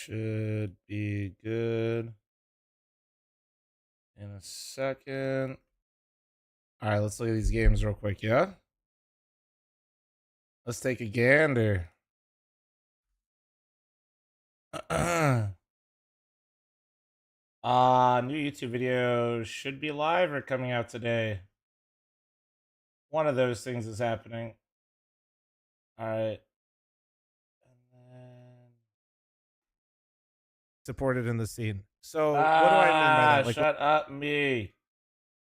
should be good in a second. All right, let's look at these games real quick, yeah? Let's take a gander. New YouTube video should be live or coming out today. One of those things is happening. All right. And then... supported in the scene. So what do I mean by that? Like, shut up, me.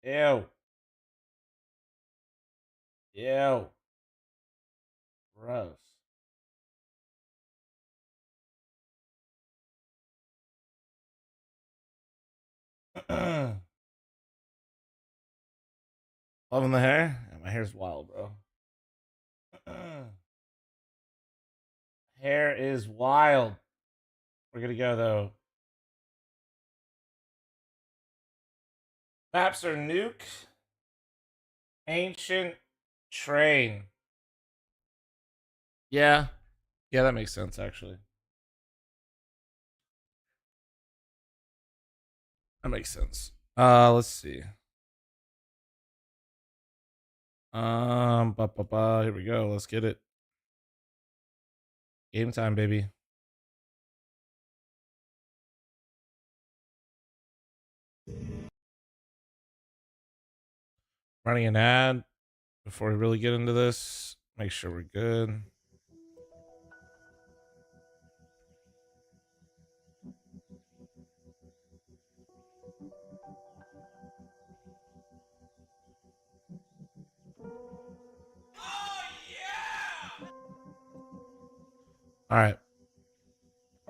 Ew. Ew. Gross. Loving the hair? Yeah, my hair's wild, bro. Hair is wild. We're gonna go though. Maps are nuke. Ancient train. Yeah. Yeah, that makes sense actually. That makes sense. Let's see. Here we go. Let's get it. Game time, baby. Running an ad before we really get into this. Make sure we're good. All right.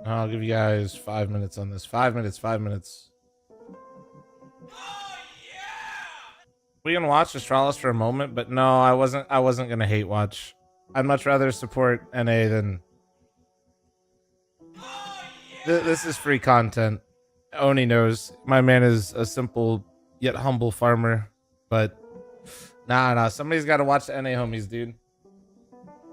I'll give you guys 5 minutes on this. 5 minutes, 5 minutes. We can watch Astralis for a moment, but no, I wasn't gonna hate watch. I'd much rather support NA than this is free content. Oni knows. My man is a simple yet humble farmer. But nah, somebody's gotta watch the NA homies, dude.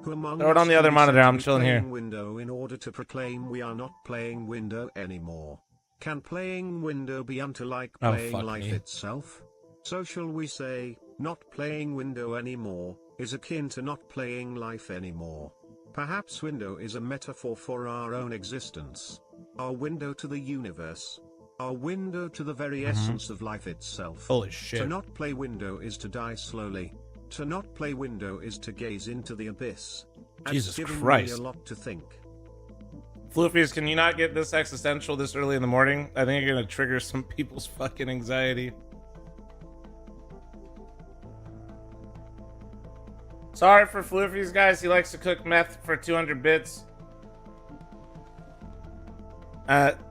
Throw it on the other monitor. I'm chilling here. Window in order to proclaim we are not playing window anymore. Can playing window be unto like playing life itself? So shall we say, not playing window anymore, is akin to not playing life anymore. Perhaps window is a metaphor for our own existence. Our window to the universe. Our window to the very essence of life itself. Holy shit. To not play window is to die slowly. To not play window is to gaze into the abyss. Jesus Christ. Christ. Me a lot to think. Floofies, can you not get this existential this early in the morning? I think you're gonna trigger some people's fucking anxiety. Sorry for Floofies, guys. He likes to cook meth for 200 bits.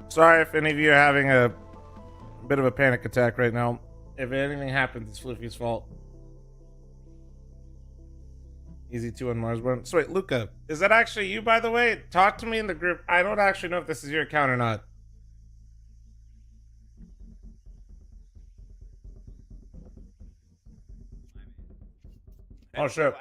Sorry if any of you are having a bit of a panic attack right now. If anything happens, it's Floofy's fault. Easy 2 on Marsborn. So wait, Luca, is that actually you, by the way? Talk to me in the group. I don't actually know if this is your account or not. Oh shit.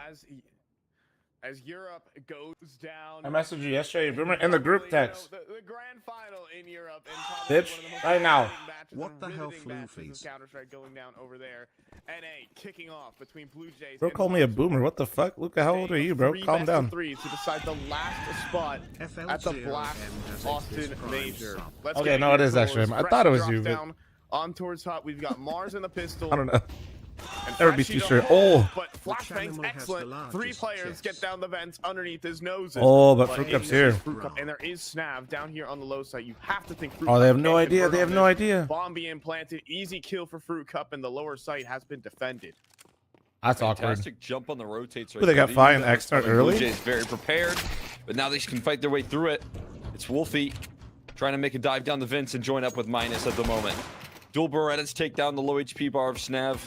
As Europe goes down, I messaged you yesterday, Boomer, in the group text. The grand final in Europe, Bitch, right now. What the hell, Floofies? Counter-Strike going down over there. NA kicking off between Blue Jays. Bro, call me a boomer. What the fuck, Luca? How old are you, bro? Calm down. Three to decide the last spot at the Black Austin Major. Okay, no, it is actually him. I thought it was you. But... on towards top, we've got Mars in the pistol. I don't know. Never be too sure. Oh, but Flashbang's excellent. 3 players get down the vents underneath his nose. Oh, but Fruit Cup's here. And there is Snav down here on the low side. You have to think Fruit Cup. Oh, they have no idea. They have no idea. Bomb being planted. Easy kill for Fruit Cup, and the lower site has been defended. That's Fantastic jump on the rotates. Right, they got Fi and X start early. Blue Jays very prepared, but now they can fight their way through it. It's Wolfie trying to make a dive down the vents and join up with Minus at the moment. Dual Berettas take down the low HP bar of Snav.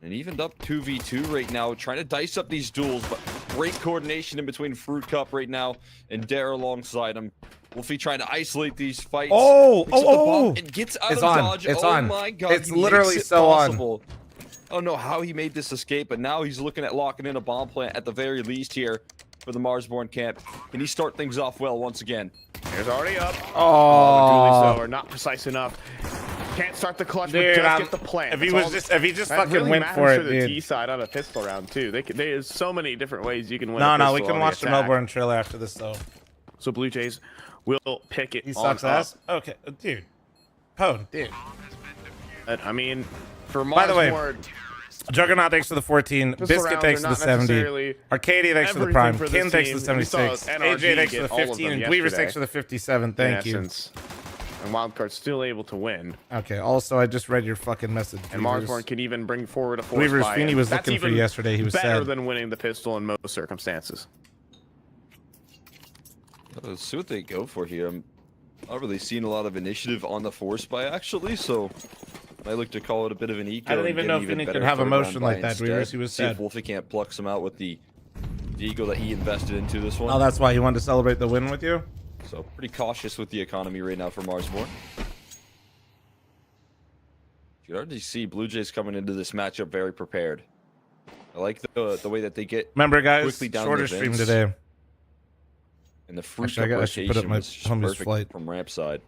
And evened up 2v2 right now, trying to dice up these duels, but great coordination in between Fruit Cup right now and Dare alongside him. Wolfie trying to isolate these fights. It gets out of dodge. It's oh on. My God, it's literally so possible. I don't know how he made this escape, but now he's looking at locking in a bomb plant at the very least here for the Marsborn camp. Can he start things off well once again? There's already up. Oh, Though are not precise enough. Can't start the clutch, dude, but just get the plant. if he just fucking really went for it, the dude. T side on a pistol round too. There's so many different ways you can win. No, we can watch the Melbourne trailer after this though. So Blue Jays will pick it. He sucks ass. Okay, dude. Pwn, dude. I mean, for by the way, Marsborn, Juggernaut thanks for the 14. Biscuit thanks for the 70. Arcadia thanks for the Prime. Kin thanks for the 76. AJ thanks for the 15. And Weavers thanks for the 57. Thank you. And Wildcard's still able to win. Okay, also, I just read your fucking message. And Marsborn can even bring forward a force Weavers buy-in. Feeney was looking for you yesterday. He was better sad. than winning the pistol in most circumstances. Let's see what they go for here. I'm not really seeing a lot of initiative on the force buy, actually, so I look to call it a bit of an eco. I don't even know if Feeney could have a motion like that, Weavers. He was See sad. if Wolfie can't pluck some out with the eagle that he invested into this one. Oh, that's why he wanted to celebrate the win with you? So pretty cautious with the economy right now for Marsborn. You can already see Blue Jays coming into this matchup very prepared. I like the way that they get Remember, guys, quickly down shorter the stream vents. today. And the fruit Actually, I should put up my was just homie's perfect flight. from ramp side.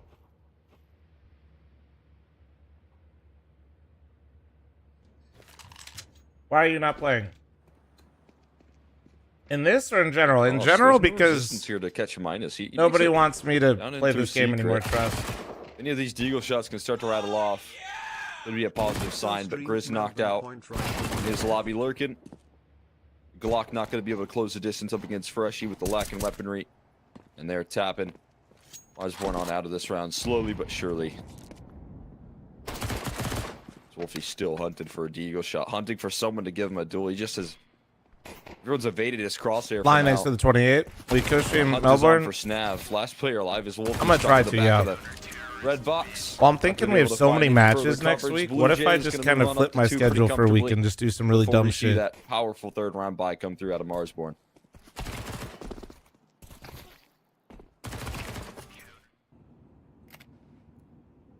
Why are you not playing? In this or in general? In Oh, so general, there's no resistance because here to catch a minus. He nobody makes it wants me to down play into this game secret. anymore, trust. Any of these deagle shots can start to rattle off. It'd be a positive sign, but Grizz knocked out. His lobby lurking. Glock not going to be able to close the distance up against Freshy with the lack in weaponry. And they're tapping. Marsborn on out of this round slowly but surely. Wolfie's still hunting for a deagle shot, hunting for someone to give him a duel. He just has. Everyone's evaded his crosshair. Line next to the 28. We co-stream Hunt is on Melbourne. for Snav. Last player alive is Wolfie. I'm gonna try stuck to, in the back yeah. of the red box. Well, I'm thinking Been we able have to so find many further matches next coverage. week. Blue What if I Jays just gonna kind move of on flip up my to 2 pretty schedule for a week comfortably and just do some really before dumb we see shit? that powerful third round buy come through out of Marsborn.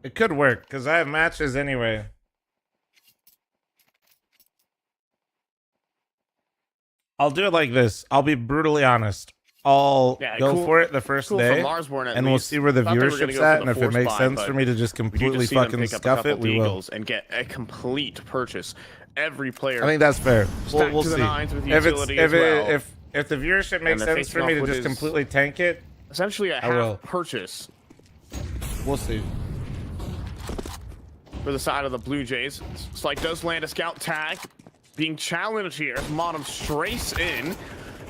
It could work because I have matches anyway. I'll do it like this. I'll be brutally honest. I'll go for it the first day, and we'll see where the viewership's at, and if it makes sense for me to just completely fucking scuff it, we will. And get a complete purchase. Every player. I think that's fair. We'll to the see. nines with If utility as well. if the viewership makes And they're sense for facing me off to with just his- completely tank it, Essentially a will. half purchase we'll see. for the side of the Blue Jays. Slight does land a scout tag. Being challenged here. Monum strays in.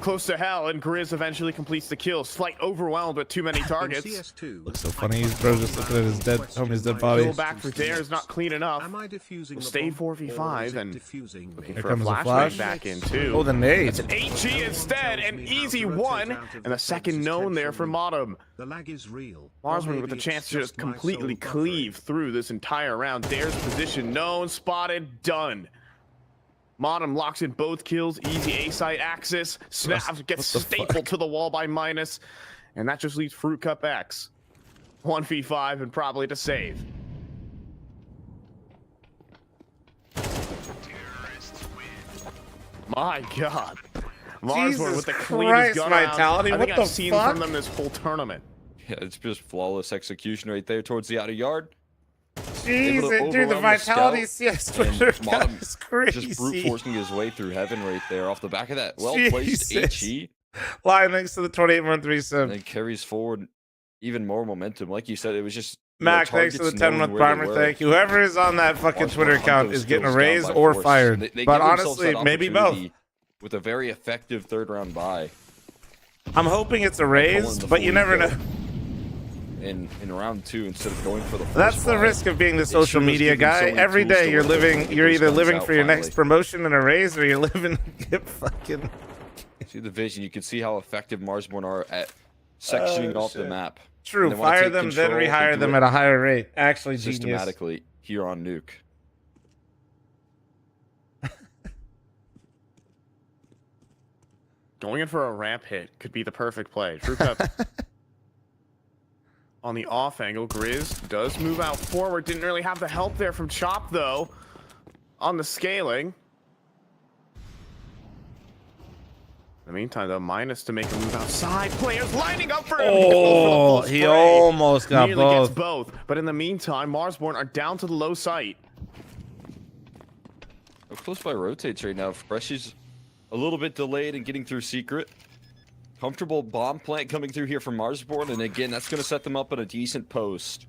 Close to hell, and Grizz eventually completes the kill. Slight overwhelmed with too many targets. Looks so funny. He's bro just looking at his dead homie's dead body. Kill back for there is not clean enough. Am I defusing the Stay bomb, 4v5 or and is it defusing looking me? for comes a a flash. flashbang back in too. Oh, the nade. It's an HG instead, an easy one, and a second known there for Modum. The lag is real. Marsman Or with a maybe chance it's to just my completely soul cleave through this entire round. Dare's position known, spotted, done. Modum locks in both kills, easy A-side axis. Snav gets stapled to the wall by Minus, and that just leaves Fruit Cup X. 1v5 and probably to save. My God. Marsman Jesus with the Christ, cleanest gun Vitality, round I what think the I've seen fuck? from them this whole tournament. Yeah, it's just flawless execution right there towards the outer yard. Jesus, dude, the overwhelm Vitality the CS scout, Twitter and account Modum is crazy. Just brute forcing his way through heaven right there off the back of that well-placed Jesus. HE. Line thanks to the 28-137. And then carries forward even more momentum. Like you said, it was just Mac, thanks for the 10-month primer. Thank you. Whoever is on that fucking Watch Twitter them hunt account those is getting a kills raise down by or force. fired. They But give themselves honestly, that maybe both. opportunity with a very effective third round buy. I'm hoping it's a raise, the but you full never eco. know. In round two, instead of going for the first That's the buy, risk of being the it social sure does media give them so guy. many Every tools day to you're work with living, to you're get either those living guns for your out next finally. promotion and a raise, or you're living to get fucking. See the vision. You can see how effective Marsborn are at sectioning off the shit. map. True, And they wanna fire take them, then control, they rehire do them it at a higher rate. Actually, genius. systematically here on Nuke. Going in for a ramp hit could be the perfect play. Fruit Cup on the off angle. Grizz does move out forward. Didn't really have the help there from Chop, though, on the scaling. In the meantime, though, Minus to make a move outside. Players lining up for him. Oh, He he almost got Nearly both. gets both. But in the meantime, Marsborn are down to the low site. We're close by rotates right now. Freshy's a little bit delayed in getting through secret. Comfortable bomb plant coming through here from Marsborn, and again, that's going to set them up in a decent post.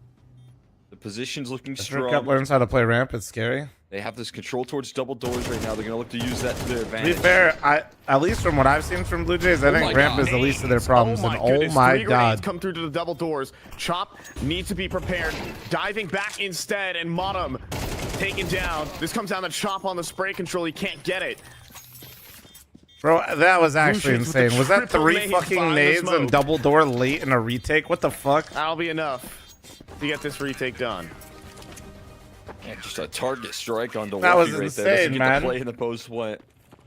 The position's looking strong. Cup learns how to play ramp. It's scary. They have this control towards double doors right now. They're going to look to use that to their To advantage. be fair, at least from what I've seen from Blue Jays, I think my ramp God. is the least of their problems. Oh my and goodness, oh my 3 grenades god, come through to the double doors. Chop needs to be prepared. Diving back instead, and Modem taken down. This comes down to Chop on the spray control. He can't get it. bro, that was actually Jays with the insane. Was that triple 3 nades fucking behind the nades smoke. and double door late in a retake? What the fuck? That'll be enough to get this retake done. Yeah, just a target strike onto That was Wolfie right insane, there. Doesn't get man. to play in the post plant.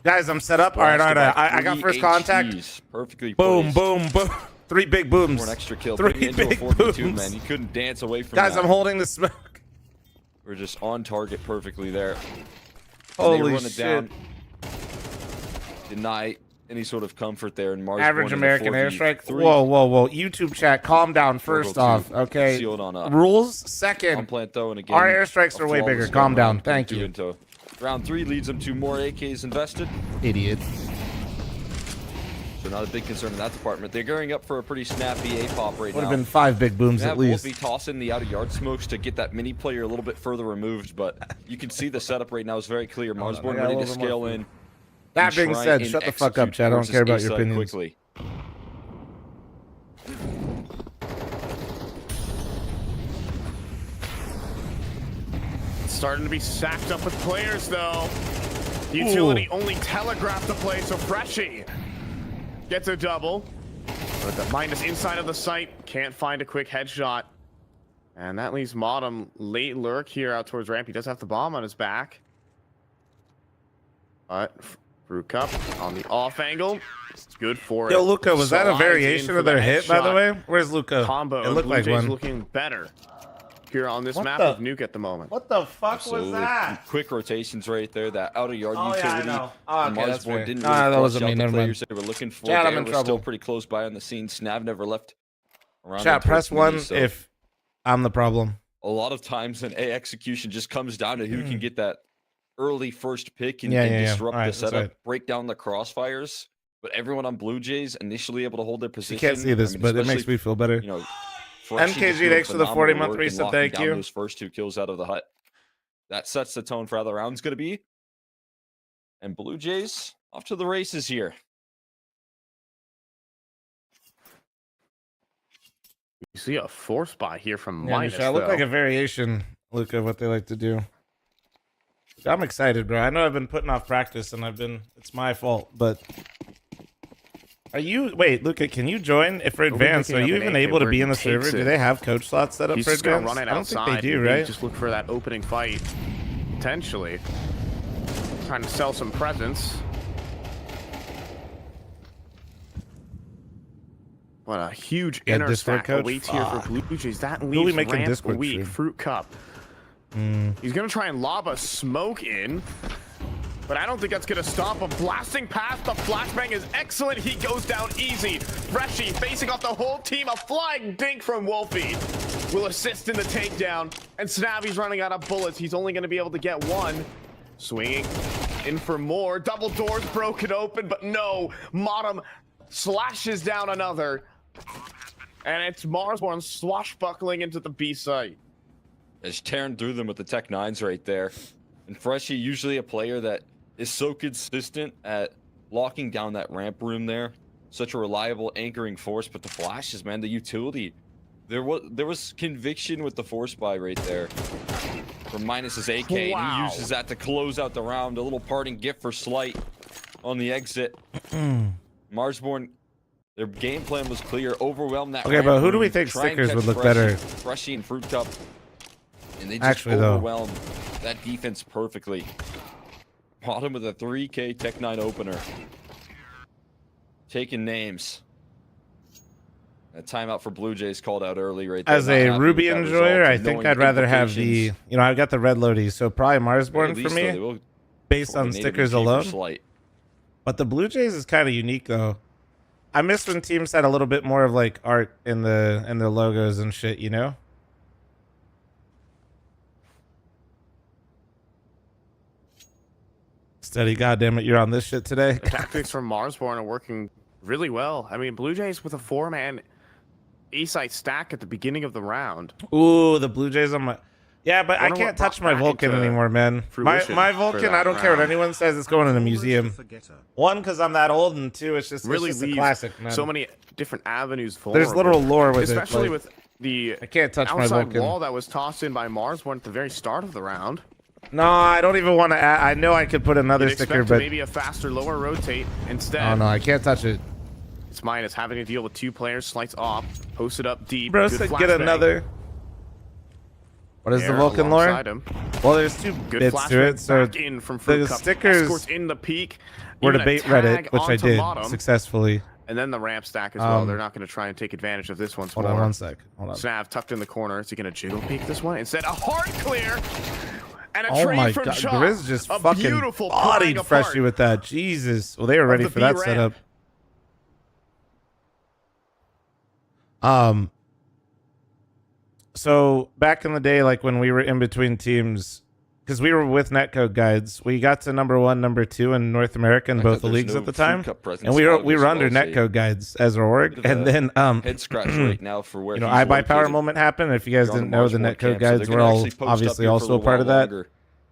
Guys, I'm set up. All right. I got first contact. HGs, perfectly Boom, placed. boom, boom. 3 big booms. For an extra kill. 3 Putting it into a big 4v2, booms. man. You couldn't dance away from Guys, that. I'm holding the smoke. We're just on target perfectly there. And they Holy run it shit. down. Deny any sort of comfort there. And Mars Average going into American 4v3. airstrike. Whoa. YouTube chat, calm down. First Circle off, two. okay. Sealed on up. Rules. On Second. plant though, and again, Our airstrikes a are way flawless bigger. Calm gun down. round Thank coming you. through into round 3 leads them to more AKs invested. Idiot. So not a big concern in that department. They're gearing up for a pretty snappy A-pop right Would now. have been 5 big booms They at have least. Wolfie tossing the out-of-yard smokes to get that mini player a little bit further removed, but you can see the setup right now is very clear. Hold on, Marsborn I got a ready to little bit more scale food. in. That and being try said, and shut the fuck up, execute chat. I don't towards care about this your A-side opinions. quickly. It's starting to be sacked up with players, though. Utility only telegraphed the play, so Freshy gets a double. But the Minus inside of the site can't find a quick headshot. And that leaves Modem late lurk here out towards ramp. He does have the bomb on his back. But Fruit Cup on the off angle. It's good for it. Yo, Luca, was that a Slides in variation for of their the hit, by the headshot. way? Where's Luca? Combo. It looked Blue like Jays one. looking better here on this What map the- of Nuke at the moment. What the fuck Absolutely. was that? Quick rotations right there. That out-of-yard Oh, yeah, I utility. know. Oh, from okay, that's Marsborn fair. didn't Nah, really that flush wasn't out me, the never players mind. they were looking for. Chat, They I'm in were still trouble. pretty close by on the scene. Snav never left around. Chat, until press me, 1 so if I'm the problem. a lot of times an A execution just comes down to who can get that early first pick and, Yeah, and yeah, yeah. disrupt Alright, the that's setup, right. break down the crossfires. But everyone on Blue Jays initially able to hold their position. You can't see this, I mean, but it makes especially, me feel better. you know, Freshy just NKG, doing thanks for the phenomenal 40-month work in reset, locking thank down you. Those first 2 kills out of the hut. That sets the tone for how the round's going to be. And Blue Jays off to the races here. You see a force buy here from Yeah, Minus, Nisha, I look though. like a variation, Luca, of what they like to do. I'm excited, bro. I know I've been putting off practice, and it's my fault, but... Are you... Wait, Luca, can you join if we're We'll be advanced? picking Are up you an even AK able to where be he in the takes server? Do it. they have coach slots set up He's for just gonna advanced? run it I don't outside. think they do, Maybe right? Just look for that opening fight. Potentially. Trying to sell some presents. What a huge Yeah, inner Discord stack coach? awaits here for Fuck. Blue Jays. That we leaves making ramp Discord weak. stream? Fruit Cup. He's gonna try and lob a smoke in. But I don't think that's going to stop him. Blasting past the flashbang is excellent. He goes down easy. Freshy facing off the whole team. A flying dink from Wolfie will assist in the takedown. And Snavy's running out of bullets. He's only going to be able to get one. Swinging in for more. Double doors broken open, but no. Modem slashes down another. And it's Marsborn swashbuckling into the B site. It's tearing through them with the Tech 9s right there. And Freshy, usually a player that is so consistent at locking down that ramp room there. Such a reliable anchoring force, but the flashes, man, the utility. There was conviction with the force buy right there from Minus's AK. And Wow. he uses that to close out the round. A little parting gift for Slight on the exit. Marsborn, their game plan was clear. Overwhelm that Okay, ramp but who do we room, think try and stickers catch would look Freshy- better? Freshy and Fruit Cup. And they just Actually, though. overwhelmed that defense perfectly. Bottom with a 3K Tech 9 opener. Taking names. A timeout for Blue Jays called out early right there. As Not a happy with Ruby that enjoyer, result, I think knowing I'd the rather have the... implications. You know, I've got the red loadies, so probably At Marsborn for least, though, they me, will based on coordinate stickers MK for alone. Slight. But the Blue Jays is kind of unique though. I miss when teams had a little bit more of like art in the logos and shit, you know? Steady, goddamn it, you're on this shit today. The tactics from Marsborn are working really well. I mean, Blue Jays with a 4-man A-site stack at the beginning of the round. Ooh, the Blue Jays on my... Yeah, but I Wonder can't what touch brought my back Vulcan into anymore, man. fruition My for Vulcan, that I don't care what round. anyone says, it's going in a museum. One, because I'm that old, and two, it's just, Really it's just a leaves classic, man. so many different avenues for There's literal lore with especially it. with the I can't touch my outside Vulcan. wall that was tossed in by Marsborn at the very start of the round. No, I don't even want to add... I know I could put another You'd sticker, expect but... maybe a faster, lower rotate instead. Oh, no, I can't touch it. It's minus having to deal with 2 players, slights off, posted up deep. Bro good said get flashbang. another... What is the There Vulcan lore? alongside him. Well, there's 2 Good bits to flashbang it, so... back in from Fruit the Cup. stickers Escorts in the peak. were even to a bait tag Reddit, which I onto did bottom, successfully. and then the ramp stack as well. They're not going to try and take advantage of this once Hold more. on one sec. Hold on. Snav tucked in the corner. Is he going to jiggle peek this one? Instead, a hard clear. And a Oh trade my from god, Chalk. Grizz just A fucking beautiful bodied prying Freshie apart with that. Jesus. Well, they were ready the for that B setup. ramp. So back in the day, like when we were in between teams, because we were with Netcode Guides, we got to number 1, number 2 in North America in Like both that the there's leagues no at the Fruit time, Cup presence and we were as under well, so Netcode Guides as our org, bit of and a then head scratch right now for where you know, he's iBuyPower located. moment happened. If you guys They're on didn't the know, the Marsborn Netcode camp, so Guides they're were gonna all actually post up obviously here for also a little part of while that. longer.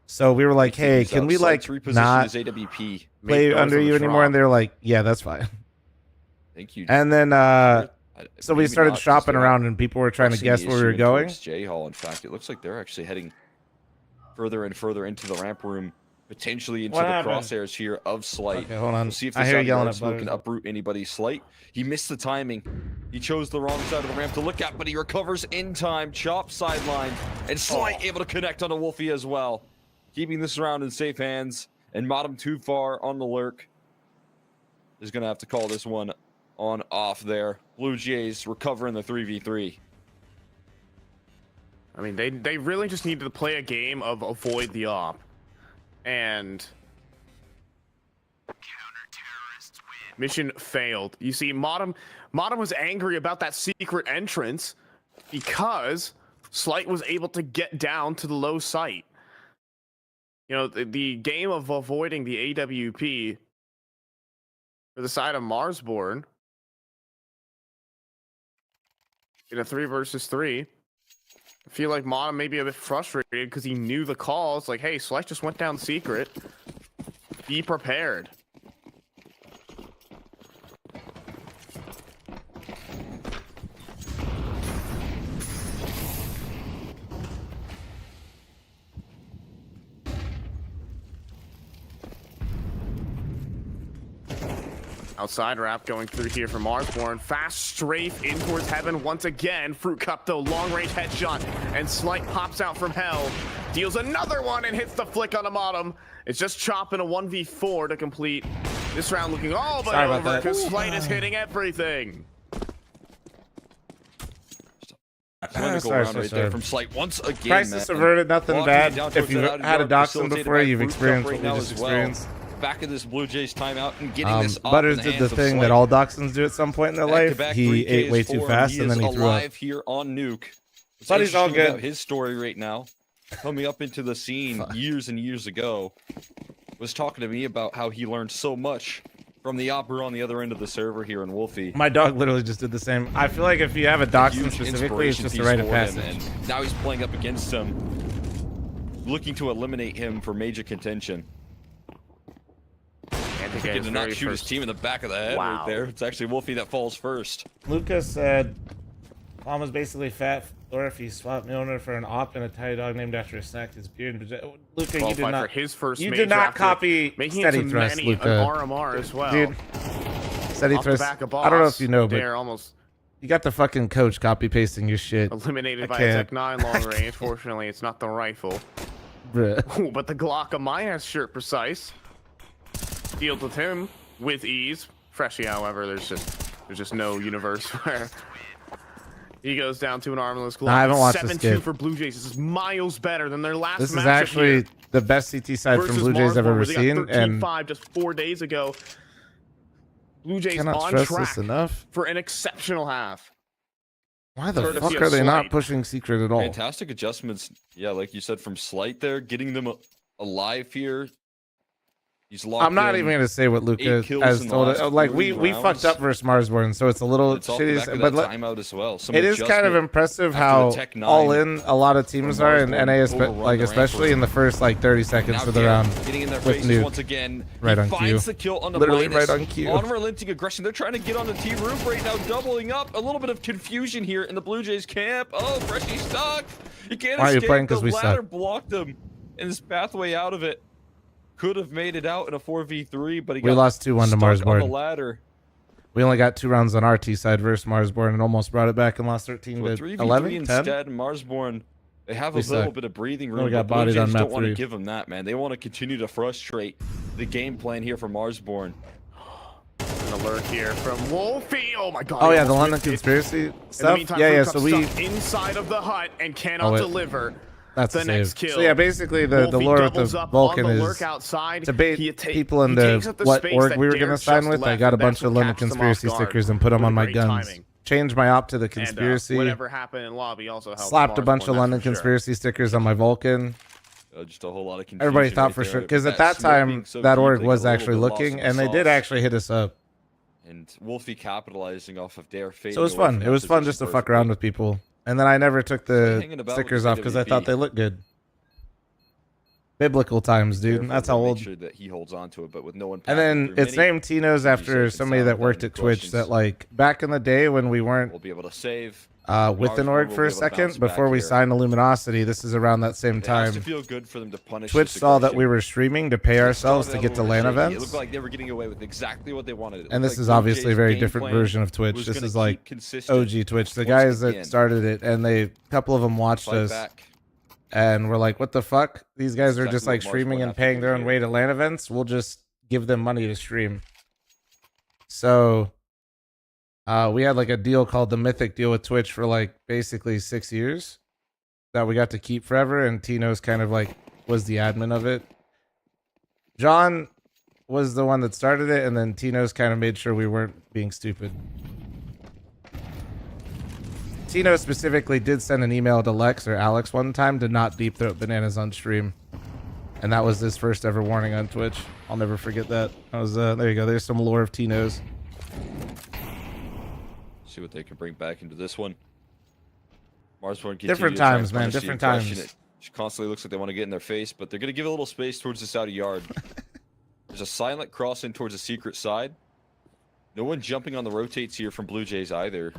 So we were like, Keep hey, these can up. we like Slights repositioned not as AWP. play Make under those you on the anymore? drop. And they're like, yeah, that's fine. Thank you. And then so we Maybe started not, 'cause shopping they're around, and people were trying to pressing guess the where we issue were in going. towards J-Hall. In fact, it looks like they're actually heading further and further into the ramp room, potentially into What the happened? crosshairs here of Slight. Okay, hold on. We'll see if I the hear you Saudi yelling guard at smoke Butters. can uproot anybody's Slight. He missed the timing. He chose the wrong side of the ramp to look at, but he recovers in time. Chop sideline, and Slight able to connect on a Wolfie as well, keeping this round in safe hands. And Modem too far on the lurk is going to have to call this one on off there. Blue Jays recovering the 3v3. I mean, they really just needed to play a game of avoid the op. And mission failed. You see, Modem was angry about that secret entrance because Slight was able to get down to the low site. You know, the game of avoiding the AWP for the side of Marsborn in a 3 versus 3. I feel like Modem may be a bit frustrated because he knew the call. It's like, hey, Slight just went down secret. Be prepared. Outside wrap going through here from Marsborn. Fast strafe in towards heaven once again. Fruit Cup though, long range headshot. And Slight pops out from hell. Deals another one and hits the flick on the bottom. It's just chopping a 1v4 to complete this round, looking all but Sorry about over that. because Slight is hitting everything. Clinical Sorry, round right there from Slight once again. Crisis man. averted, nothing Walking bad. down If towards you've that had a outer Dachshund facilitated before, by you've Fruit Cup experienced right what we now just as well. experienced. Back of this Blue Jays timeout and getting this off Butters in the did the hands of thing Slight. that all Dachshunds do at some point in their life. Back-to-back He 3Ks ate way for too him. fast, and then he is threw up. alive here on Nuke. What's But he's all interesting about good. his story right now, coming up into the scene years and years ago, was talking to me about how he learned so much from the opera on the other end of the server here in Wolfie. My dog literally just did the same. I feel like if you have a Dachshund Huge specifically, it's inspiration just a piece rite of for him, passage. and now he's playing up against him, looking to eliminate him for major contention. And Getting to not shoot his team in the back of the head right Wow. there. It's actually Wolfie that falls first. Lucas said, Mom was basically fat, or if he swapped Milner for an op and a tiny dog named after a snack, his beard. Luca, you did Qualified not. for his first You major did not after copy making steady it to thrust, many Luca. an RMR as well. Dude, steady Off the thrust. back of I don't know Boss, if you know, but they're almost you got the fucking coach copy pasting your shit. eliminated I by a can't. Tech 9 long range. Fortunately, it's not the rifle. Bruh. Ooh, but the Glock of Maya's shirt precise. Deals with him with ease. Freshie, however, there's just no universe where he goes down to an armless Glock. I haven't watched this 7-2 kid. for Blue Jays. This is miles better than their last This is matchup actually here the best CT side from versus Blue Jays I've Marsborn, ever where they got seen, and 13-5 just 4 days ago. Blue Jays Cannot on stress track this enough. for an exceptional half. Why the Courtesy fuck of are they not Slight. pushing secret at all? Fantastic adjustments. Yeah, like you said, from Slight there, getting them alive here. He's locked I'm not in. even gonna say what 8 Luca kills has in the told last it. Like 30 we fucked rounds. up versus Marsborn, so it's a little It's off the back shitty. of But that timeout as well. Some it is kind of adjustment impressive after how the Tech 9 all in a lot of teams from are in Marsborn NA, overrun like the especially ramp in the first like 30 seconds Now of the Dare round. getting in their with faces Nuke. once again. Right He on cue. finds the kill on the Literally minus. right on cue. Unrelenting aggression. They're trying to get on the T roof right now, doubling up. A little bit of confusion here in the Blue Jays camp. Oh, Freshie stuck. He can't Why are you escape. playing? 'Cause The we ladder suck. blocked him, and his pathway out of it could have made it out in a 4v3, but he We got lost 2-1 to stuck on the Marsborn. ladder. We only got 2 rounds on our T side versus Marsborn and almost brought it back and lost 13 So a to 3v3 11, 10. instead. Marsborn, they have a We little suck. bit of breathing We room. got But Blue bodied on Jays map don't want 3. to give them that, man. They want to continue to frustrate the game plan here for Marsborn. An alert here from Wolfie. Oh my god. Oh he yeah, the almost London missed it. conspiracy In the stuff. meantime, Yeah, Fruit so Cup's we stuck inside of the hut and Oh, cannot wait. deliver. that's the the next save. kill. So yeah, basically the Wolfie lore with doubles the up Vulcan on the is lurk outside. to bait He people he into takes up the what space org that we were Dare gonna sign just with. I left, got a and bunch that's of what London catches them off conspiracy guard stickers and put them with on my great guns. timing. Changed my op to the And, conspiracy. whatever happened in lobby also helped. Slapped a bunch of Marsborn, London that's for sure. conspiracy stickers on my Vulcan. Just a whole lot of confusion. Everybody thought right for there, sure but because at that smoke time being so that deep, org they was got a little actually bit lost looking in the and they did sauce. actually hit us up. And Wolfie capitalizing off of Dare fading So it was away fun. from It that was fun position just to fuck perfectly. around with people. And then I never took the hanging about with stickers the off because I thought AWP. they looked good. Biblical times, dude. Careful That's to how make old. sure that he holds on to it, but with no one. And passing then through it's many, named Tino's after safe and somebody sound that worked without at any Twitch questions. that like back in the day when we weren't We'll be able to save. with an Marsborn org will for be a able to bounce second back before we here. signed to Luminosity. This is around that same It has to time. feel good for them to punish. Twitch this saw that aggression. we were streaming to pay They ourselves to started get out to a little LAN shaky. It events. looked like they were getting away with exactly what they wanted. It And looked this like is Blue obviously a Jays' very game different plan version of Twitch. was This gonna is keep like consistent OG Twitch. The once guys again. that started it and a couple of them watched Fight us. back. And we're like, what the fuck? These guys That's are just exactly like what streaming Marsborn and have to paying do their own here. way to LAN events. We'll just give them money to stream. So we had like a deal called the Mythic deal with Twitch for like basically 6 years that we got to keep forever. And Tino's kind of like was the admin of it. John was the one that started it. And then Tino's kind of made sure we weren't being stupid. Tino specifically did send an email to Lex or Alex one time to not deep throat bananas on stream. And that was his first ever warning on Twitch. I'll never forget that. That was there you go. There's some lore of Tino's. See what they can bring back into this one. Marsborn Different continue to try and times, man, punish the different aggression. times. It constantly looks like they want to get in their face, but they're going to give a little space towards this outer yard. There's a silent cross in towards the secret side. No one jumping on the rotates here from Blue Jays either.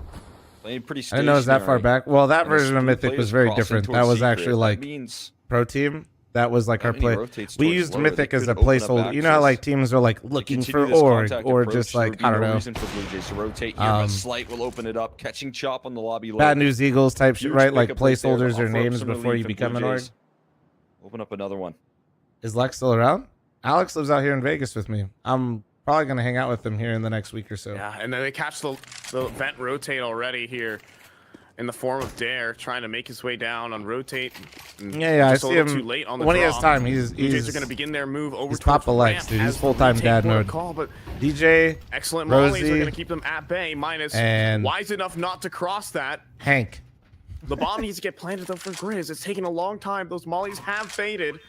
Playing pretty I stationary. didn't know it was that far back. Well, that And there's version of 3 Mythic was players very crossing different. towards That was secret. actually That like means pro team. That was like our that many play. rotates We towards used lower, Mythic they as a could open up placeholder. You know how access. like teams are like They looking for continue this org contact or approach, just there like would be I don't no know, reason for Blue Jays to rotate here, but Slight will open it up, catching chop on the lobby. Bad News Eagles type shit, Huge right? Like pickup right there to placeholders or offer up names some before relief, you and become Blue an org. Jays open up another one. Is Lex still around? Alex lives out here in Vegas with me. I'm probably gonna hang out with him here in the next week or so. Yeah, and then they catch the vent rotate already here in the form of Dare trying to make his way down on rotate. Yeah, I Just a see little him too late on the when he has draw. time. He's Blue Jays are going to begin their move over he's towards Papa Lex, ramp dude. He's as the full-time retake dad will mode. call, but DJ, excellent mollies are Rosie, going to keep them at bay. Minus and wise enough not to cross that. Hank. The bomb needs to get planted though for Grizz. It's taking a long time. Those mollies have faded,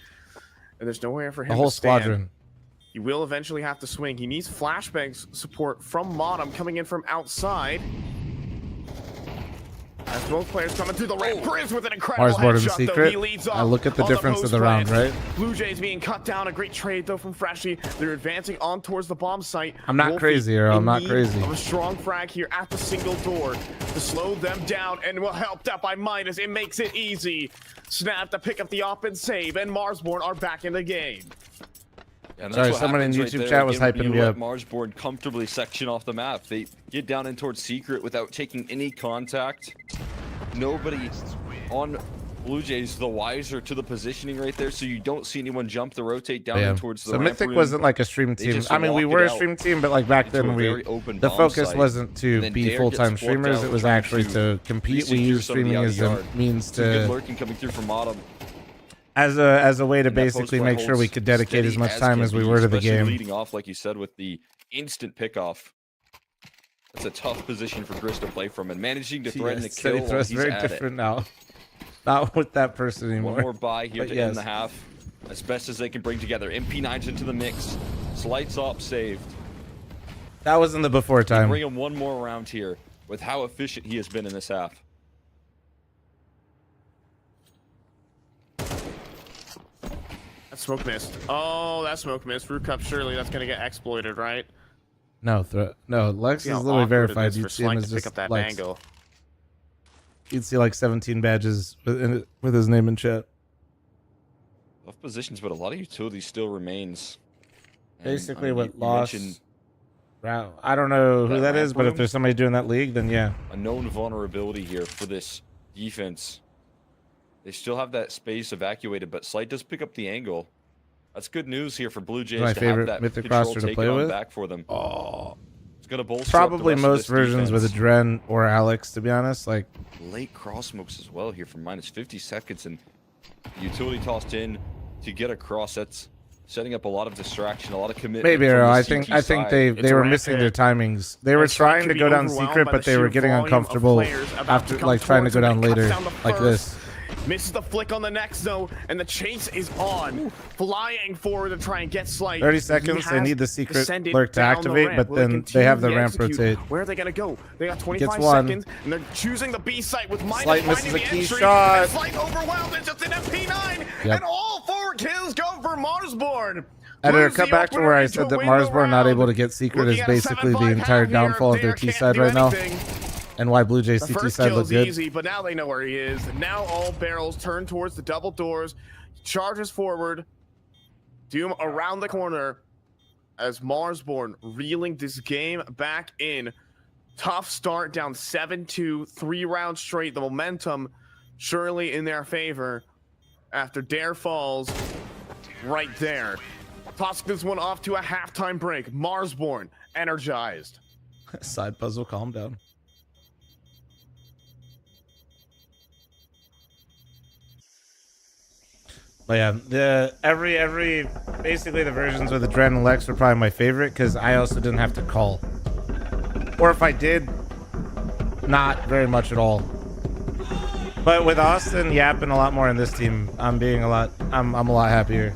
and there's nowhere for him. The whole to stand. squadron. He will eventually have to swing. He needs flashbang support from Modem coming in from outside. As both players coming through the ramp, Grizz with an incredible Marsborn in headshot, though. secret. He leads I off look at the on difference of post the round, plant. right? Blue Jays being cut down. A great trade though from Freshie. They're advancing on towards the bomb site. I'm not Wolfie crazy, or I'm in not need crazy. Of a strong frag here at the single door to slow them down, and will helped out by Minus. It makes it easy. Snap to pick up the op and save, and Marsborn are back in the game. And Sorry, what someone in happens YouTube right chat was there. hyping You me let up. Marsborn comfortably section off the map. They get down in towards secret without taking any contact. Nobody on Blue Jays the wiser to the positioning right there, so you don't see anyone jump the rotate down Yeah. in towards the So ramp Mythic room. wasn't like a stream They team. just I mean, we walk were it a out stream team, but like back into a then, very open the bomb focus site. wasn't And to then be Dare full-time gets forked streamers. out It was trying actually to compete. We resecure use some of the streaming outer as a yard. means Some good to lurking coming through from Autumn. as a way to And that basically post-play make sure we holds could dedicate as steady much time can as we be, were to the especially game. leading off, like you said, with the instant pickoff It's a tough position for Gris to play from, and managing to threaten the Yes, kill steady while thrust, he's very at different it. now. Not with that person anymore. One more buy here But to yes. end the half, as best as they can bring together. MP9's into the mix. Slights up, saved. That was in the before time. Bring him one more round here with how efficient he has been in this half. That smoke missed. Oh, that smoke missed. Root cup, surely that's gonna get exploited, right? No, no. Lex See is how literally awkward it verified. is You'd for see him Slank as to pick just up that Lex. angle. You'd see like 17 badges with his name in chat. Tough positions, but a lot of utility still remains. And, Basically, I mean, what you lost mentioned round. I don't know who that that is, ramp but if room? there's somebody doing that league, then yeah. a known vulnerability here for this defense. They still have that space evacuated, but Slight does pick up the angle. That's good news here for Blue Jays My to favorite have that Mythic control roster to taken play on with. back for them. Oh, It's gonna bolster up the probably rest of most this versions with a defense. Dren or Alex, to be honest. Like, Late cross smokes as well here for minus 50 seconds, and utility tossed in to get across. That's setting up a lot of distraction, a lot of commitment. maybe from the I CT think side. they It's were a missing their rapid. timings. They were And Slank trying could to be go down overwhelmed secret, by but the they were sheer getting volume of uncomfortable players about after to come like trying to towards go him, down and he cuts later, down the like first. this. Misses the flick on the next though, and the chase is on. Flying forward to try and get Slight. 30 He seconds, they has need the secret descended lurk to down the activate, ramp. but Will then they have the continue ramp to execute? rotate. Where are they gonna go? They got 25 one. seconds, and they're choosing the B site with minus Slight finding misses the a key entry, shot. and Slight overwhelmed. It's just an MP9, Yep. and all 4 kills go for Marsborn. Editor, Lose cut the back to opener where I into said a that window Marsborn not round. able to get secret Looking is at a basically the 7-5 entire half here downfall of if their Dare T can't side do right now, anything. and why Blue Jays The CT first side kill look is good. easy, but now they know where he is. Now all barrels turn towards the double doors. Charges forward. Doom around the corner as Marsborn reeling this game back in. Tough start, down 7-2, 3 rounds straight. The momentum surely in their favor after Dare falls right there. Tossing this one off to a halftime break. Marsborn energized. Side puzzle, calm down. But yeah, every basically the versions with the Dren and Lex were probably my favorite because I also didn't have to call, or if I did, not very much at all. But with Austin yapping a lot more in this team, I'm a lot happier.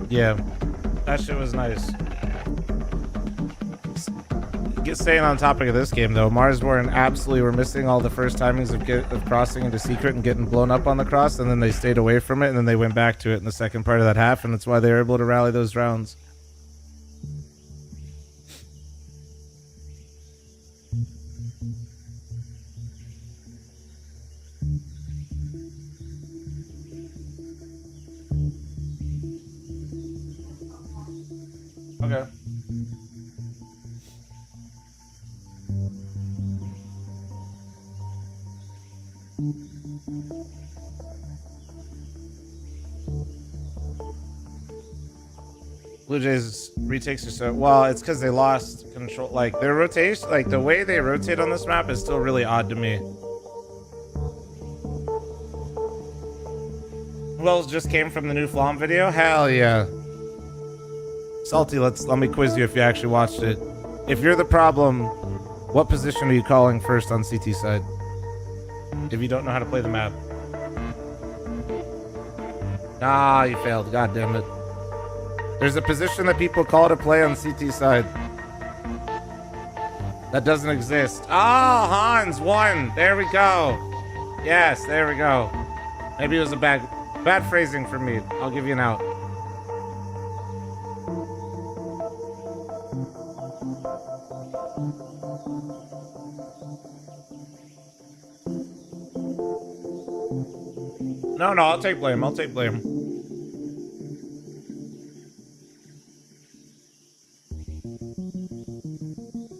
Yeah, that shit was nice. Staying on topic of this game though, Marsborn absolutely were missing all the first timings of crossing into secret and getting blown up on the cross, and then they stayed away from it, and then they went back to it in the second part of that half, and that's why they were able to rally those rounds. Okay. Blue Jays retakes are so well. It's because they lost control. Like their rotation, like the way they rotate on this map is still really odd to me. Who else just came from the new Flom video? Hell yeah. Salty, let me quiz you if you actually watched it. If you're the problem, what position are you calling first on CT side? If you don't know how to play the map. Ah, you failed. God damn it. There's a position that people call to play on CT side. That doesn't exist. Oh, Hans won. There we go. Yes, there we go. Maybe it was a bad phrasing for me. I'll give you an out. No, I'll take blame. I'll take blame.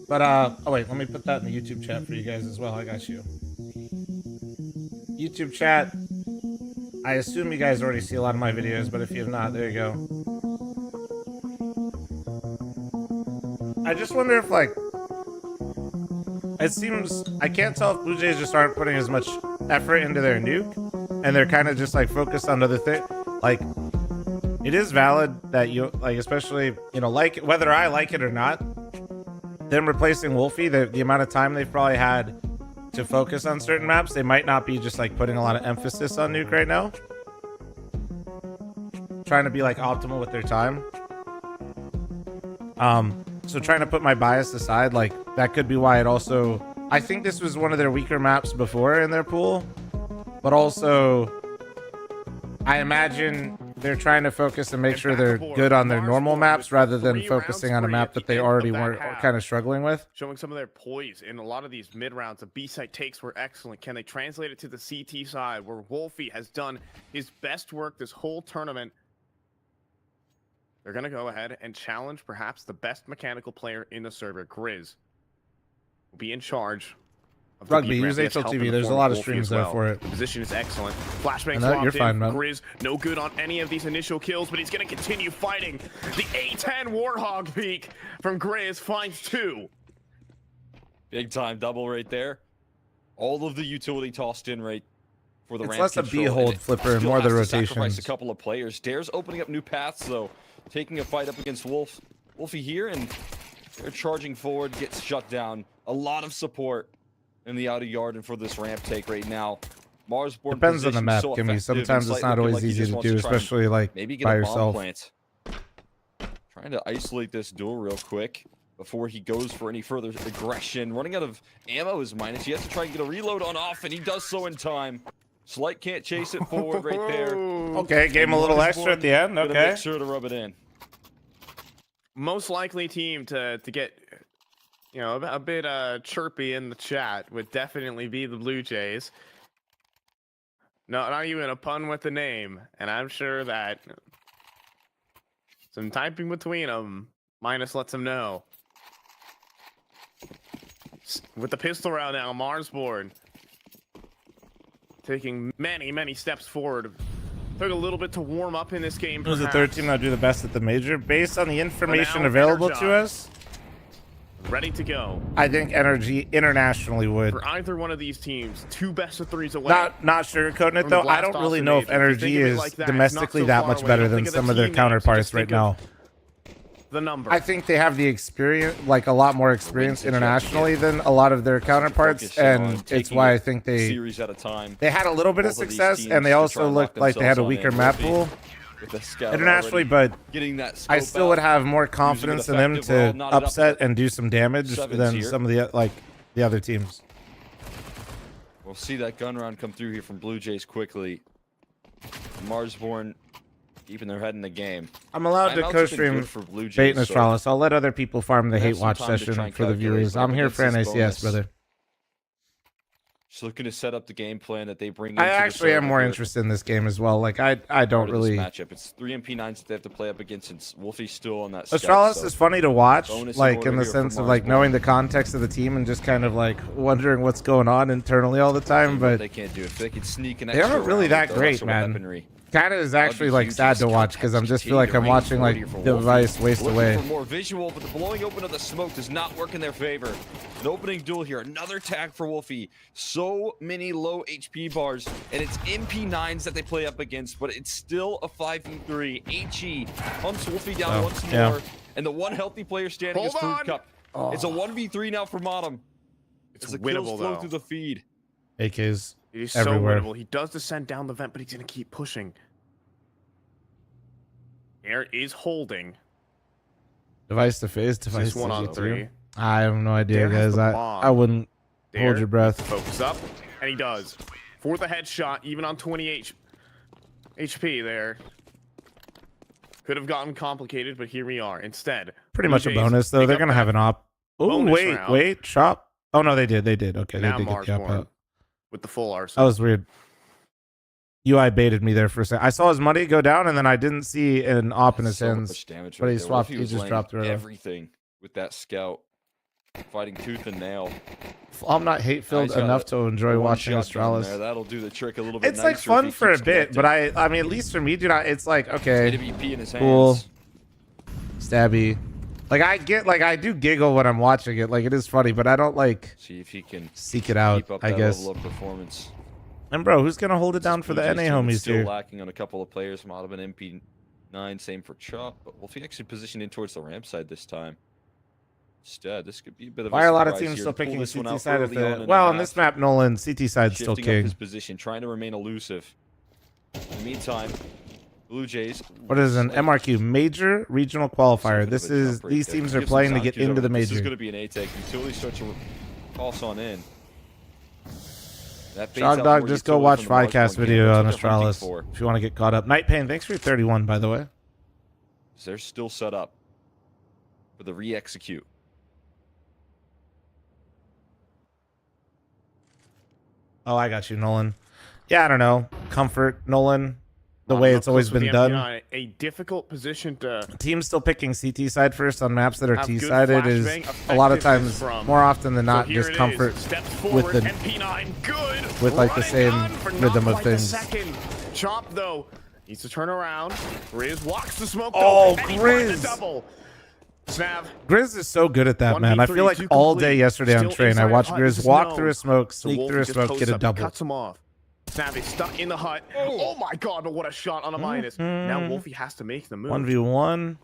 But, oh wait, let me put that in the YouTube chat for you guys as well. I got you. YouTube chat. I assume you guys already see a lot of my videos, but if you have not, there you go. I just wonder if, like, it seems, I can't tell if Blue Jays just aren't putting as much effort into their nuke, and they're kind of just, like, focused on other things. Like, It is valid that you like, especially like whether I like it or not. Them replacing Wolfie, the amount of time they've probably had to focus on certain maps, they might not be just like putting a lot of emphasis on Nuke right now. Trying to be like optimal with their time. So trying to put my bias aside, like that could be why it also. I think this was one of their weaker maps before in their pool, but also I imagine they're trying to focus and make sure they're good on their normal maps rather than focusing on a map that they already weren't kind of struggling with. Showing some of their poise in a lot of these mid rounds. The B side takes were excellent. Can they translate it to the CT side where Wolfie has done his best work this whole tournament? They're going to go ahead and challenge perhaps the best mechanical player in the server. Grizz will be in charge. Rugby, use HLTV. There's a lot of streams there for it. The position is excellent. Flashbang No, you're fine, man. Grizz, no good on any of these initial kills, but he's going to continue fighting. The A10 Warthog peak from Grizz finds 2. Big time double right there. All of the utility tossed in right for the ramp less a control, B-hold and flipper and still more the has to sacrifice rotations. a couple of players. Dare's opening up new paths, though. Taking a fight up against Wolfie here, and they're charging forward, gets shut down. A lot of support in the outer yard and for this ramp take right now. Marsborn Depends on the position map, so Kimmy. effective, Sometimes and it's Slight not looking always like he easy just to wants do, try and especially like maybe get by a bomb yourself. plant. Trying to isolate this duel real quick before he goes for any further aggression. Running out of ammo is minus. He has to try and get a reload on off, and he does so in time. Slight can't chase it forward right there. Okay, gave him a little extra at the end. Gonna Okay. make sure to rub it in. Most likely team to get a bit chirpy in the chat would definitely be the Blue Jays. No, not even a pun with the name, and I'm sure that some typing between them. Minus lets him know. With the pistol round now, Marsborn taking many steps forward. Took a little bit to warm up in this game. Who's the third team that do the best at the major? Based on the information available to us, ready to go. I think Energy internationally would. For either one of these teams, 2 best of 3s away. Not sugarcoating it though. I don't really know if Energy is domestically that much better than some of their counterparts right now. The number. I think they have the experience, like a lot more experience internationally than a lot of their counterparts, and it's why I think they had a little bit of success, and they also looked like they had a weaker map pool internationally, but I still would have more confidence in them to upset and do some damage than some of the other teams. We'll see that gun round come through here from Blue Jays quickly. Marsborn keeping their head in the game. I'm allowed to co-stream Bait and Astralis. I'll let other people farm the hate watch session for the viewers. I'm here for NACS, brother. Just looking to set up the game plan that they bring. I actually am more interested in this game as well. Like I don't really matchup. It's 3 MP9s that they have to play up against, and Wolfie's still on that. Astralis is funny to watch, like in the sense of like knowing the context of the team and just kind of like wondering what's going on internally all the time. But they can't do it. If they could sneak an they aren't really that great, man. Kind of is actually like sad to watch because I'm just feel like I'm watching like Device waste away. For more visual, but the blowing open of the smoke does not work in their favor. An opening duel here, another tag for Wolfie. So many low HP bars, and it's MP9s that they play up against, but it's still a 5v3. HE hunts Wolfie down once more, and the one healthy player standing is Food Cup. It's a 1v3 now for Modem. It's winnable though. Through the feed. AKs. He's everywhere. so winnable. He does descend down the vent, but he's going to keep pushing. Air is holding. Device to phase. Device to 1 on 3. I have no idea, guys. I wouldn't hold your breath. Focus up, and he does. For the headshot, even on 20 HP there. Could have gotten complicated, but here we are. Instead, pretty much a bonus, though. They're going to have an op. Oh, wait. Shop. Oh, no, they did. Okay, now they did get the op out. With the full arsenal. That was weird. UI baited me there for a second. I saw his money go down, and then I didn't see an op in his hands. But he swapped. He just dropped it. Everything with that scout, fighting tooth and nail. I'm not hate-filled enough to enjoy watching Astralis. That'll do the trick a little bit. It's like fun for a bit, but I mean, at least for me, dude, it's like okay, cool, stabby. Like I do giggle when I'm watching it. Like it is funny, but I don't like see if he can seek it out. I guess. Level of performance. And bro, who's gonna hold it down for the NA homies still here? Lacking on a couple of players. Might have been 9, same for Chop, but Wolfie actually positioned in towards the ramp side this time. Instead, this could be a bit of Why are a lot of surprise teams here still to pull picking the this one CT out side of early on the... in Well, the on this half. map, Nolan, CT side's still Shifting up king. his position, trying to remain elusive. In the meantime, Blue Jays. What is an MRQ? Major Regional Qualifier. This is... These teams are playing to get into the This is major. going to be an A-take until he starts to toss on in. That baits Shog out Dog, more just go utility watch from the Mars Videcast one video game. on That's what they're hunting Astralis for. if you want to get caught up. Night Pain, thanks for your 31, by the way. They're still set up for the re-execute. Oh, I got you, Nolan. Yeah, I don't know. Comfort, Nolan. The Modem way up it's always close with been the done. MP9, a difficult position to Teams still picking CT side first on maps that are have good T-sided is flashbang a lot of effectiveness times, from. more often than So not, here just it is. comfort Steps with forward, the MP9, good. with like the Run and same gun for not rhythm of quite the things. second. Chop though needs to turn around. Grizz walks the smoke. Oh, though, and he finds Grizz. the double. Snav. Grizz is so good at that, man. I feel 1v3, like 2 all complete. day yesterday on Still train, I inside watched hut, Grizz this is walk known. through a smoke, So sneak Wolfie through a just smoke, posts get a up, double. Cuts him off. Snav is stuck in the hut. Oh my god, but what a shot on a minus. Now Wolfie has to make the move. 1v1.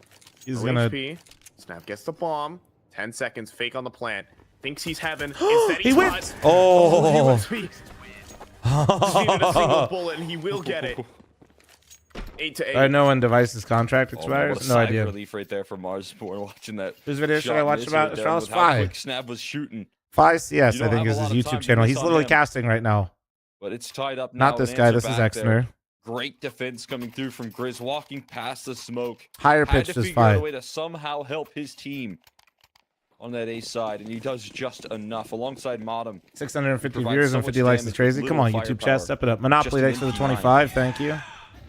He's No gonna... HP. Snap gets the bomb. 10 seconds, fake on the plant. Thinks he's heaven. Instead, He he's went! not. Oh! USP. Just needed a single bullet, and he will get it. 8 to 8. I know when device's contract Oh, what expires. a No sigh of idea. relief right there from Marsborn watching that. Whose video should shot I watch miss about right there Astralis? with how Fi. quick Snap was shooting. Fi CS, You I don't think, have is a his lot of time YouTube to channel. miss He's on literally him. casting right now. But it's tied up now. Not this and guy. answer This is back there. Exner. Great defense coming through from Grizz, walking past the smoke. Higher Had pitched to is figure out a Fi. way to somehow help his team on that A side, and he does just enough alongside Modem. 650 provides viewers so and much 50 likes is damage crazy. with Come on, little YouTube firepower. chat, step it up. Monopoly, Just thanks an for the MP9. 25. Thank you.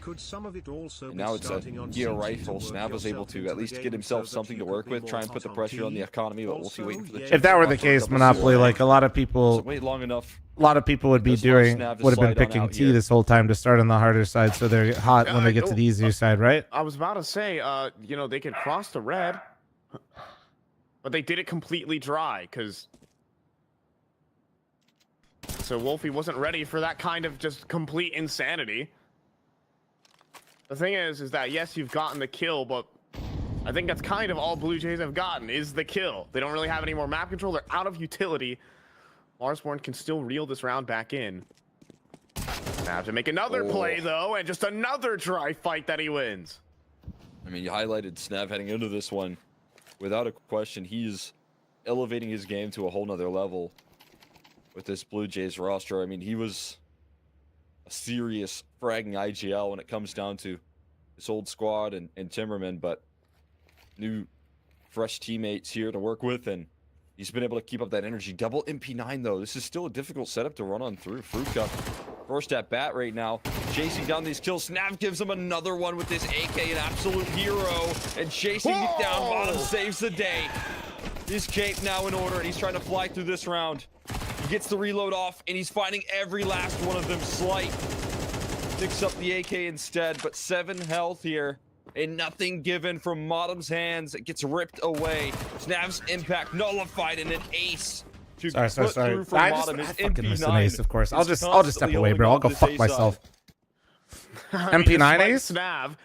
Could some of it also And be now it's a starting on gear Sims rifle. to work Snav was able yourself to into at the least game get himself so that something you to could work be with, more try and put the hot pressure on T? the economy, but we'll see. Also, Waiting for the yeah, chip If that were the to pop up case, double Monopoly, CY. like a lot of people, Doesn't wait long enough. a lot of people would be Does allow doing, Snav to would have been slide on picking out T here. this whole time to start on the harder side, so they're hot when they get to the easier side, right? I was about to say, you know, they could cross the red, but they did it completely dry, because... So Wolfie wasn't ready for that kind of just complete insanity. The thing is that, yes, you've gotten the kill, but I think that's kind of all Blue Jays have gotten, is the kill. They don't really have any more map control. They're out of utility. Marsborn can still reel this round back in. Now have to make another play, though, and just another dry fight that he wins. I mean, you highlighted Snav heading into this one. Without a question, he's elevating his game to a whole nother level with this Blue Jays roster. I mean, he was a serious fragging IGL when it comes down to this old squad and Timmerman, but new, fresh teammates here to work with, and he's been able to keep up that energy. Double MP9, though. This is still a difficult setup to run on through. Fruka, first at bat right now, chasing down these kills. Snav gives him another one with this AK, an absolute hero, and chasing it down. Bottom saves the day. His cape now in order, and he's trying to fly through this round. He gets the reload off, and he's finding every last one of them slight. Picks up the AK instead, but 7 health here. And nothing given from Modem's hands. It gets ripped away. Snav's impact nullified, and an ace to Sorry. through from I Modem. fucking His missed an MP9 ace, of course. I'll is just step constantly away, bro. I'll go holding fuck this ace myself. I mean, MP9 despite ace? Snav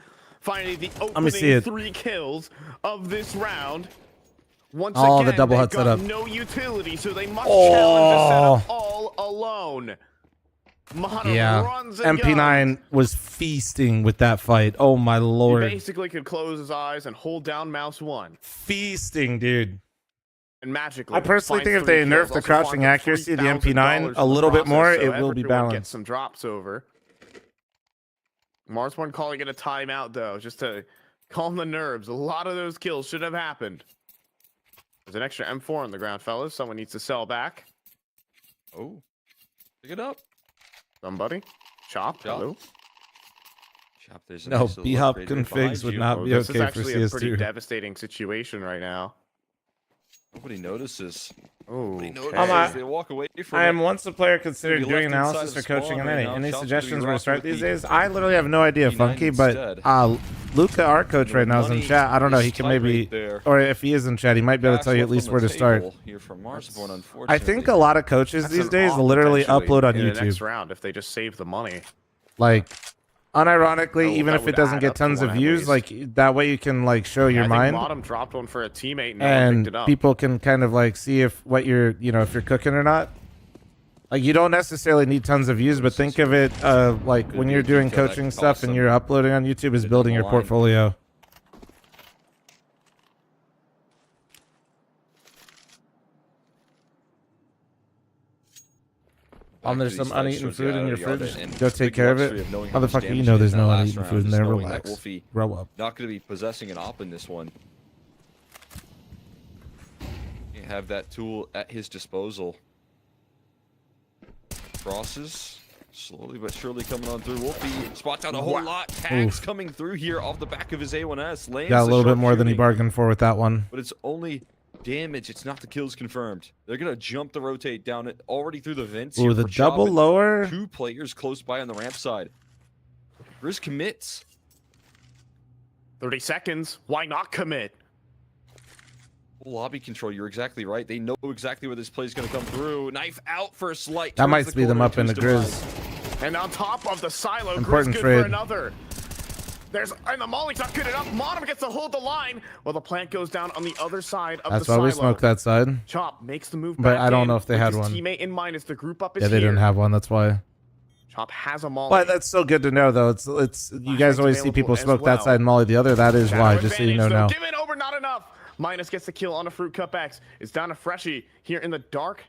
finding the me see opening it. 3 kills of this round. Once Oh, again, the double they've hut got setup. no utility, so they must challenge the setup all alone. Modem Yeah, runs and MP9 guns. was feasting with that fight. Oh my He lord, basically could close his eyes and hold down mouse 1. feasting, dude. And magically, I personally finds think if they 3 nerf kills. the Also crouching farmed up accuracy of the $3,000 MP9 in a the little bit process, more, so it will be everyone balanced. gets some drops over. Marsborn calling it a timeout, though, just to calm the nerves. A lot of those kills should have happened. There's an extra M4 on the ground, fellas. Someone needs to sell back. Oh, pick it up. Somebody. Chop. Hello. Chop, there's a No, nice little B-hop upgrade right configs behind would you. not Oh, be this is okay for actually a pretty CS2. devastating situation right now. Nobody notices. Oh, Nobody notices. I'm They walk away from I it. am once a player considered Maybe doing left inside analysis or of spawn coaching on right any. now. Any Chop's suggestions gonna be where to rocking start with these the days? I literally have no idea, P90 Funky, but instead. Luca, our coach right now, is in Money chat. I don't know. He is can tight maybe, right there. or if he is in chat, he might be able to Backs tell you at left least on where the to start. table Here from Marsborn, I unfortunately. think a lot of coaches That's these an days off, literally potentially, upload on in the next YouTube. round if they just save the money. Like, Unironically, Oh, even that if would it doesn't add get up to tons of one at views, least. like that way you can like show your I mind, think Bottom dropped one for a teammate, and no one picked and it up. people can kind of like see if what you're, if you're cooking or not. Like you don't necessarily need tons of views, but think of it like Could when be you're a doing detail that coaching could stuff cost and them you're uploading on YouTube is bit building down your the line. portfolio. There's some uneaten food in your fridge. Go take care of it. Motherfucker, you know there's no uneaten food in there. Relax. Wolfie Grow up. not going to be possessing an op in this one. You have that tool at his disposal. Crosses. Slowly but surely coming on through. Wolfie spots out a whole lot. Tags coming through here off the back of his A1S. Lands Got a little bit more than he shooting, bargained for with that one. but it's only damage. It's not the kills confirmed. They're going to jump the rotate down it already through the vents. Ooh, here the for Chop, double and lower. 2 players close by on the ramp side. Grizz commits. 30 seconds. Why not commit? Lobby control, you're exactly right. They know exactly where this play is going to come through. Knife out for a slight. That might towards the speed them corner up to in the his Grizz. demise. And on top of the silo, Important Grizz good trade. for another. And the Molly's not good enough. Modem gets to hold the line while the plant goes down on the other side of That's the why silo. we smoked that side. Chop makes the move But back I don't in know if they with had his one. teammate in minus. The group up is Yeah, they here. didn't have one. That's why. Chop has a Molly. But that's still good to know, though. It's you guys Flashbang's always see available people as smoke that well. side and Molly the other. That is Shadow why, just so you know advantage, now. though. Give it over, not enough. Minus gets the kill on a fruit cutbacks. It's down to Freshie here in the dark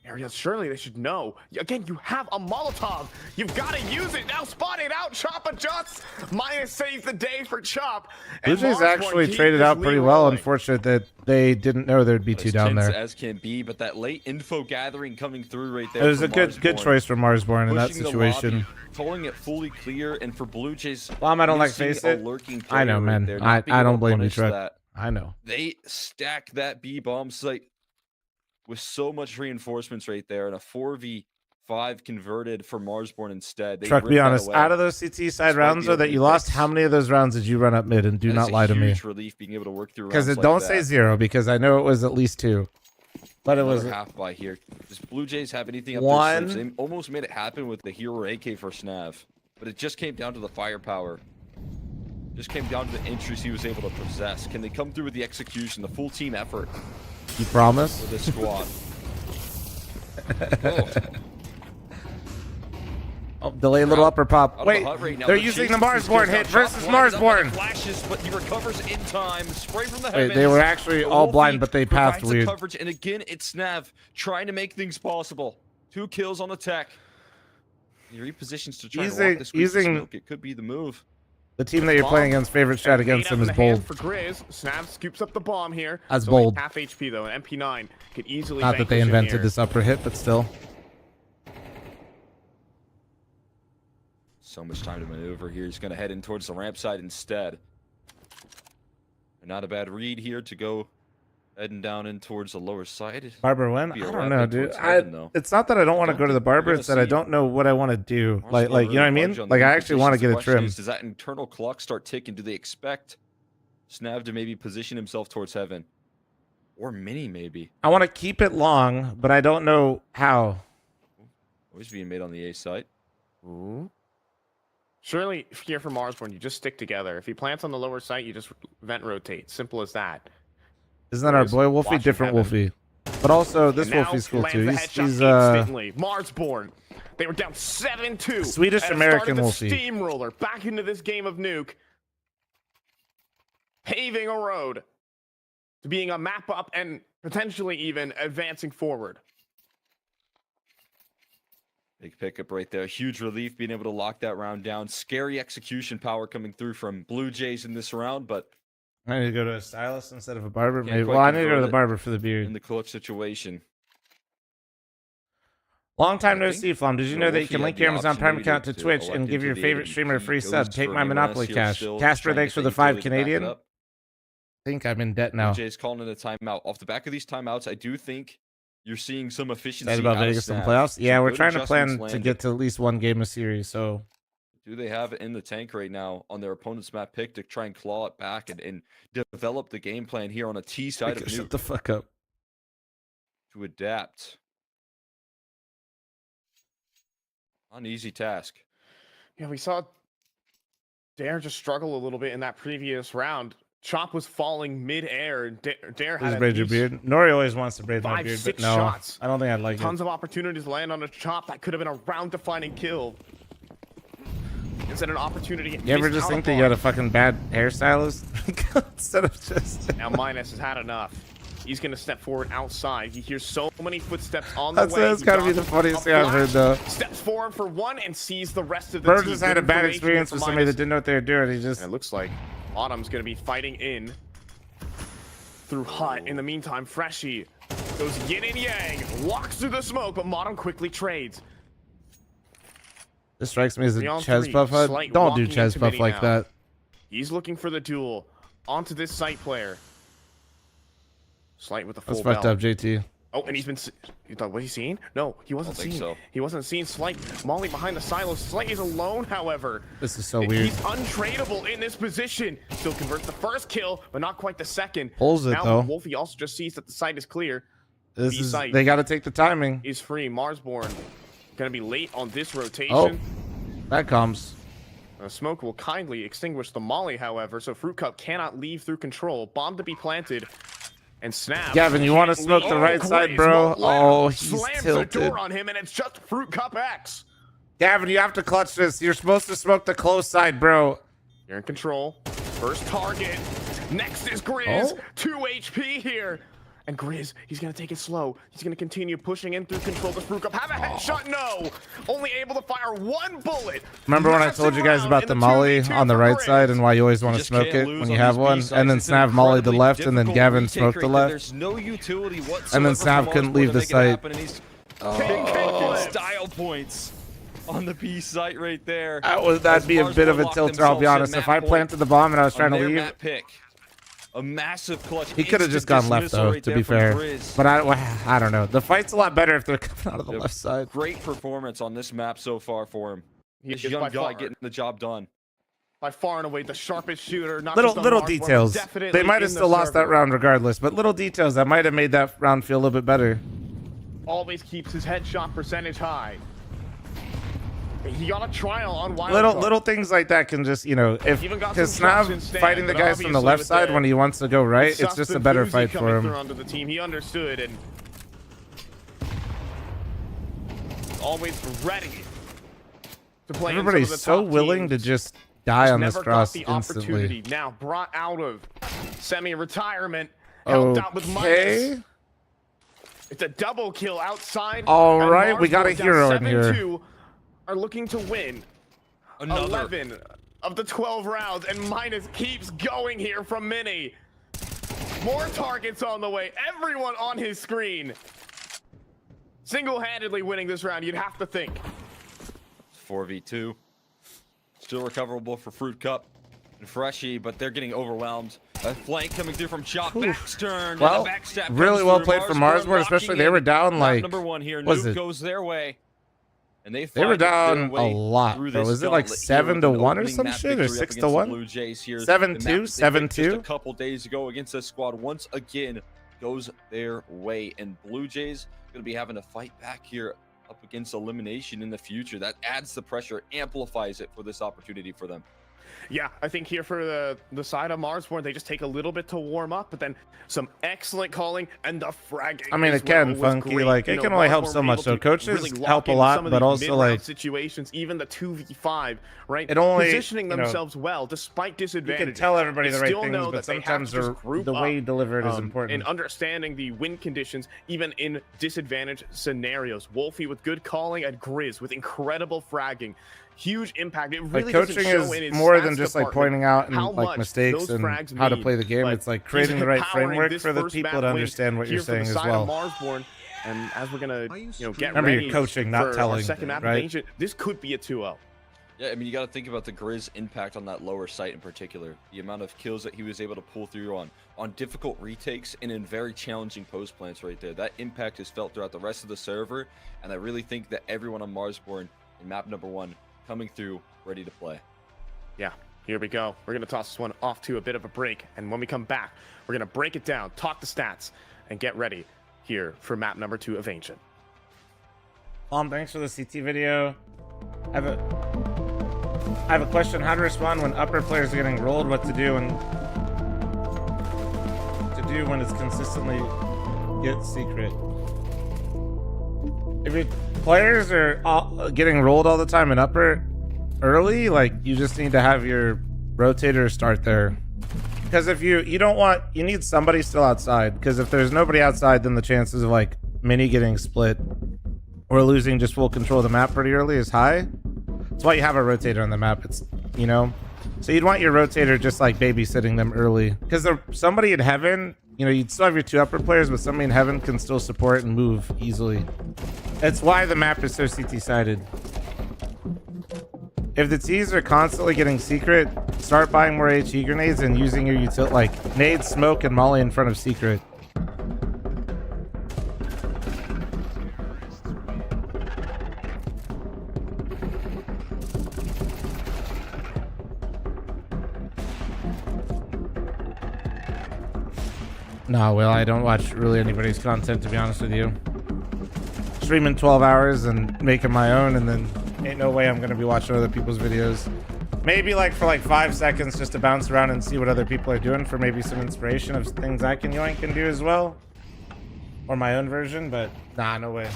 area. Surely they should know. Again, you have a Molotov. You've got to use it. Now spot it out. Chop adjusts. Minus saves the day for Chop. Blue And Jays Marsborn actually keep traded this out lead pretty well. rolling. Unfortunate that they didn't know there'd be 2 As down tense there. as can be, but that late info gathering coming through right there. It was from a good Marsborn, choice for Marsborn in that pushing the situation. lobby, calling it fully clear, and for Blue Jays, Well, I don't like missing face a it. lurking I know, player right man. there, not being I able don't to blame you, punish Trek. that. I know. They stack that B bomb site with so much reinforcements right there, and a 4v5 converted for Marsborn instead. They Truck, be ripped that honest. away. Out of those CT side Despite rounds the though that opening you lost, picks. how many of those rounds did you run up mid? And do That not is lie to a me, huge relief being able to work through because rounds it don't like say that. 0 because I know it was at least 2, but it was Another half by here. Does Blue Jays have anything up One. their sleeves? They almost made it happen with the hero AK for Snav, but it just came down to the firepower. Just came down to the interest he was able to possess. Can they come through with the execution, the full team effort you promise. for this squad? Oh, Oh, delay a little upper pop. out of Wait, the hut right now. they're using the chasing these Marsborn kills hit now. versus Chop lines up Marsborn. and Flashes, but he recovers in time. Spray from the Wait, heavens. they were actually But all Wolfie blind, but they provides passed the weird. coverage, and again, it's Snav trying to make things possible. 2 kills on the tech. He repositions to try to walk this using- smoke. It could be the move. The team that you're playing against, favorite strat And against eight them up is in the hands bold. For Grizz, Snap scoops up the bomb here. That's It's only bold. half HP though. An MP9 could easily. Not that they vanquish him invented here. this upper hit, but still. So much time to maneuver here. He's going to head in towards the ramp side instead. And not a bad read here to go heading down in towards the lower side. Barber win? Be I a don't wrap know, in dude. towards heaven, though. It's not that I don't want to Don't go to the think we're barber. gonna It's that I see don't know what I want to do. Marsborn Like you really know what I mean? budge on the Like I actually want to repositions. get The a question trim. is, does that internal clock start ticking? Do they expect Snav to maybe position himself towards heaven? Or Mini, maybe. I want to keep it long, but I don't know how. Always being made on the A site. Ooh. Surely, here for Marsborn, you just stick together. If he plants on the lower site, you just vent rotate. Simple as that. Isn't that our Grizz boy Wolfie? watching Different heaven. Wolfie. But also this And now Wolfie's cool lands too. the He's headshot instantly. Marsborn. They were down 7-2. Swedish and American started the Wolfie. Steamroller back into this game of Nuke, paving a road to being a map up and potentially even advancing forward. Big pickup right there. Huge relief being able to lock that round down. Scary execution power coming through from Blue Jays in this round, but I need to go to a stylist instead of a barber. Can't Maybe. quite Well, I need to go to convert the it barber for the in beard. the clutch situation. Long time I no think see, Flom. Did you the know that you Wolfie can had link the your Amazon option Prime maybe account to to Twitch elect and give into your the favorite AWP. streamer a free Goes sub? Take for my an Monopoly MLS. He'll cash. still Cash try and thanks get for that the 5 utility to back it Canadian. up. I think I'm in debt Blue now. Jays calling it a timeout. Off the back of these timeouts, I do think you're seeing some efficiency Excited about out of Vegas and Snav. playoffs. Some Yeah, we're good trying to plan adjustments to landed. get to at least one game a series. So Do they have it in the tank right now on their opponent's map pick to try and claw it back and develop the game plan here on a T side of shut Nuke the fuck up. to adapt? Not an easy task. Yeah, we saw Dare just struggled a little bit in that previous round. Chop was falling mid-air. Dare Please had braid your beard. Nori always wants to braid my 5, beard, 6 but no, shots. I don't think I'd like Tons it. of opportunities land on a Chop. That could have been a round-defining kill. Instead, an opportunity. You ever just think that you got a fucking bad hairstylist instead of just? Now Minus has had enough. He's gonna step forward outside. He hears so many footsteps on the way. That's gotta be the funniest thing I've heard, though. Steps forward for one and sees the rest of the Bro team. just had a bad experience with somebody that didn't know what they were doing. He just. And it looks like Autumn's gonna be fighting in through Hut. In the meantime, Freshie goes yin and yang, walks through the smoke, but Autumn quickly trades. This strikes me as a 3 on Ches 3. buff. Slight Don't do walking Ches into buff midi like now. that. He's looking for the duel onto this site player. Slight with the full That's fucked belt. up, JT. Oh, and he's been. You thought, was he seen? No, he wasn't think seen. so. He wasn't seen. Slight Molly behind the silo. Slight is alone, however. This is so weird. He's untradeable in this position. Still converts the first kill, but not quite the second. Pulls it, now, though. Wolfie also just sees that the site is clear. This B is. site They got to take the timing. is free. Marsborn gonna be late on this rotation. Oh, that comes. Smoke will kindly extinguish the Molly, however, so Fruit Cup cannot leave through control. Bomb to be planted. And Snap. Gavin, you want to smoke the right side, bro? Oh, he's slams tilted. the door on him, and it's just Fruit Cup X. Gavin, you have to clutch this. You're supposed to smoke the close side, bro. You're in control. First target. Next is Grizz. Oh. 2 HP here. And Grizz, he's going to take it slow. He's going to continue pushing in through control. Does Fruit Cup have a headshot? No. Only able to fire 1 bullet. Remember when I told you guys about the molly on the right side and why you always want to Just smoke can't it lose when on you have these one? B-sides. And then It's Snav mollied the incredibly left and then difficult Gavin retake smoked right the there. left. There's no utility whatsoever. And then for Snav couldn't Marsborn leave to the make it site. happen, and he's Oh. style points on the B site right there. That'd be a bit of a Marsborn tilter, I'll be locked honest. themselves If I in map planted the bomb and I was point trying to on their leave, map pick. A massive clutch. he could have just instant gone left, dismissal though, right to there be from fair. Grizz. But I don't know. The fight's a lot better if they're coming out of the left side. Great performance on this map so far for him. He This is young by guy far, getting the job done. by far and away the sharpest shooter. Not Little just on Marsborn, but details. definitely They might have in the still lost that server. round regardless, but little details that might have made that round feel a little bit better. Always keeps his headshot percentage high. He got a trial on Wild Little things like that can just, if Even got because some shots Snav in stand, fighting the but guys from the obviously left with side the- when he wants to go right, it's Sus just a and better Boozy fight for coming him. through onto the team. He understood and always ready to play. in some of Everybody's the so top willing to teams. just die on this Never cross got the instantly. opportunity. Now brought out of semi-retirement, helped out with minus. Okay. It's a double kill outside. All and right, we got a Marsborn, hero down in here. 7-2, are looking to win Another 11 of the 12 rounds, and Minus keeps going here from Mini. More targets on the way. Everyone on his screen. Single-handedly winning this round, you'd have to think. 4v2. Still recoverable for Fruit Cup and Freshie, but they're getting overwhelmed. A flank coming through from Chalk. Backstern. Well, and the backstab really comes well through. played from Marsborn, especially locking they were in. down Map like number 1 here. was Nuke it? goes their way. And they They were find their down way a lot, through bro. this Was it like gauntlet here 7 with to an 1 or opening some map shit, or victory up 6 to against the 1? Blue Jays here. 7-2, The map they picked 7-2. Just a couple days ago against this squad once again goes their way, and Blue Jays going to be having to fight back here up against elimination in the future. That adds the pressure, amplifies it for this opportunity for them. Yeah, I think here for the side of Marsborn, they just take a little bit to warm up, but then some excellent calling and the fragging. I mean, as again, well was Funky, great. like, You it know, can only help Marsborn so were much, able so to coaches really lock help a in lot, some of but these also, mid-round like, situations, even the 2v5, right? it only, positioning you know, themselves well despite you disadvantages. can tell everybody They the right still things, know but that they have sometimes to just group the way you up, deliver it is and important. understanding the win conditions, even in disadvantaged scenarios. Wolfie with good calling and Grizz with incredible fragging. Huge impact. It really Like, coaching doesn't show in is his more than stats just like department pointing out and how like much mistakes those and frags how to mean, play the game. but It's like he's creating the right empowering framework this for the first people map to win understand what you're here for the saying as side of well. Marsborn. And as we're gonna, get Remember, you're ready coaching, not for our telling, second map right? invasion, this could be a 2-0. Yeah, I mean, you got to think about the Grizz impact on that lower site in particular. The amount of kills that he was able to pull through on difficult retakes and in very challenging post plants right there. That impact is felt throughout the rest of the server, and I really think that everyone on Marsborn in map number 1 coming through ready to play. Yeah, here we go. We're going to toss this one off to a bit of a break. And when we come back, we're going to break it down, talk the stats, and get ready here for map number 2 of Ancient. Thanks for the CT video. I have a question. How to respond when upper players are getting rolled? What to do when it's consistently get secret? If your players are getting rolled all the time in upper early, like you just need to have your rotator start there. Because if you need somebody still outside. Because if there's nobody outside, then the chances of like mini getting split or losing just full control of the map pretty early is high. That's why you have a rotator on the map. It's, you know, so you'd want your rotator just like babysitting them early. Because somebody in heaven, you know, you'd still have your 2 upper players, but somebody in heaven can still support and move easily. That's why the map is so CT sided. If the T's are constantly getting secret, start buying more HE grenades and using your utility, like nade, smoke, and molly in front of secret. Nah, well, I don't watch really anybody's content, to be honest with you. Streaming 12 hours and making my own, and then ain't no way I'm gonna be watching other people's videos. Maybe like for like 5 seconds just to bounce around and see what other people are doing for maybe some inspiration of things I can yoink and do as well. Or my own version, but nah, no way.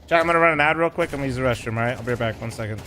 Chat, I'm gonna run an ad real quick. I'm gonna use the restroom, alright? I'll be right back, 1 second.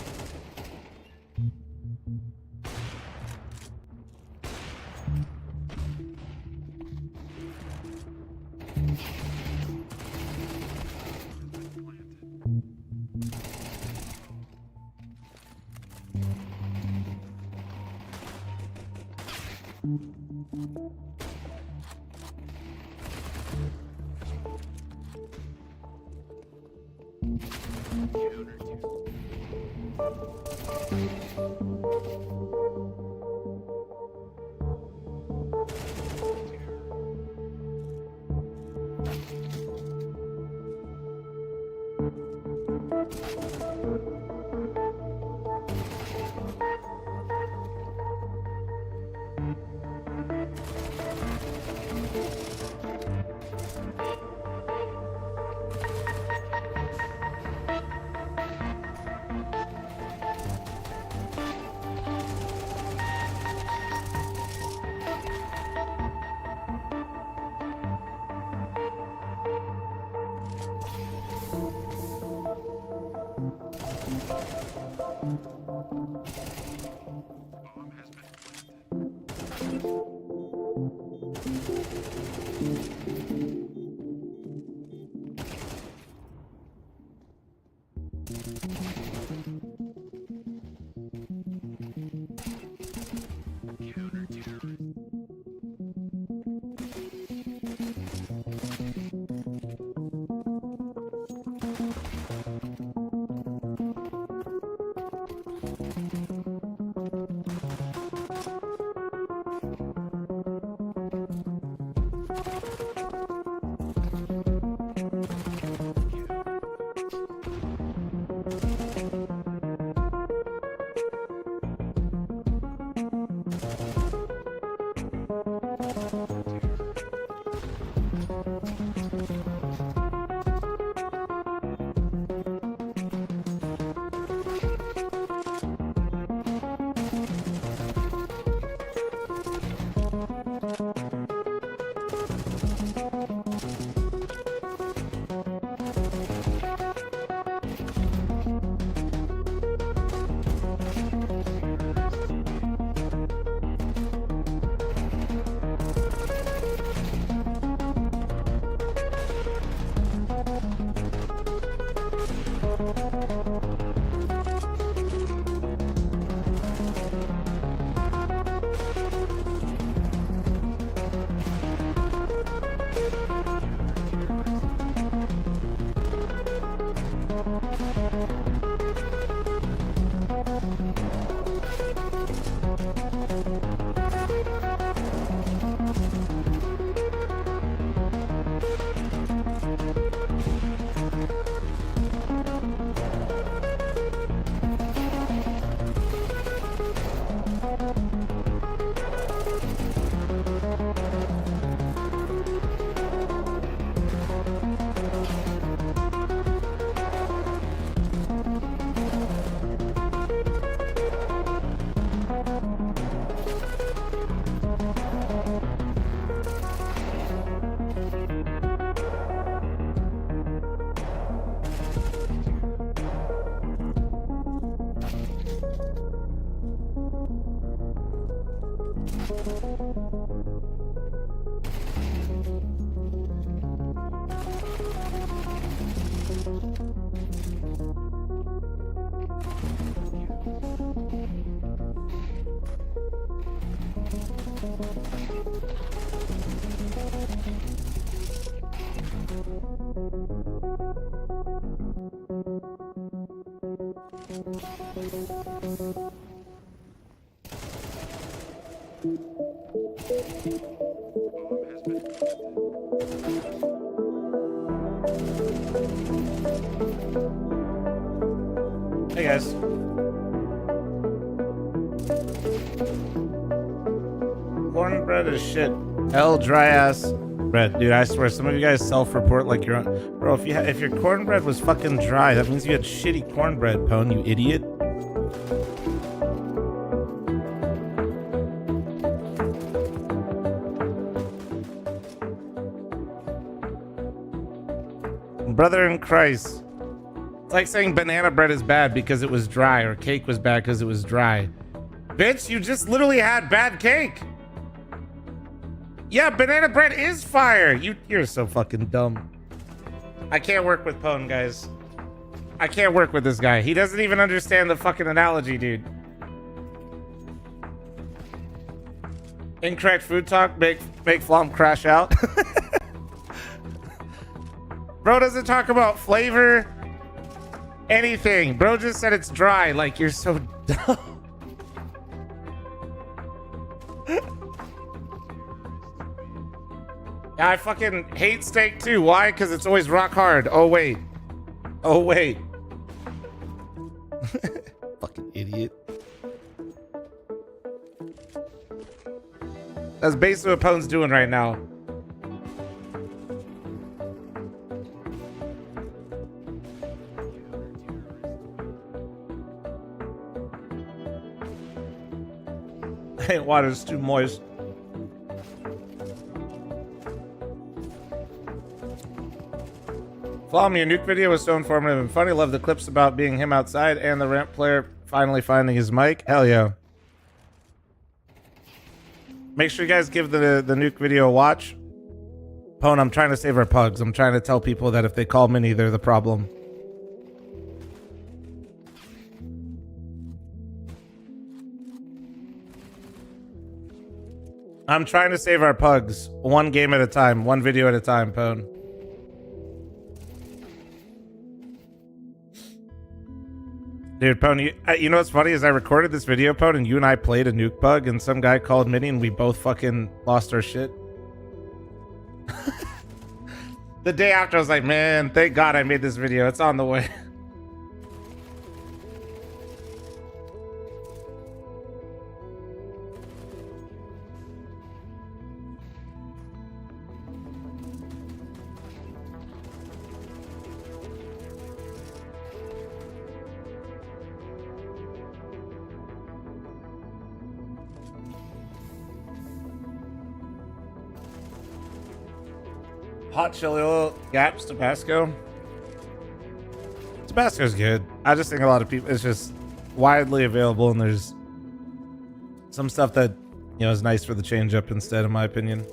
Hey guys. Cornbread is shit. Hell, dry ass bread, dude. I swear, some of you guys self-report like you're on. Bro, if your cornbread was fucking dry, that means you had shitty cornbread, Pwn. You idiot. Brother in Christ. It's like saying banana bread is bad because it was dry, or cake was bad because it was dry. Bitch, you just literally had bad cake. Yeah, banana bread is fire. You're so fucking dumb. I can't work with Pwn, guys. I can't work with this guy. He doesn't even understand the fucking analogy, dude. Incorrect food talk. Make Flom crash out. Bro doesn't talk about flavor. Anything. Bro just said it's dry. Like, you're so dumb. Yeah, I fucking hate steak too. Why? Because it's always rock hard. Oh, wait. Oh, wait. Fucking idiot. That's basically what Pwn's doing right now. Hey, water's too moist. Flom, your nuke video was so informative and funny. Love the clips about being him outside and the ramp player finally finding his mic. Hell yeah. Make sure you guys give the nuke video a watch. Pwn, I'm trying to save our pugs. I'm trying to tell people that if they call Mini, they're the problem. I'm trying to save our pugs. One game at a time. One video at a time, Pwn. Dude, Pwn, you know what's funny is I recorded this video, Pwn, and you and I played a nuke bug, and some guy called Mini, and we both fucking lost our shit. The day after, I was like, man, thank God I made this video. It's on the way. Hot chili oil, Gaps, Tabasco. Tabasco's good. I just think a lot of people, it's just widely available, and there's some stuff that, you know, is nice for the change up instead, in my opinion.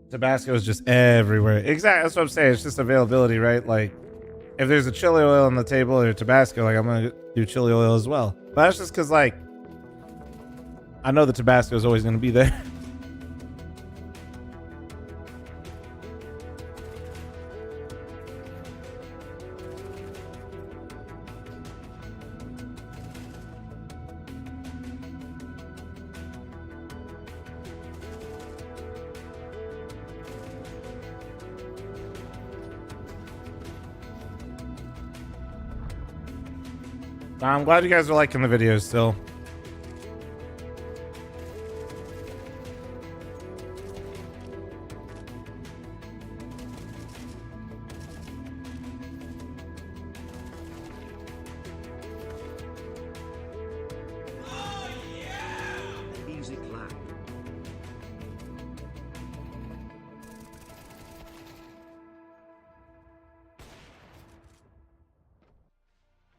Tabasco is just everywhere. Exactly, that's what I'm saying. It's just availability, right? Like, if there's a chili oil on the table or Tabasco, like, I'm gonna do chili oil as well. But that's just because, like, I know the Tabasco is always going to be there. I'm glad you guys are liking the videos still. Easy clap.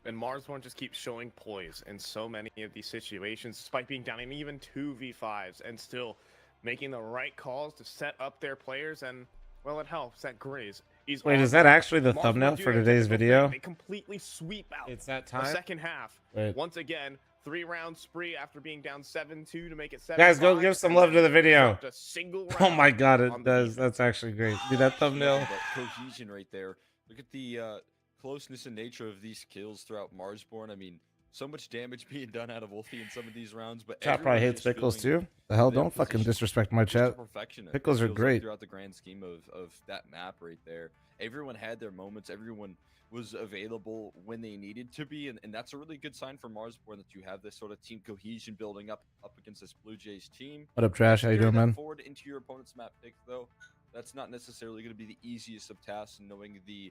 And Marsborn just keeps showing poise in so many of these situations, despite being down in even 2v5s and still making the right calls to set up their players. And, well, it helps that Grizz is Wait, on is that top. actually the Marsborn thumbnail do for their today's typical video? thing. They completely sweep out It's that the time. second half. Wait. Once again, 3-round spree after being down 7-2 to make it 7-5. Guys, go give some love to the video. A single Oh my round god, on it the does. defense. That's actually great. See that thumbnail? That cohesion right there. Look at the closeness and nature of these kills throughout Marsborn. I mean, so much damage being done out of Wolfie in some of these rounds, but Chat probably everyone hates is pickles feeling too. The hell, their don't fucking position disrespect my just to chat. perfection. It Pickles are feels like great. throughout the grand scheme of that map right there. Everyone had their moments. Everyone was available when they needed to be, and that's a really good sign for Marsborn that you have this sort of team cohesion building up against this Blue Jays team. What up, Trash? How you Carry doing, that man? forward into your opponent's map pick, though, that's not necessarily going to be the easiest of tasks, knowing the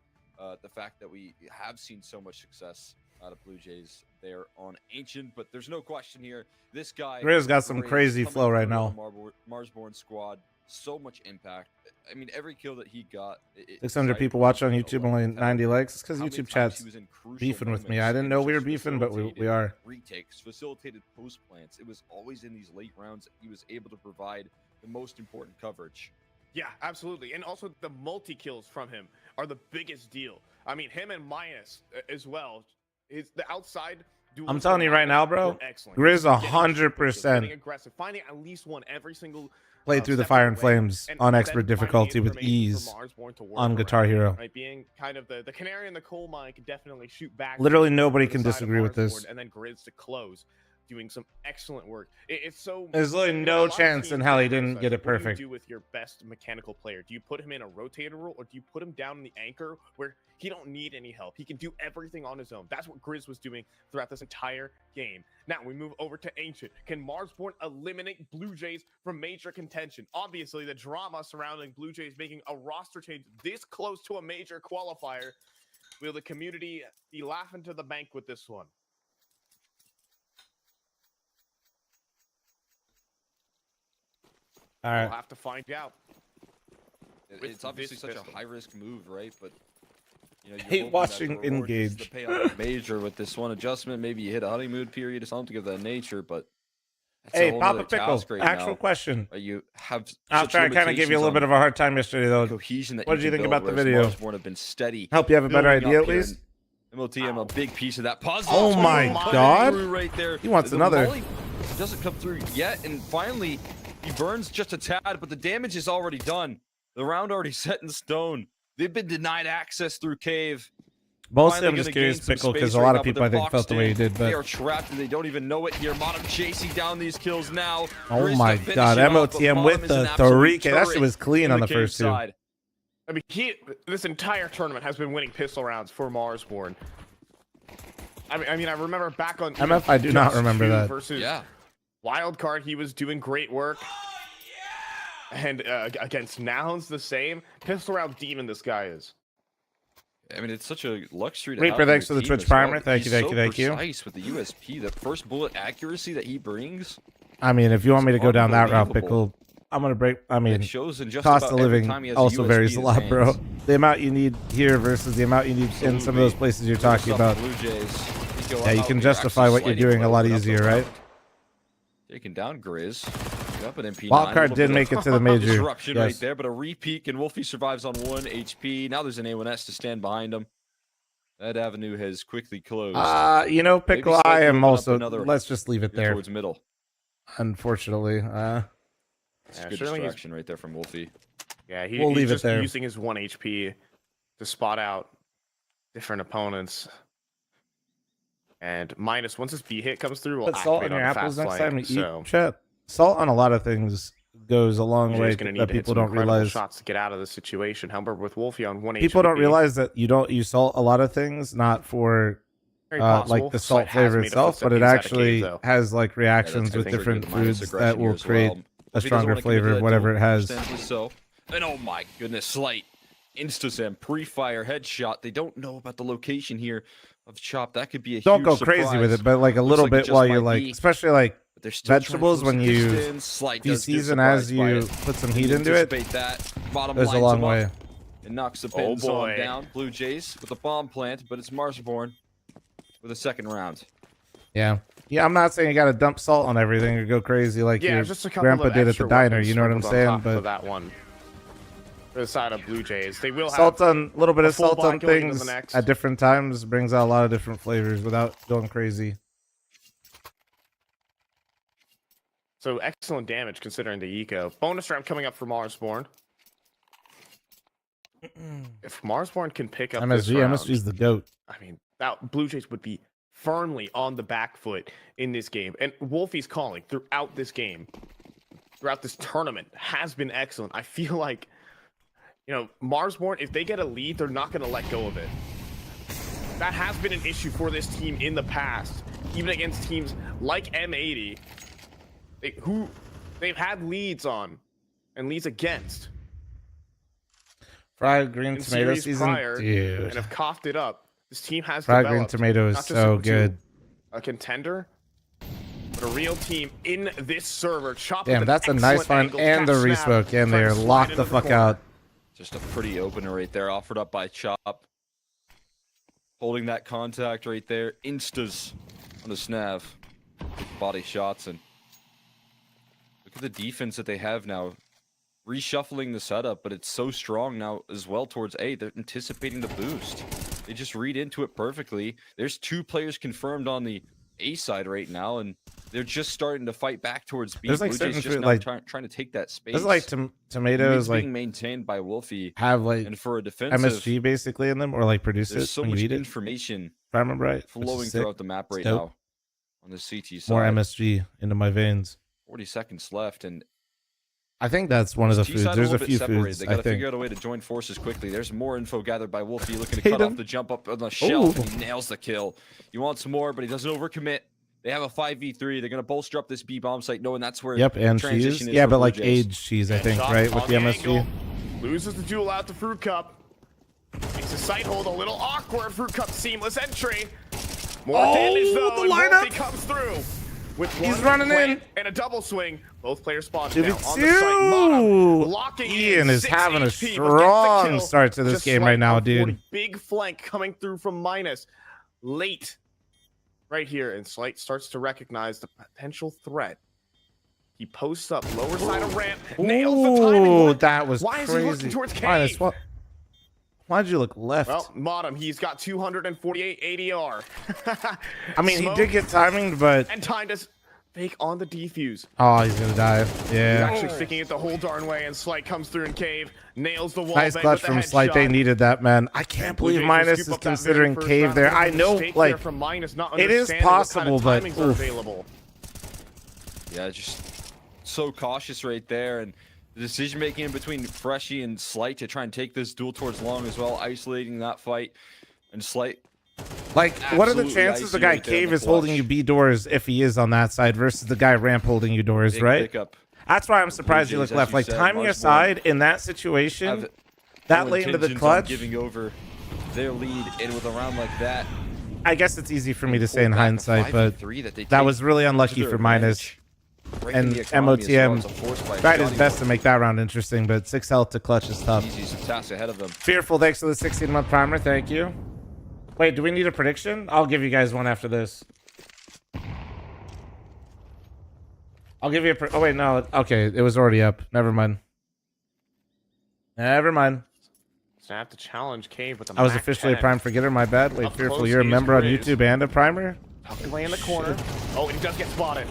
fact that we have seen so much success out of Blue Jays there on Ancient. But there's no question here, this guy Grizz got some Grizz crazy coming flow right through on now. the Marsborn squad, so much impact. I mean, every kill that he got. 600 people watch on YouTube, only 90 likes. It's because YouTube chat's beefing with me. I didn't know we were beefing, but we are. Retakes, facilitated post plants. It was always in these late rounds that he was able to provide the most important coverage. Yeah, absolutely. And also the multi-kills from him are the biggest deal. I mean, him and Minus as well. Is the outside duels I'm telling you right now, bro. were excellent. Grizz Getting 100% getting aggressive, finding at least one every single played through the step Fire of and the way, Flames and on then expert finding the difficulty with information ease for Marsborn to work on around, Guitar Hero. right? Being kind of the canary in the coal mine could definitely shoot back. Literally to nobody the can side of disagree with this. Marsborn, and then Grizz to close, doing some excellent work. It's so. There's literally you know, a no lot of chance in teams hell he have didn't such- get it what do you perfect. do with your best mechanical player? Do you put him in a rotator role, or do you put him down in the anchor where he don't need any help? He can do everything on his own. That's what Grizz was doing throughout this entire game. Now we move over to Ancient. Can Marsborn eliminate Blue Jays from major contention? Obviously, the drama surrounding Blue Jays making a roster change this close to a major qualifier. Will the community be laughing to the bank with this one? All We'll right. have to find out. It's obviously this such pistol. a high-risk move, right? But you know, you're Hate hoping that watching the reward is Engage. the payout major with this one adjustment. Maybe you hit a honeymoon period or something of that nature, but that's a Hey, whole Papa nother Pickle. task right Actual now. question. You have I'll such try to kind of give you a little limitations bit of a hard time yesterday, on though. cohesion that What did you can think build, about the whereas video? Marsborn have been steady. Help you have a better building idea, up at here, least? and MLTM, a big piece of that puzzle. Oh my Through God. right there. He wants The another. volley doesn't come through yet, and finally he burns just a tad, but the damage is already done. The round already set in stone. They've been denied access through cave. Mostly, Finally I'm just gonna curious, gain some Pickle, because space a right lot now, of but people I they're think felt the way you boxed did. in. They But are trapped and they don't even know it here. Bottom chasing down these kills now. oh Grizz my to finish god, it off, but MOTM Bottom with is the an absolute 3K. That shit turret was clean in on the cave first two. side. I mean, this entire tournament has been winning pistol rounds for Marsborn. I mean, I remember back on MF, I do not Just remember Two that. versus Yeah. Wildcard. He was doing great work, and against Nouns the same. Pistol round demon, this guy is. I mean, it's such a luxury to Reaper, have on thanks your for the team Twitch as well. primer. Thank you, He's thank you, thank you. so precise with the USP, the first bullet accuracy that he brings. I mean, if you want me to go down that route, Unbelievable. Pickle, I'm gonna break. I mean, It shows in just cost about of every living time he has a also USP varies a in lot, his bro. hands. The amount you need here versus the amount you need in some of Absolutely. those places you're talking First off, about. the Blue Jays, they go Yeah, you out can here justify actually what you're sliding doing a lot low, easier, up right? Taking down Grizz. Up an MP9. Wildcard a little did bit make of it to the major. disruption right Yes. there, but a repeat, and Wolfie survives on 1 HP. Now there's an A1S to stand behind him. That avenue has quickly closed. You know, Maybe Pickle, I slightly am open up also. another Let's just leave it here there. towards middle. Unfortunately, It's a Yeah, good surely he's- distraction right there from Wolfie. Yeah, We'll he's leave it just there. using his 1 HP to spot out different opponents. And minus, once his V hit comes through, we'll Put salt activate on your on the apples fast next flank. time you So eat. Chat. Salt on a lot of things goes a long way he's going to need that to hit people some don't incredible realize. shots to get out of this situation. However, with Wolfie on 1 People don't HP, realize that you don't use salt a lot of things, not for very possible. like the So salt it has flavor made a itself, footstep but it inside a actually cave, though. has like reactions Yeah, with that's different gonna trigger the minus foods aggression that will here as create well. a Wolfie doesn't stronger wanna commit to flavor that of whatever duel, it has. understandably so. And oh my goodness, slight Instasam pre-fire headshot. They don't know about the location here of Chop. That could be a Don't huge go crazy with surprise. it, but like a Looks little like it bit just while you're might like, be. especially like But they're still trying to vegetables close when the you distance. Slight if you does get season as surprised by you it. put some He heat into it, anticipate that. Bottom goes a lines long him up way. and knocks the Oh, pins on boy. down. Blue Jays with a bomb plant, but it's Marsborn. for the second round. Yeah. Yeah, I'm not saying you got to dump salt on everything or go crazy like Yeah, your just a couple grandpa of did at extra the diner. weapons You know what I'm sprinkled on saying? top of But that one. For the side of Blue Jays, they will salt have on a little bit a of full salt on body killing of things the next. at different times brings out a lot of different flavors without going crazy. So excellent damage considering the eco. Bonus round coming up for Marsborn. If Marsborn can pick up this round, MSG's the GOAT. I mean, that Blue Jays would be firmly on the back foot in this game. And Wolfie's calling throughout this game, throughout this tournament, has been excellent. I feel like, you know, Marsborn, if they get a lead, they're not going to let go of it. That has been an issue for this team in the past, even against teams like M80, who they've had leads on and leads against. Fried green in tomato series season, prior, dude. and have coughed it up. This team has Fried green developed tomato is not just so into good. a contender, but a real team in this server. Chop Damn, with that's a an nice excellent find angle, and the catch snap, resmoke, and trying to they're slide locked into the fuck corner. out. Just a pretty opener right there, offered up by Chop. Holding that contact right there. Instas on the Snav. Big body shots, and look at the defense that they have now. Reshuffling the setup, but it's so strong now as well towards A. They're anticipating the boost. They just read into it perfectly. There's 2 players confirmed on the A side right now, and they're just starting to fight back towards B. There's like Blue certain Jays just food, now like trying to take that space. there's like tomatoes It's like being maintained by Wolfie, have like and for a defensive, MSG basically in them or like produce there's it so when much you eat it. information If I remember right, which is flowing sick. throughout the map right dope. now on the CT side. More MSG into my veins. 40 seconds left, and I think that's one of the T foods. side There's a little bit few separated. foods. They I got to think. figure out a way to join forces quickly. There's more info gathered by Wolfie, looking to Hate cut him. off the jump up on the shelf. Ooh. And he nails the kill. He wants more, but he doesn't overcommit. They have a 5v3. They're going to bolster up this B bomb site, knowing that's where Yep, and transition cheese. is Yeah, for but Blue like Jays. aged cheese, I think, Shot right, on with the the MSG. angle. Loses the duel out to Fruit Cup. Makes a sight hold a little awkward. Fruit Cup seamless entry. More damage though, the and lineup. Wolfie comes through. With He's one running plant in. and a double swing. Both players spotted Give down it on the site. Mata to locking Ian in. is 6 having a HP, but gets the strong kill. start to this Just game slight right now, up 40. dude. Big flank coming through from Minus late right here, and Slight starts to recognize the potential threat. He posts up lower side of ramp, nails the timing. Ooh, that was Why is he crazy. looking towards Minus cave? what? Why'd you look left? Well, Modem, he's got 248 ADR. I mean, he Smoke did get timing, but and time to fake on the defuse. oh, he's gonna die. He's Yeah. actually faking it the whole darn way, and Slight comes through in cave, nails the wall. Nice bang clutch with the from Slight. They headshot. needed that, man. I can't Blue believe Jays will Minus scoop is up that very considering first cave round. there. Bit of I a know, mistake like, there from Minus, not it is understanding what possible, kind but of timings are oof. available. Yeah, just so cautious right there, and the decision making in between Freshie and Slight to try and take this duel towards long as well, isolating that fight, and Slight. Like, what are the Absolutely chances the icy guy right there in cave the is holding clutch. you B doors if he is on that side versus the guy ramp holding you doors, Big right? pickup. That's why I'm surprised you Jays, look as left. you Like, said, timing Marsborn aside in that situation, Have that no late into the intentions on clutch, giving over their lead, and with a round like that, I guess it's easy for me to they say in pull back a hindsight, but 5v3 that they that take was really to unlucky their for Minus. advantage. Breaking And the economy as well. MOTM It's a force by tried his Johnny best to make that round interesting, but 6 health to clutch is tough. Easy, some tasks ahead of them. Fearful, thanks for the 16-month primer. Thank you. Wait, do we need a prediction? I'll give you guys one after this. I'll give you a... oh, wait, no. Okay, it was already up. Never mind. Never mind. Snap to challenge cave with the I was Mac officially a 10. prime forgetter. My bad. Wait, Up Fearful, close, you're a he's member on Riz. YouTube and a primer? Tucked away in the corner. Oh, and he does get spotted.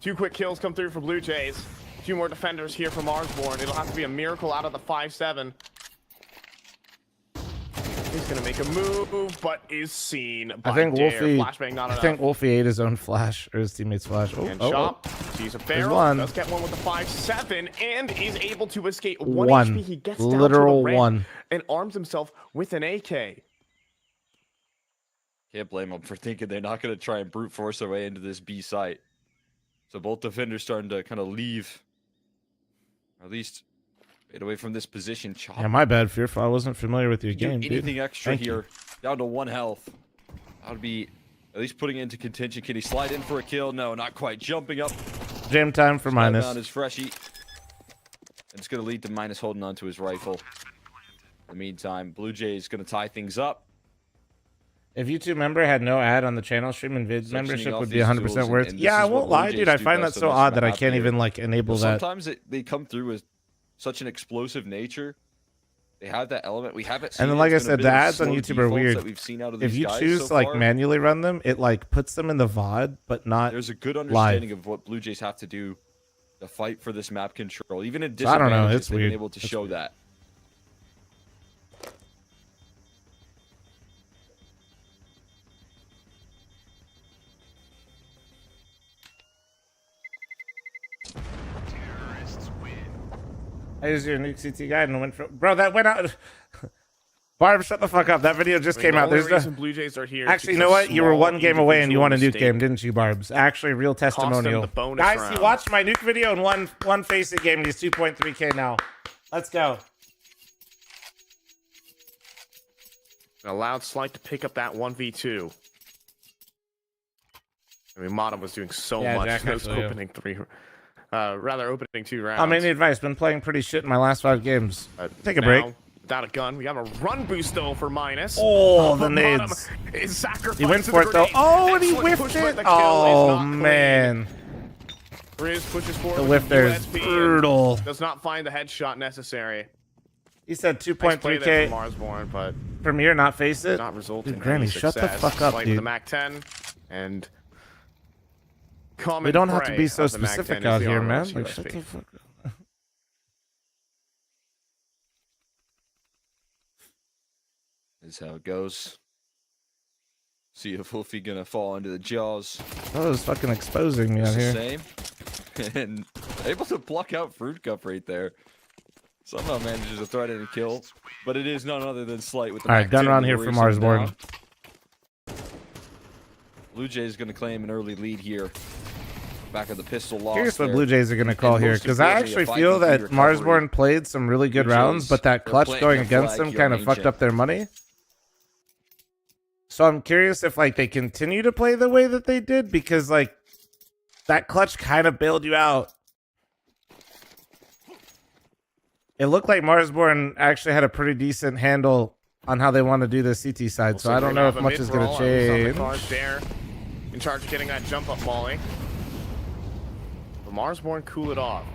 2 quick kills come through for Blue Jays. 2 more defenders here from Marsborn. It'll have to be a miracle out of the 5-7. He's gonna make a move, but is seen by I think Dare. Wolfie... Flashbang not I enough. think Wolfie ate his own flash, or his teammate's flash. Oh, And oh, Chop sees a barrel, one. does get one with the 5-7, and is able to escape. oh. 1 One. HP, he gets down Literal to the ramp one. and arms himself with an AK. Can't blame them for thinking they're not going to try and brute force their way into this B site. So both defenders starting to kind of leave, or at least get away from this position. Chop. Yeah, my bad, Fearful. I wasn't familiar with your Do game, dude. anything extra Thank you. here. Down to 1 health. That would be at least putting it into contention. Can he slide in for a kill? No, not quite. Jumping up. Jam time for Minus. Down is Freshie. And it's going to lead to Minus holding on to his rifle. In the meantime, Blue Jays going to tie things up. If YouTube member had no ad on the channel stream and vid Sectioning membership off would be these 100% tools, worth. and Yeah, this I is what won't lie, Blue dude. Jays I do find that best on so this odd that I map can't here. even like enable that. Sometimes they come through with such an explosive nature. They have that element. We haven't seen And then, it. like I It's been a said, bit the of ads on slow YouTube are defaults weird. that we've seen out of If these you guys choose so to like far. manually run them, it like puts them in the VOD, but not. There's a good understanding of what Blue Jays have to do to fight for this map control. Even in So I don't know, disadvantages, it's they've weird. been able to It's show weird. that. I used your nuke CT guide and went for bro. That went out. Barb, shut the fuck up. That video just came out. There's reason Blue Jays are here. is actually, you know because what? You were small one game away and you won a nuke individual game, mistake didn't you, Barbs? Actually, real cost them testimonial. the bonus Guys, round. he watched my nuke video and won face it game. And he's 2.3K now. Let's go. Allowed Slight to pick up that 1v2. I mean, Modem was doing so Yeah, much. Jack, Those actually, yeah. opening opening 2 rounds. I mean, advice. Been playing pretty shit in my last 5 games. Take a now, break. Without a gun, we have a run boost though for Minus. Oh, the Modem nades. is sacrificing He went the for it though. grenade. Oh, and he Excellent whiffed push, but it. the kill is Oh not clean. man, Grizz pushes forward. the with whiff there is USP and brutal. Does not find the headshot necessary. He said Nice play there 2.3K from Marsborn, but Premiere, not face it. not result Dude, in Granny, any shut the success. fuck up, Slight dude. with the Mac 10 and common We don't have to prey be so of the Mac 10 specific is out the here, armor man. of Like, USP. shut the fuck up. Is how it goes. See if Wolfie gonna fall into the jaws. That was fucking exposing me It's out the here. same. And able to pluck out Fruit Cup right there. Somehow manages to threaten and kill. But it is none other than Slight with the All right, Mac gun 10 round to here for race him Marsborn. down. Blue Jays gonna claim an early lead here. Back of the pistol loss. Curious what there. Blue Jays are going to call And here, most because I importantly, a actually feel 5v3 that recovery. Marsborn played some really good Blue rounds, Jays, but that they're clutch planting going a against flag them here kind on of fucked Ancient. up their money. So I'm curious if like they continue to play the way that they did, because like that clutch kind of bailed you out. It looked like Marsborn actually had a pretty decent handle on how they want to do the CT side, so I don't know if much is going to change. There, in charge of getting that jump up volley. But Marsborn cool it off.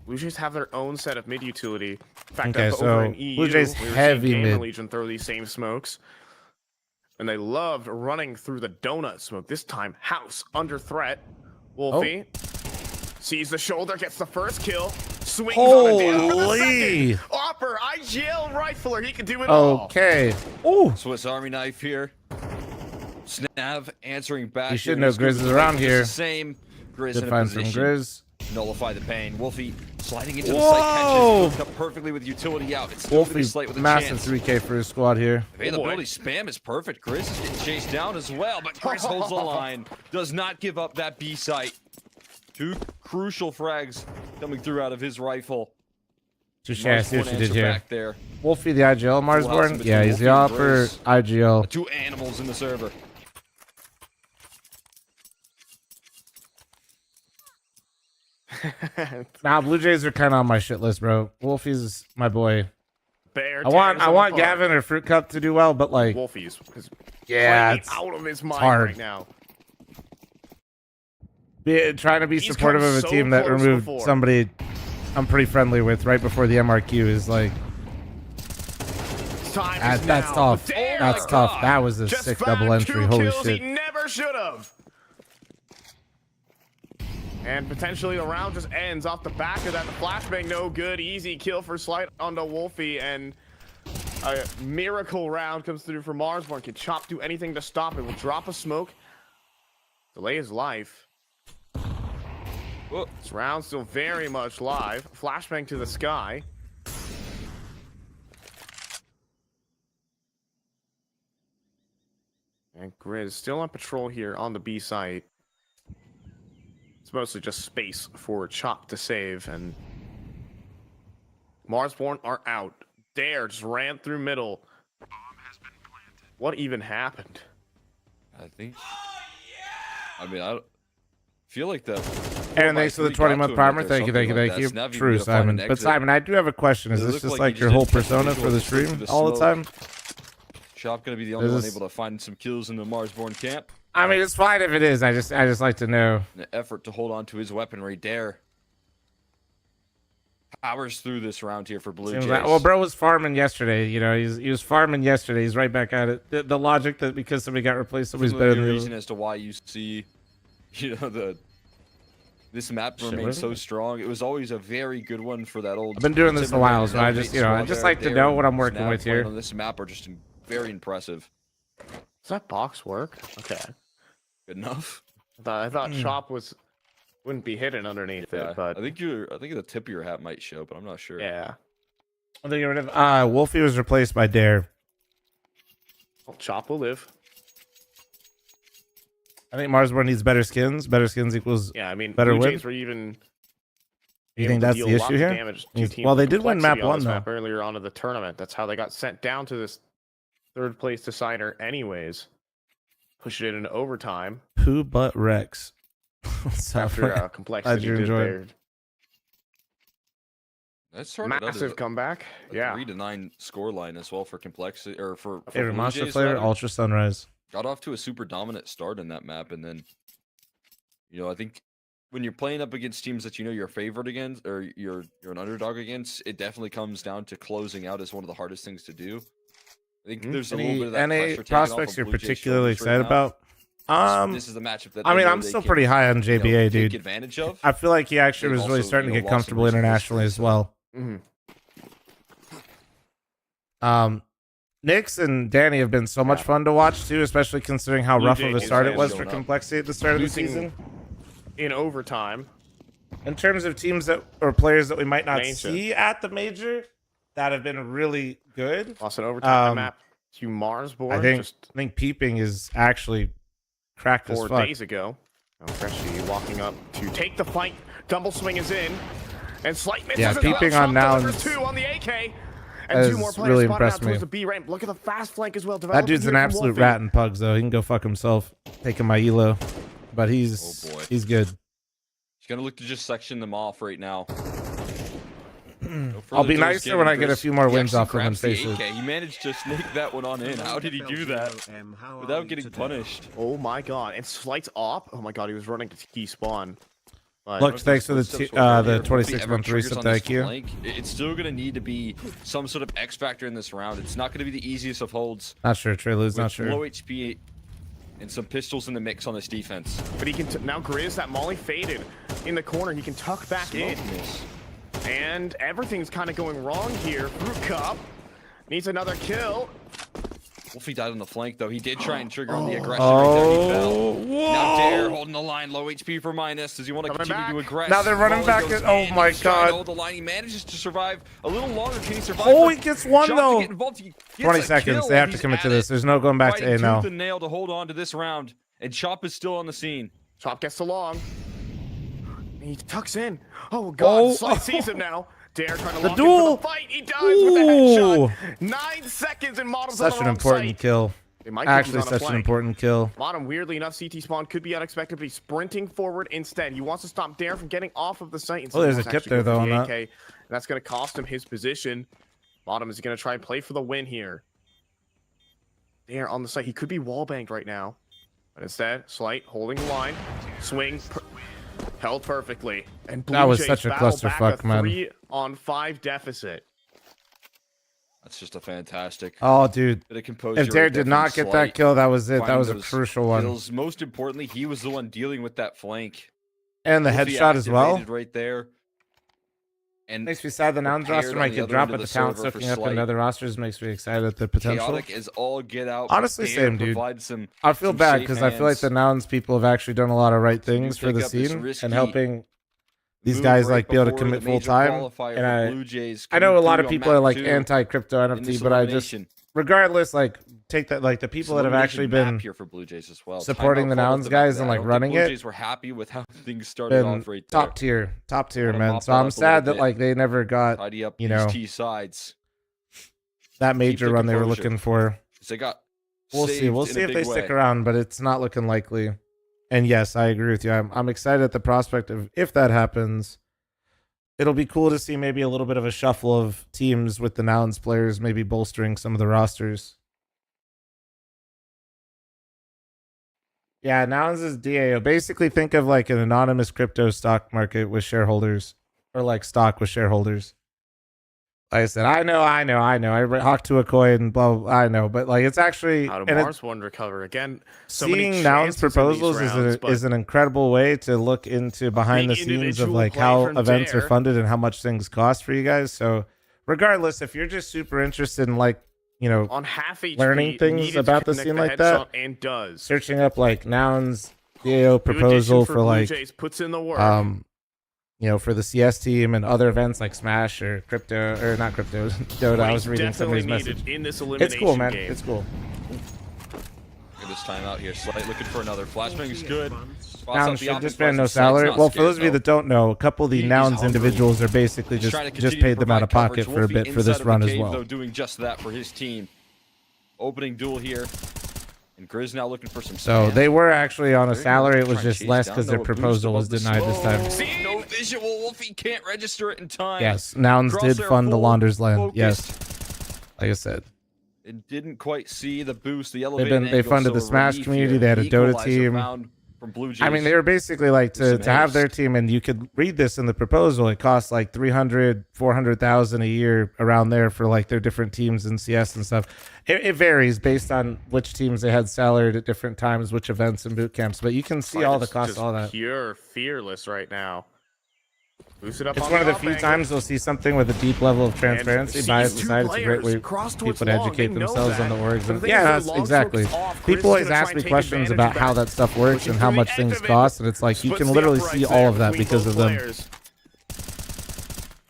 Blue Jays have their own set of mid utility. In fact, Okay, over so in EU, Blue Jays we were heavy seeing Gamer mid. Legion throw these same smokes. And they loved running through the donut smoke. This time, House under threat. Wolfie sees the shoulder, gets the first kill. Swings on it down for the Holy! second. Opper, IGL rifler, he can do it all. Okay. Ooh. Swiss Army knife here. Snav answering back. You should here. know He's good Grizz with is the around knife, just here. the same. Grizz Good in a find from position. Grizz. Nullify the pain. Wolfie sliding into the Whoa! site, catches Fruit Cup perfectly with utility out. It's still gonna be Wolfie's Slight with a massive chance. 3K for his squad here. Availability spam is perfect. Grizz is getting chased down as well, but Grizz holds the line. Does not give up that B site. 2 crucial frags coming through out of his rifle. Touche, I see what Marsborn you did answer here. back there. Wolfie the IGL, house in Marsborn? between Yeah, he's the Wolfie and upper Grizz. IGL. 2 animals in the server. Nah, Blue Jays are kind of on my shit list, bro. Wolfie's my boy. Bear I want tears him apart. Gavin or Fruit Cup to do well, but like, Wolfie's is yeah, playing it's out of his mind hard. right now. trying to be He's supportive come of a so team that close removed before. somebody I'm pretty friendly with right before the MRQ is like, Time is that's now. tough. Damn, That's my tough. God. That was a just sick found double entry. 2 Holy kills shit. He never should have. And potentially the round just ends off the back of that. The flashbang, no good. Easy kill for Slight onto Wolfie, and a miracle round comes through for Marsborn. Can Chop do anything to stop it? Will drop a smoke, delay his life. Whoa. This round still very much live. Flashbang to the sky. And Grizz still on patrol here on the B site. It's mostly just space for Chop to save, and Marsborn are out. Dare just ran through middle. What even happened? I think. I mean, I feel like the. And thanks for the 20-month primer. Thank you, thank you, thank you. True, Simon. But Simon, I do have a question. Is It this looked just like like he your just whole didn't touch the persona visual for the to stick to stream the all the smoke. time? Shop gonna be the only one able to find some kills in the Marsborn camp. I mean, it's fine if it is. I just like to know. In an effort to hold on to his weaponry, Dare powers through this round here for Blue Jays. Well, bro was farming yesterday. You know, he was farming yesterday. He's right back at it. The logic that because somebody got replaced, somebody's better than the reason as to why you see, you know, this map remains so strong. It was always a very good one for that old. I've been doing this a while, so I just like to know what I'm working with here. On this map are just very impressive. Does that box work? Okay. Good enough. I thought shop wouldn't be hidden underneath it, but I think the tip of your hat might show, but I'm not sure. Yeah. I think rid of Wolfie was replaced by Dare. Well, Chop will live. I think Marsborn needs better skins. Better skins equals better Blue win. Jays were even. You think that's the issue here? Well, they did win map 1 though. Earlier on in the tournament, that's how they got sent down to this third place decider. Anyways, pushed it in overtime. Pooh Butt Rex. After complexity did their That's massive comeback. Yeah, 3-9 score line as well for complexity or for favorite Blue monster Jays, player, Ultra Sunrise. Got off to a super dominant start in that map, and then, you know, I think when you're playing up against teams that you know you're favored against or you're an underdog against, it definitely comes down to closing out as one of the hardest things to do. I think there's a little bit of that any pressure taken off prospects of you're Blue Jays particularly excited shoulders about? this is a matchup that I mean, I'm still pretty high on JBA, dude. take advantage of. I feel like he actually was really starting to get comfortable internationally as well. Nyx and Danny have been so much fun to watch too, especially considering how rough of a start it was for Complexity at the start of the season. In overtime. In terms of teams that or players that we might not see at the major that have been really good. Lost an overtime map to Marsborn. I think Peeping is actually cracked as fuck. 4 days ago. Freshie walking up to take the fight. Double swing is in. And slight misses as Peeping well. on now. 2 on the AK. And 2 more players really spotted impressed out towards me. the B ramp. Look at the fast flank as well. That dude's an absolute rat in pugs, though. He can go fuck himself, taking my elo. But he's good. He's gonna look to just section them off right now. I'll be nicer when I get a few more wins off him and faces. He managed to snake that one on in. How did he do that without getting punished? Oh my god! And Slight's off. Oh my god, he was running to key spawn. Look, thanks for the 26-month reset. Thank you. It's still going to need to be some sort of X factor in this round. It's not going to be the easiest of holds. Not sure, Treylou's not sure. Low HP and some pistols in the mix on this defense. But he can now Grizz, that molly faded in the corner. He can tuck back in. And everything's kind of going wrong here. Fruit Cup needs another kill. Wolfie died on the flank, though. He did try and trigger on the aggression right there. He fell. Now Dare holding the line. Low HP for Minus. Does he want to continue to aggress? Now they're running back. Oh my god. Hold the line. He manages to survive a little longer. Can he survive? Oh, he gets one though. 20 seconds. They have to commit to this. There's no going back to A now. The nail to hold on to this round. And Chop is still on the scene. Chop gets along. He tucks in. Oh god. Slight sees him now. Dare trying to lock in for the fight. He dies with a headshot. 9 seconds and Modem's such an important kill. Actually, such an important kill. Modem, weirdly enough, CT spawn could be unexpectedly sprinting forward instead. He wants to stop Dare from getting off of the site. And there's a kip there though on that. And that's going to cost him his position. Modem is going to try and play for the win here. Dare on the site. He could be wallbanged right now, but instead, Slight holding the line, swing. Held perfectly. And Blue that was Jays such a clusterfuck, man. 3-on-5 deficit. That's just a fantastic. Oh, dude. If Dare did not get that kill, that was it. That was a crucial one. Kills. Most importantly, he was the one dealing with that flank. And the headshot as well. Right there. And makes me sad the Nouns roster might get dropped, but the talent sucking up in other rosters makes me excited at the potential. Chaotic is all get out. Honestly, same, dude. I feel bad because I feel like the Nouns people have actually done a lot of right things for the scene and helping these guys like be able to commit full time. And I know a lot of people are like anti-crypto NFT, but I just, regardless, like take that, like the people that have actually been here for Blue Jays as well, supporting the Nouns guys and like running it. Blue Jays were happy with how things started off right there. Top tier, man. So I'm sad that like they never got, you know, sides. That major run they were looking for. They got. We'll see if they stick around, but it's not looking likely. And yes, I agree with you. I'm excited at the prospect of if that happens. It'll be cool to see maybe a little bit of a shuffle of teams with the Nouns players, maybe bolstering some of the rosters. Yeah, Nouns is DAO. Basically, think of like an anonymous crypto stock market with shareholders, or like stock with shareholders. Like I said, I know. I hawk to a coin, blah, blah, I know, but like it's actually How and to Mars one recover again? So many seeing Nouns chances in these proposals rounds, but is an incredible way to look into behind the big scenes of individual like play how from events are Dare. funded and how much things cost for you guys. So, regardless, if you're just super interested in like on half HP, learning things needed to about the connect scene like headshot that, and does. searching up like Nouns DAO New proposal addition for Blue like Jays puts in the work. for the CS team and other events like Smash or crypto or not crypto Dota. I was reading somebody's message. In this It's cool, man. game. It's cool. Look at this timeout here. Slight looking for another. Flashbang is good. Nouns should just pay no salary. Well, for those of you that don't know, a couple of the Nouns individuals are basically just paid them out of pocket for a bit for this run as well. Though, doing just that for his team. Opening duel here. And Grizz now looking for some So sand. they were actually on a Very salary. good. It was Trying to just chase less down, because though, their a boost proposal was above the denied this time. See, no visual. Wolfie can't register it in time. Yes, Nouns did Crosshair fund the full Launders land. focused. Yes, like I said. It didn't quite see the boost, the They elevated funded the Smash community. They had a Dota team. From Blue Jays. I mean, they were basically like to Some have their haste. team, and you could read this in the proposal. It costs like 300, 400,000 a year around there for like their different teams in CS and stuff. It varies based on which teams they had salaried at different times, which events and boot camps. But you can see all the costs, all that. Pure fearless right now. Boost it up It's on one of the top few angle. times we'll see something with a deep level of transparency. Bias sees two aside, it's a great way players cross for towards people to long. educate They know themselves on the that. orgs. But And the thing yeah, is, that's the long exactly. stroke's off. Chris People is always gonna try ask and me take questions advantage about of how that. that stuff works Pushing and how through much the things edge of it. cost, and it's like you Splits can the literally uprights see there all of that between because both of them. players.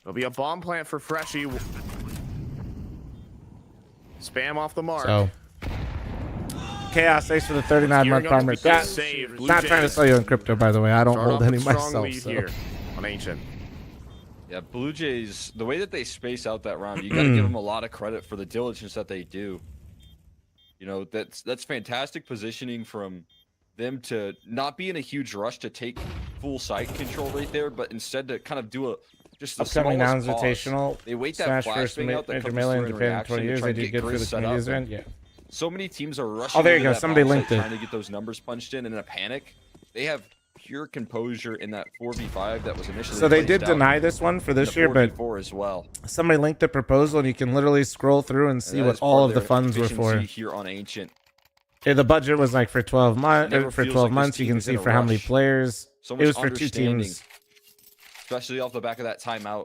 There'll be a bomb plant for Freshie. Spam off the mark. So, Chaos, thanks for the 39-month Gearing up to farmer. be That, saved. Blue not trying to Jays sell you in crypto, by the way. I don't start hold off any with a strong myself. lead So. here on Ancient. Yeah, Blue Jays, the way that they space out that round, you got to give them a lot of credit for the diligence that they do. You know, that's fantastic positioning from them to not be in a huge rush to take full site control right there, but instead to kind of do just the Upcoming smallest Nouns pause. Invitational. They wait that Smash flash first bang out that major comes million through in Japan in reaction 20 to years. try They and did get good for Grizz the set community's up. end. Yeah. So many teams are rushing. there you into go. that Somebody bomb site linked it. trying to get those numbers punched in, and in a panic, they have pure composure in that 4v5 that was initially. So they placed did out deny this one for in this the year, but 4v4 as well. somebody linked the proposal, and you can literally scroll through and And see that what is all part of the their funds were for. efficiency here on Ancient. Yeah, the budget was like for 12 months. Never For feels 12 like this months, you team can is in see a for how many rush. players. So It much was for 2 understanding, teams. especially off the back of that timeout,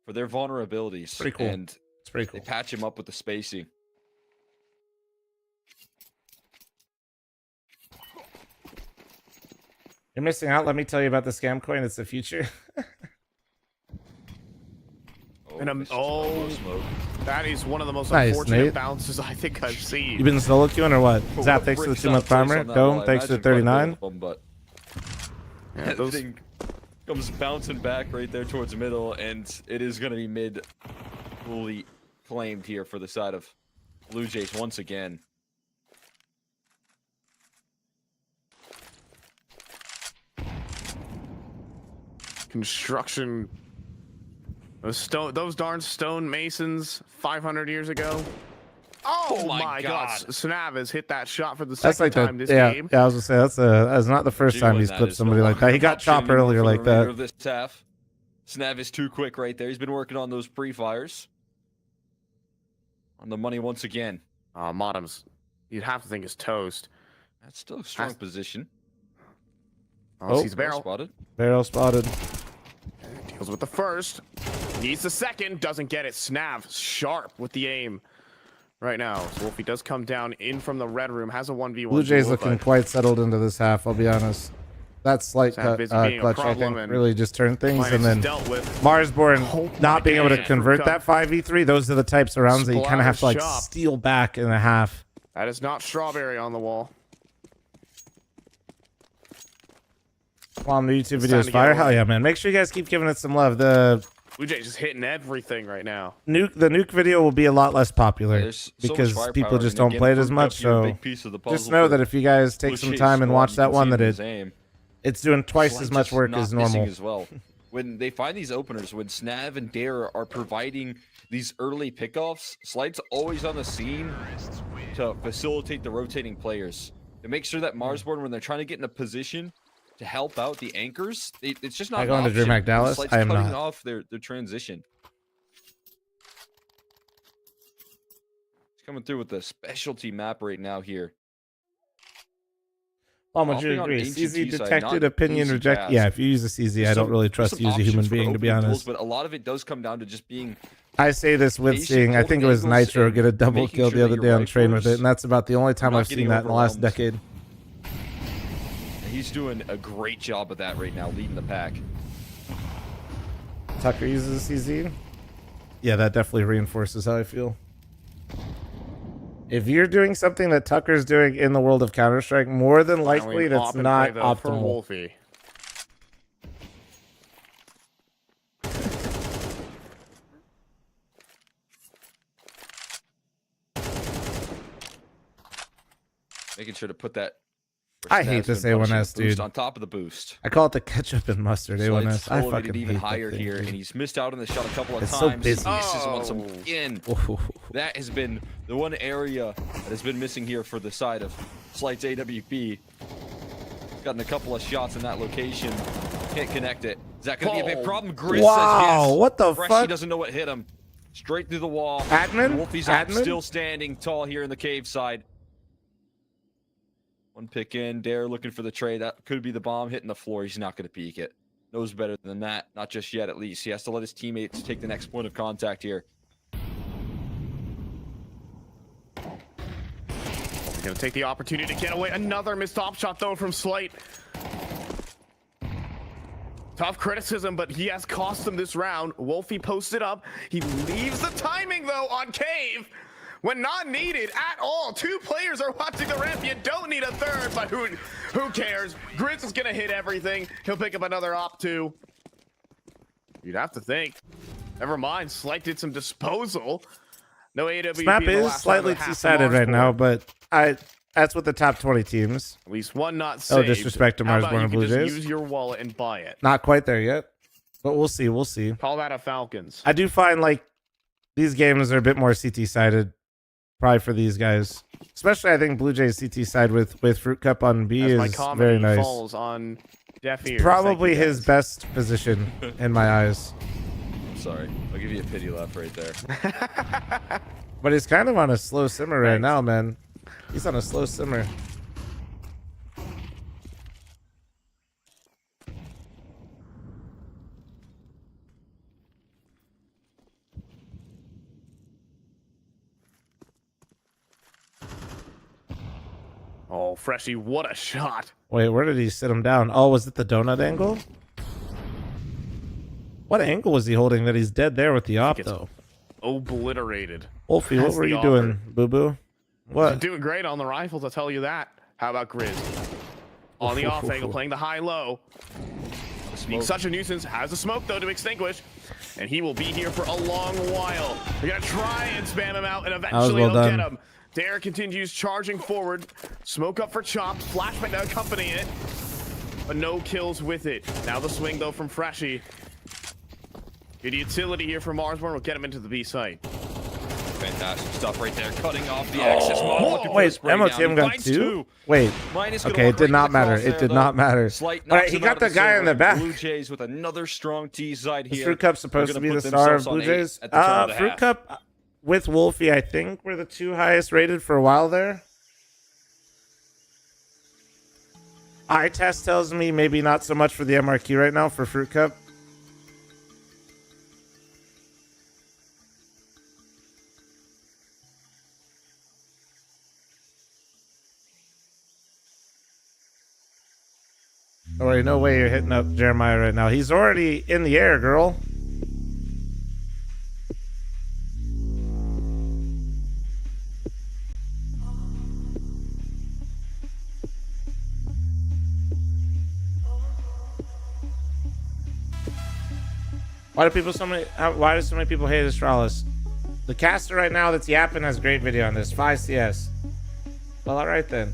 for their vulnerabilities. Pretty cool. And It's pretty they cool. patch him up with the spacing. You're missing out. Let me tell you about the scam coin. It's the future. And this is a low smoke. that is one of the most Nice, unfortunate Nate. bounces I think I've seen. You been solo queuing or what? But Zap, what thanks for the breaks 2-month out place farmer. on that Dome, wall? I thanks for the imagine quite a bit 39. of them, but Yeah, that those- thing comes bouncing back right there towards middle, and it is going to be mid fully claimed here for the side of Blue Jays once again. Construction. Those darn stone masons 500 years ago. Oh my God! Snav has hit that shot for the That's second like time that. this Yeah, game. yeah, I was gonna say that's not the first time Jiggling he's that clipped is somebody no like that. He longer got an option chopped earlier for the like remainder that. Of this half. Snav is too quick right there. He's been working on those pre-fires. On the money once again. Modem's, you'd have to think is toast. That's still a strong position. Oh. Sees a barrel. Spotted. Barrel spotted. Deals with the first. Needs the second. Doesn't get it. Snav sharp with the aim right now. So Wolfie does come down in from the red room. Has a 1v1. Blue Jays duel, looking but quite settled into this half. I'll be honest. That slight Sam busy being a clutch, I problem, think, and really just turned things. Linus And is then dealt with. Marsborn Oh not being able to my convert God. that 5v3. Those are the types of rounds that you kind of have to like Splatter shop. steal back in a half. That is not strawberry on the wall. While the YouTube It's time videos to get fire. away. Hell yeah, man. Make sure you guys keep giving it some love. The Blue Jays is hitting everything right now. nuke video will be a lot less popular There's so much because firepower, people just and don't again, play it as Fruit much. Cup, you're a So big piece of the just puzzle know for that if you guys take Blue some Jays time and squad. watch You that can one, see that his aim. it's doing twice Slight as much just work not as missing normal. as well. When they find these openers, when Snav and Dare are providing these early pickoffs, Slight's always on the scene to facilitate the rotating players. to make sure that Marsborn, when they're trying to get in a position to help out the anchors, it's just not I going to option. DreamHack Dallas? Slight's I am cutting not. off their transition. He's coming through with a specialty map right now here. Well, would you Hopping on agree? ancient CZ T-side, detected, not opinion easy reject. pass. Yeah, if you use a CZ, I don't really trust you as a human being, to be honest. But a lot of it does come down to just being. I say this with patient, seeing, I think it was holding angles Nitro and get a double making kill sure the that other day your on train with it, rifles and that's about the only time not I've seen getting that in the last overwhelmed. decade. He's doing a great job of that right now, leading the pack. Tucker uses a CZ. Yeah, that definitely reinforces how I feel. If you're doing something that Tucker's doing in the world of Counter-Strike, more than likely that's Pop and not pray, though, for optimal. Wolfie. Making sure to put that. I hate this A1S, dude. On top of the boost. I call it the ketchup and mustard Slide's A1S. I elevated fucking even hate higher that thing, here, dude. and he's missed out on the shot a couple of It's so times. busy. He misses once Oh. again. Ooh. That has been the one area that has been missing here for the side of Slight's AWP. Gotten a couple of shots in that location. Can't connect it. Is that going to be a big problem? Grizz Wow, says yes. what the Freshy fuck? doesn't know what hit him. Straight through the wall. Admin? Wolfie's up, Admin? still standing tall here in the cave side. One pick in. Dare looking for the trade. That could be the bomb hitting the floor. He's not going to peek it. Knows better than that. Not just yet, at least. He has to let his teammates take the next point of contact here. He's gonna take the opportunity to get away. Another missed top shot though from Slight. Tough criticism, but he has cost him this round. Wolfie posted up. He leaves the timing though on Cave when not needed at all. Two players are watching the ramp. You don't need a third, but who cares? Grizz is gonna hit everything. He'll pick up another op too. You'd have to think. Never mind, Slight did some disposal. No AWP. Snap in the is last round slightly of the half two-sided right Marsborn. now, but that's with the top 20 teams. At least one not saved. Oh, disrespect to How about Marsborn you and can Blue just Jays? use your wallet and buy it. Not quite there yet, but we'll see. We'll see. Call that a Falcons. I do find like these games are a bit more CT sided, probably for these guys. Especially, I think Blue Jays CT side with Fruit Cup on B As my is comedy very nice. falls on deaf ears. Probably Thank you, his guys. best position in my eyes. Sorry. I'll give you a pity laugh right there. But he's kind of on a slow simmer right Thanks. now, man. He's on a slow simmer. Oh, Freshy, what a shot. Wait, where did he sit him down? Oh, was it the donut angle? What angle was he holding that he's dead there with the op, it's though? Obliterated. Wolfie, what That's were the you offer. doing, boo-boo? What? Doing great on the rifles, I'll tell you that. How about Grizz? On the off angle, playing the high-low. Being such a nuisance, has a smoke, though, to extinguish. And he will be here for a long while. They're going to try and spam him out, and eventually well they'll done. get him. Dare continues charging forward. Smoke up for Chop. Flashback to accompany it. But no kills with it. Now the swing, though, from Freshy. Good utility here from Marsborn will get him into the B site. Fantastic stuff right there. Cutting off the access model. Looking for the Wait, spray down. He MOTM got finds two? Wait. Minus gonna Okay, walk it did right not in the matter. crosshair, It did though. not matter. Slight All right, knocks he him got out of the guy in server. the back. Blue Jays with another strong T side Is here. Fruit Cup supposed They're to be gonna the put star of themselves Blue on 8 Jays? at the turn of the Fruit half. Cup with Wolfie, I think, were the two highest rated for a while there. Eye test tells me maybe not so much for the MRQ right now for Fruit Cup. Oh, wait, no way you're hitting up Jeremiah right now. He's already in the air, girl. Why do so many people hate Astralis? The caster right now that's yapping has great video on this. 5 CS. Well, all right then.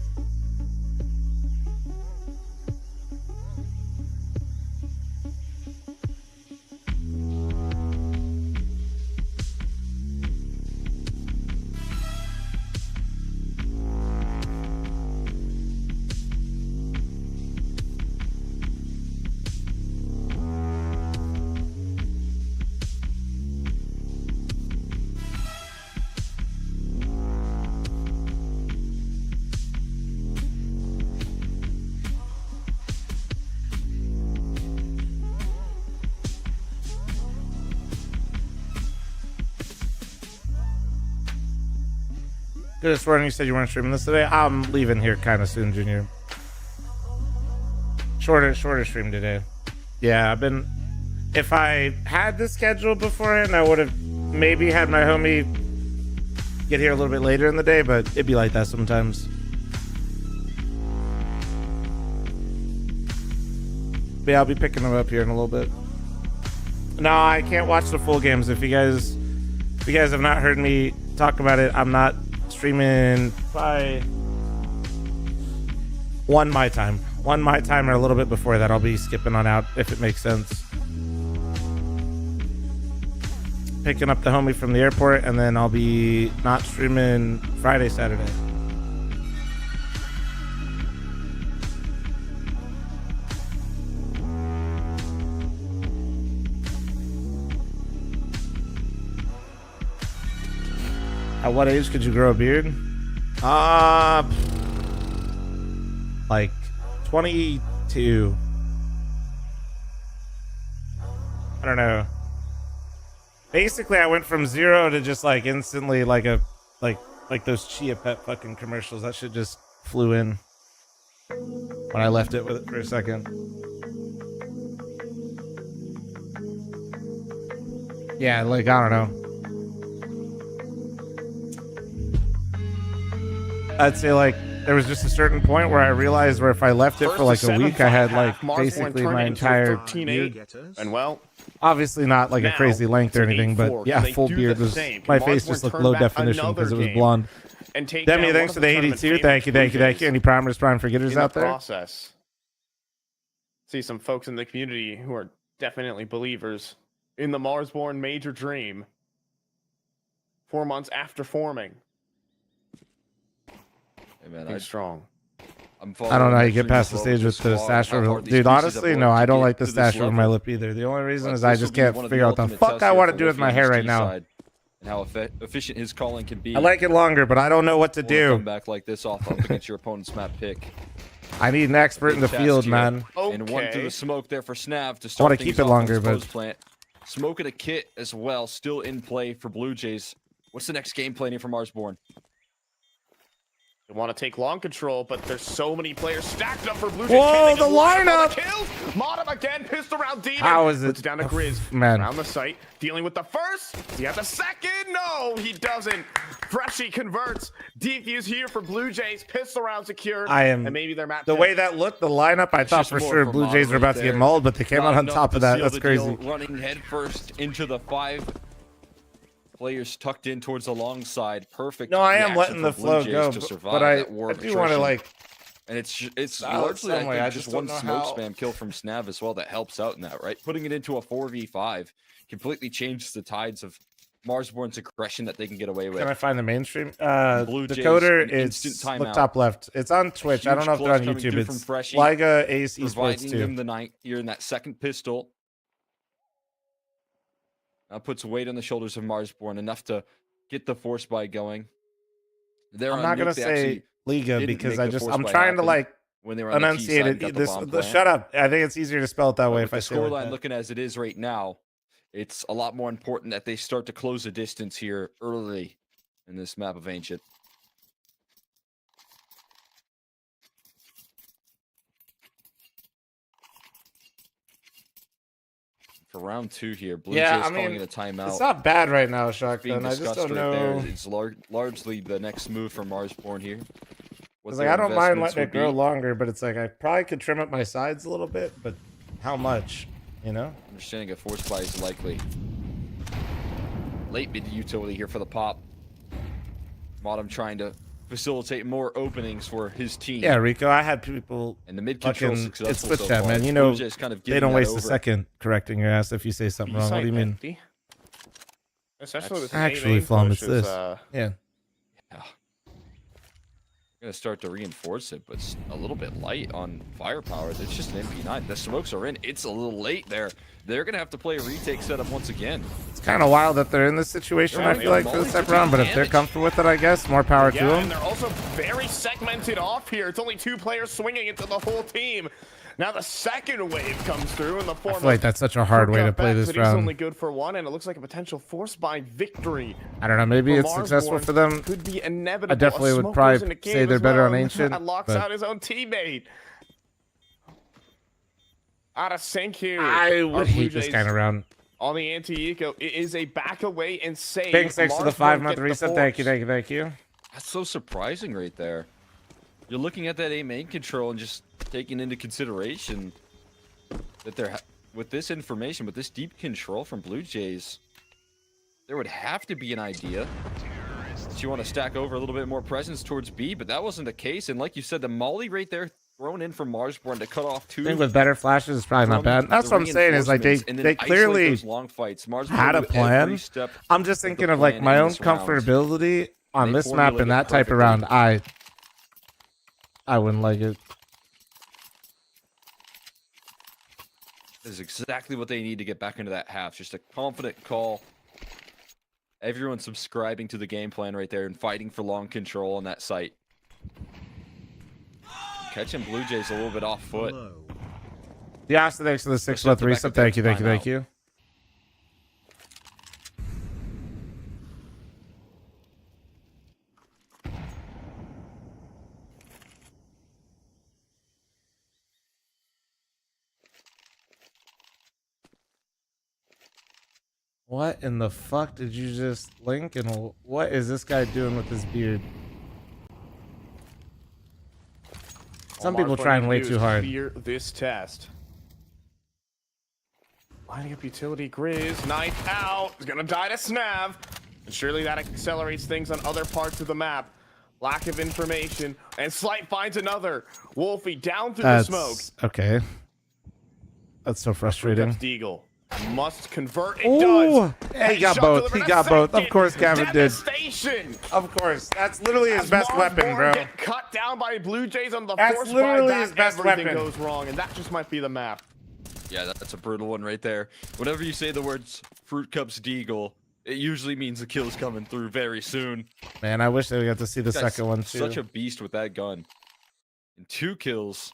Could have sworn you said you weren't streaming this today. I'm leaving here kind of soon, Junior. Shorter stream today. Yeah, I've been. If I had the schedule beforehand, I would have maybe had my homie get here a little bit later in the day, but it'd be like that sometimes. But yeah, I'll be picking them up here in a little bit. No, I can't watch the full games. If you guys have not heard me talk about it, I'm not streaming by 1 my time or a little bit before that. I'll be skipping on out if it makes sense. Picking up the homie from the airport, and then I'll be not streaming Friday, Saturday. At what age could you grow a beard? Like 22. I don't know. Basically, I went from 0 to just like instantly like those Chia Pet fucking commercials. That shit just flew in when I left it with it for a second. Yeah, like I don't know. I'd say like there was just a certain point where I realized where if I left it for like a week, I had like basically my entire beard. And well, obviously not like a crazy length or anything, but yeah, full beard was. My face just looked low definition because it was blonde. Demi, thanks for the 82. Thank you. Any primers, prime forgetters out there? Process. See some folks in the community who are definitely believers in the Marsborn major dream. 4 months after forming. Hey man, I'm strong. I don't know how you get past the stage with the stash over. Dude, honestly, no, I don't like the stash over my lip either. The only reason is I just can't figure out the fuck I want to do with my hair right now. And how efficient his calling can be. I like it longer, but I don't know what to do. Come back like this off up against your opponent's map pick. I need an expert in the field, man. And one through the smoke there for Snav to start. I want to keep it longer, but plant. Smoke at a kit as well, still in play for Blue Jays. What's the next game plan here for Marsborn? They want to take long control, but there's so many players stacked up for Blue Jays. Whoa, the lineup! Modem again, pissed around Demon. How is it? Puts down to Grizz. Man. Around the site, dealing with the first. Does he have the second? No, he doesn't. Freshie converts. Defuse here for Blue Jays. Pistol round secured. And maybe their map. The way that looked, the lineup, I thought for sure Blue Jays were about to get mauled, but they came out on top of that. That's crazy. Running headfirst into the 5 players tucked in towards the long side. Perfect. No, I am letting the flow go, but I do want to like. And it's largely I think, just one smoke spam kill from Snav as well that helps out in that, right? Putting it into a 4v5 completely changes the tides of Marsborn's aggression that they can get away with. Can I find the mainstream? Decoder is look top left. It's on Twitch. I don't know if they're on YouTube. It's Liga Ace Esports 2. Him the night. You're in that second pistol. Puts weight on the shoulders of Marsborn, enough to get the force buy going. I'm not gonna say Liga because I'm trying to like when they were enunciate it. Shut up. I think it's easier to spell it that way if I say it like scoreline that. Looking as it is right now, it's a lot more important that they start to close the distance here early in this map of Ancient. For round 2 here, Blue Jays calling it a timeout. It's not bad right now, Shotgun. I just don't know. It's largely the next move from Marsborn here. It's like I don't mind letting it grow longer, but it's like I probably could trim up my sides a little bit, but how much? You know? Understanding a force buy is likely. Late mid utility here for the pop. Modem trying to facilitate more openings for his team. Yeah, Rico, I had people and the mid control successful. It's switch so chat, far. man. You know, kind of they don't waste a second correcting your ass if you say something wrong. What do you mean? Especially with actually, Flom, it's this. Yeah. Gonna start to reinforce it, but it's a little bit light on firepower. It's just an MP9. The smokes are in. It's a little late there. They're gonna have to play a retake setup once again. It's kind of wild that they're in this situation. I feel like for the second round, but if they're comfortable with it, I guess more power to them. And they're also very segmented off here. It's only 2 players swinging into the whole team. Now the second wave comes through in the form I feel like that's such a hard way to play this but he's only round. good for one, and it looks like a potential force bind victory. I don't know. Maybe for it's successful Marsborn. for them. Could be inevitable. I definitely A would smoke probably goes into say cave they're as better on well, Ancient, and locks but- out his own teammate. Out of sync here. I would Our hate Blue this Jays kind of round. on the anti-eco. It is a back away and save. Thanks to the Marsborn 5-month get the reset. Thank you, force. thank you, thank you. That's so surprising right there. You're looking at that A main control and just taking into consideration that they're with this information, with this deep control from Blue Jays, there would have to be an idea that you want to stack over a little bit more presence towards B, but that wasn't the case. And like you said, the molly right there thrown in from Marsborn to cut off two. I think with better flashes, it's probably not bad. That's what I'm saying. Is like they clearly long fights. had a plan. I'm just thinking of like my own comfortability on this map and that type of round. I wouldn't like it. This is exactly what they need to get back into that half. Just a confident call. Everyone subscribing to the game plan right there and fighting for long control on that site. Catching Blue Jays a little bit off foot. Yeah, so thanks for the 6-month reset. Thank you, thank you, thank you. What in the fuck did you just link? And what is this guy doing with his beard? Some people trying way too hard. Clear this test. Lining up utility Grizz, knife out. He's gonna die to Snav. And surely that accelerates things on other parts of the map. Lack of information. And Slight finds another. Wolfie down through the smoke. Okay. That's so frustrating. Deagle must convert. It Oh, does. he got Headshot both. He delivered got a both. Of second. course, Gavin did. Devastation. Of course. That's literally his As best weapon, Marsborn bro. Get cut down by Blue Jays on the That's force literally buyback, his best everything weapon. goes wrong, and that just might be the map. Yeah, that's a brutal one right there. Whenever you say the words Fruit Cups Deagle, it usually means the kill's coming through very soon. Man, I wish they got to see the Guy's second one too. Such a beast with that gun. And 2 kills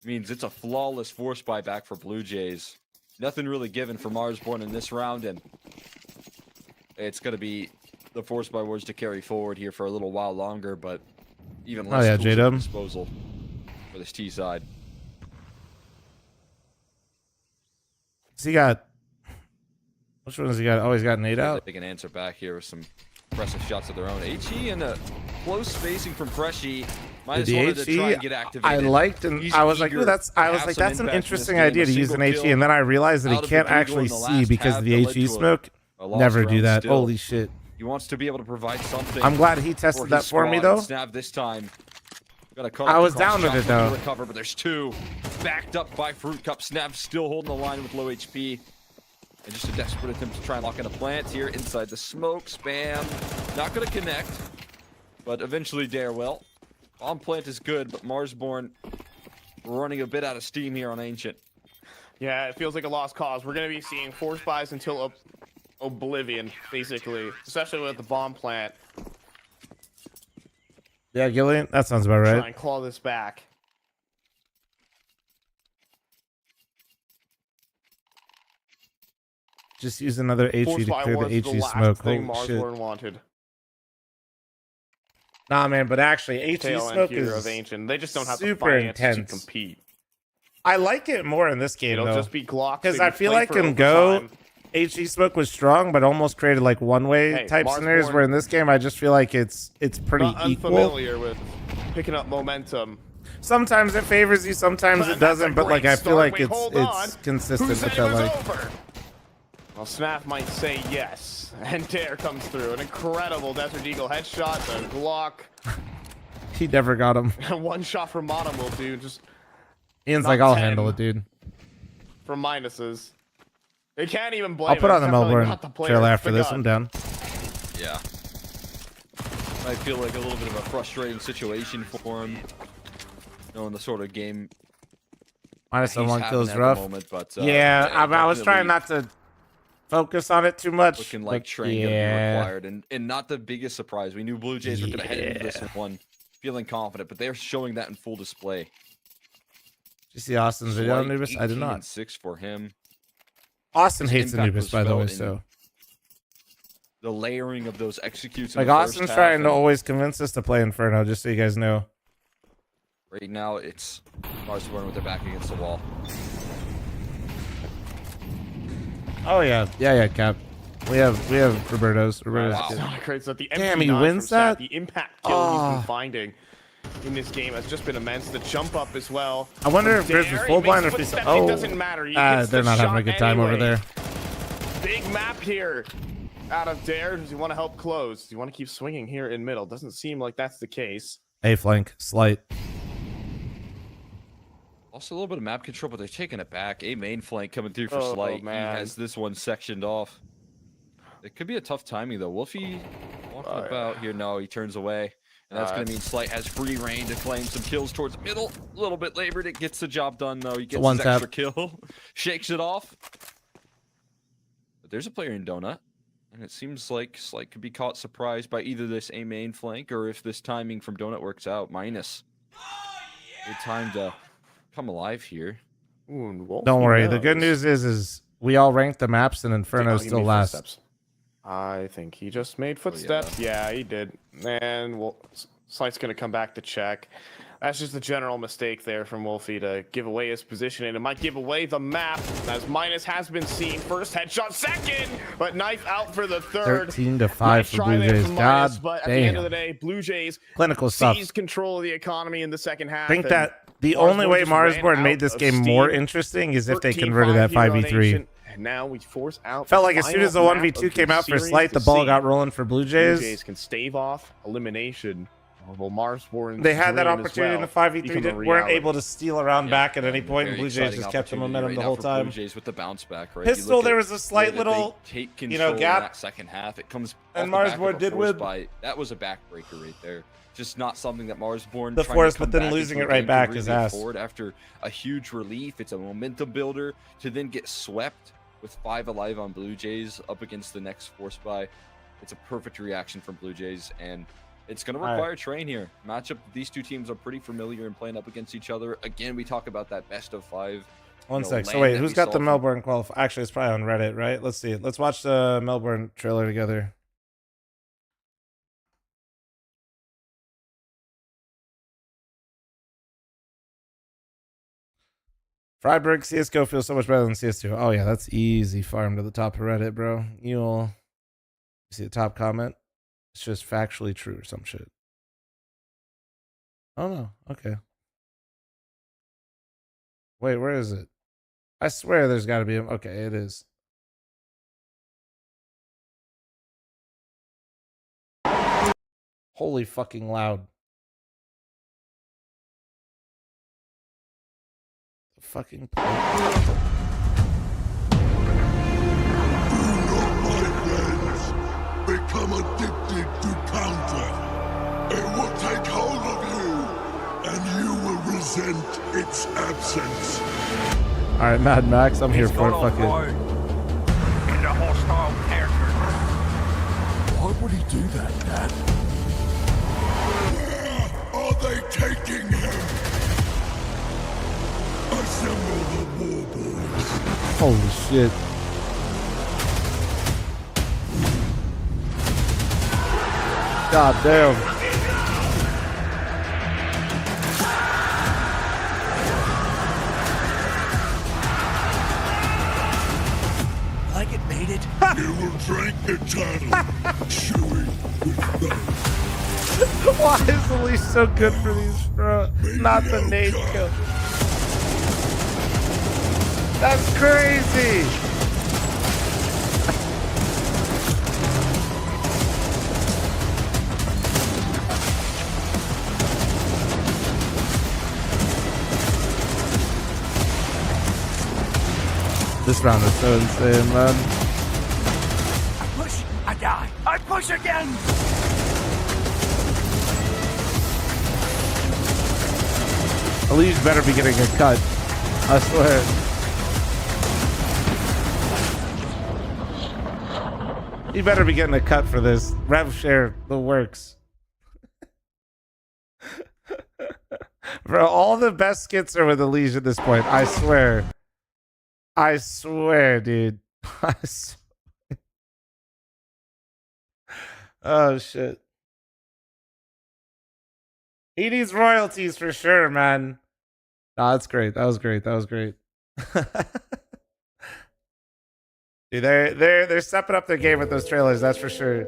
means it's a flawless force buyback for Blue Jays. Nothing really given for Marsborn in this round, and it's going to be the force buy wars to carry forward here for a little while longer, but even less tools at J-Dub. disposal for this T side. So he got. Which one has he got? Oh, he's got an 8 out. They can answer back here with some impressive shots of their own. HE and a close spacing from Freshy. Minus The wanted to try and get HE, activated. I liked, and He's I was like, eager ooh, that's. to I was have like, some that's an impact in this interesting game. idea A to use an single HE, kill and then I realized that out he of the can't Deagle actually in the see last because half of the that led HE to smoke. a lost Never do round that. still. Holy shit! He wants to be able to provide something. I'm glad he tested that for me though. Snap this time. Got a call I was across down with shot it, though. to recover, but there's 2 backed up by Fruit Cup. Snap still holding the line with low HP. And just a desperate attempt to try and lock in a plant here inside the smoke. Spam. Not going to connect, but eventually dare will. Bomb plant is good, but Marsborn running a bit out of steam here on Ancient. Yeah, it feels like a lost cause. We're going to be seeing force buys until oblivion, basically, especially with the bomb plant. Yeah, Gillian, that sounds about Try right. and claw this back. Just use another HE Force to buy clear was the the HE last smoke. thing Holy shit! Marsborn wanted. Nah, man, but actually, HE Tail end smoke here is of Ancient. They just don't have the super finance to intense. compete. I like it more in this game It'll though, just be Glock. because I feel like in Go, HE smoke was strong, but almost created like one-way Hey, type scenarios. Marsborn- Where in this game, I just feel like it's pretty Not equal. unfamiliar with picking up momentum. Sometimes it favors you, sometimes it doesn't. But like I feel like Wait, hold on. it's consistent. Who said Which it I was like. over? Well, Snap might say yes, and Dare comes through. An incredible Desert Eagle headshot. The Glock. He never got him. One shot from Modem will do. Just Ian's Not like, I'll 10. handle it, dude. for minuses. They can't even blame I'll put him. on the It's definitely Melbourne not the player, trailer it's after the this. gun. I'm down. Yeah. I feel like a little bit of a frustrating situation for him. Knowing the sort of game Minus on he's one having kill is at the rough. moment, but, Yeah, I was trying definitely not to focus on it too much. looking like but train gonna be yeah. required, and not the biggest surprise. We knew Blue Jays were gonna head into this one feeling confident, but they're showing that in full display. you see Austin's video on Slight Anubis? I did 18 not. and 6 for him. Austin His hates impact Anubis, was by the felt way, in so. The layering of those executes. In Like, the first Austin's half, trying to and always convince us to play Inferno, just so you guys know. right now, it's Marsborn with their back against the wall. Oh, yeah. Yeah, Cap. We have Roberto's. Roberto's Wow. good. Not great. So the Damn, he MP9 wins from Sat, that? The impact kill he's Oh. been finding in this game has just been immense. The jump up as well. I wonder From if Grizz was Dare, full he blind or makes if he's... footsteps, Oh, it doesn't matter. He hits they're the not having a shot good time over anyway. there. Big map here out of Dare. Does he want to help close? Does he want to keep swinging here in middle? Doesn't seem like that's the case. A flank, slight. Also a little bit of map control, but they're taking it back. A main flank coming through for Oh, Slight. man. He has this one sectioned off. It could be a tough timing though. Wolfie walking about here. No, he turns away. And that's going to mean Slight has free reign to claim some kills towards the middle. A little bit labored. It gets the job done though. He gets one his tap. extra kill. Shakes it off. But there's a player in Donut. And it seems like Slight could be caught surprised by either this A main flank or if this timing from Donut works out. Minus. Good time to come alive here. Ooh, and Wolfie Don't worry. The good knows. news is we all ranked the maps and Inferno He still made last. footsteps. I think he just made footsteps. Yeah, he did. And Slight's going to come back to check. That's just a general mistake there from Wolfie to give away his position, and it might give away the map, as Minus has been seen. First headshot, second, but Knife out for the third. 13-5 Nice for try Blue there Jays. from God Minus, but at the end of the damn. day, Blue Jays Clinical stuff. seized control of the economy in the second half. I think and that the only way just ran Marsborn made out this of game more steam. interesting is if they 13-5 converted that Hero 5v3. Nation, and now we force out. Felt the like as soon final as the map 1v2 of came out for series Slight, the to ball see got rolling for Blue Blue Jays. Jays can stave off elimination. Well, Marsborn. They had that opportunity in the 5v3, weren't able to steal around back at any point, and Very Blue Jays exciting just kept the opportunity momentum right the now whole for time. Blue Jays with the bounce back, right? Pistol, there was a slight little, take you know, control gap. in that second half. It comes And off the back Marsborn of a did force win. by- That was a backbreaker right there. Just not something that Marsborn The trying to force, come but then back losing into it a right game back could is really ass. afford after a huge relief. It's a momentum builder to then get swept with 5 alive on Blue Jays up against the next force buy. It's a perfect reaction from Blue Jays, and it's going to require train here. Matchup, these two teams are pretty familiar in playing up against each other. Again, we talk about that best of 5. One know, sec. So land wait, that who's we got saw the from- Melbourne qualify? Actually, it's probably on Reddit, right? Let's see. Let's watch the Melbourne trailer together. Freiburg CSGO feels so much better than CS2. Oh yeah, that's easy farm to the top of Reddit, bro. You'll see the top comment. It's just factually true or some shit. Oh no. Okay. Wait, where is it? I swear there's got to be a... Okay, it is. Holy fucking loud. The fucking... Become addicted to counter. It will take hold of you, and you will resent its absence. All right, Mad Max, I'm here for it. Fuck it. In a hostile character. Why would he do that, Dad? Where are they taking him? Assemble the warboards. Holy shit. God damn. Like it made it. You will drink eternal, chewing with those. Why is the leash so good for these, bro? Not the nade kill. That's crazy. This round is so insane, man. I push, I die. I push again. Elise better be getting a cut. I swear. He better be getting a cut for this. Rev share the works. Bro, all the best skits are with Elise at this point. I swear. I swear, dude. Oh, shit. He needs royalties for sure, man. No, that's great. That was great. That was great. Dude, they're stepping up their game with those trailers, that's for sure.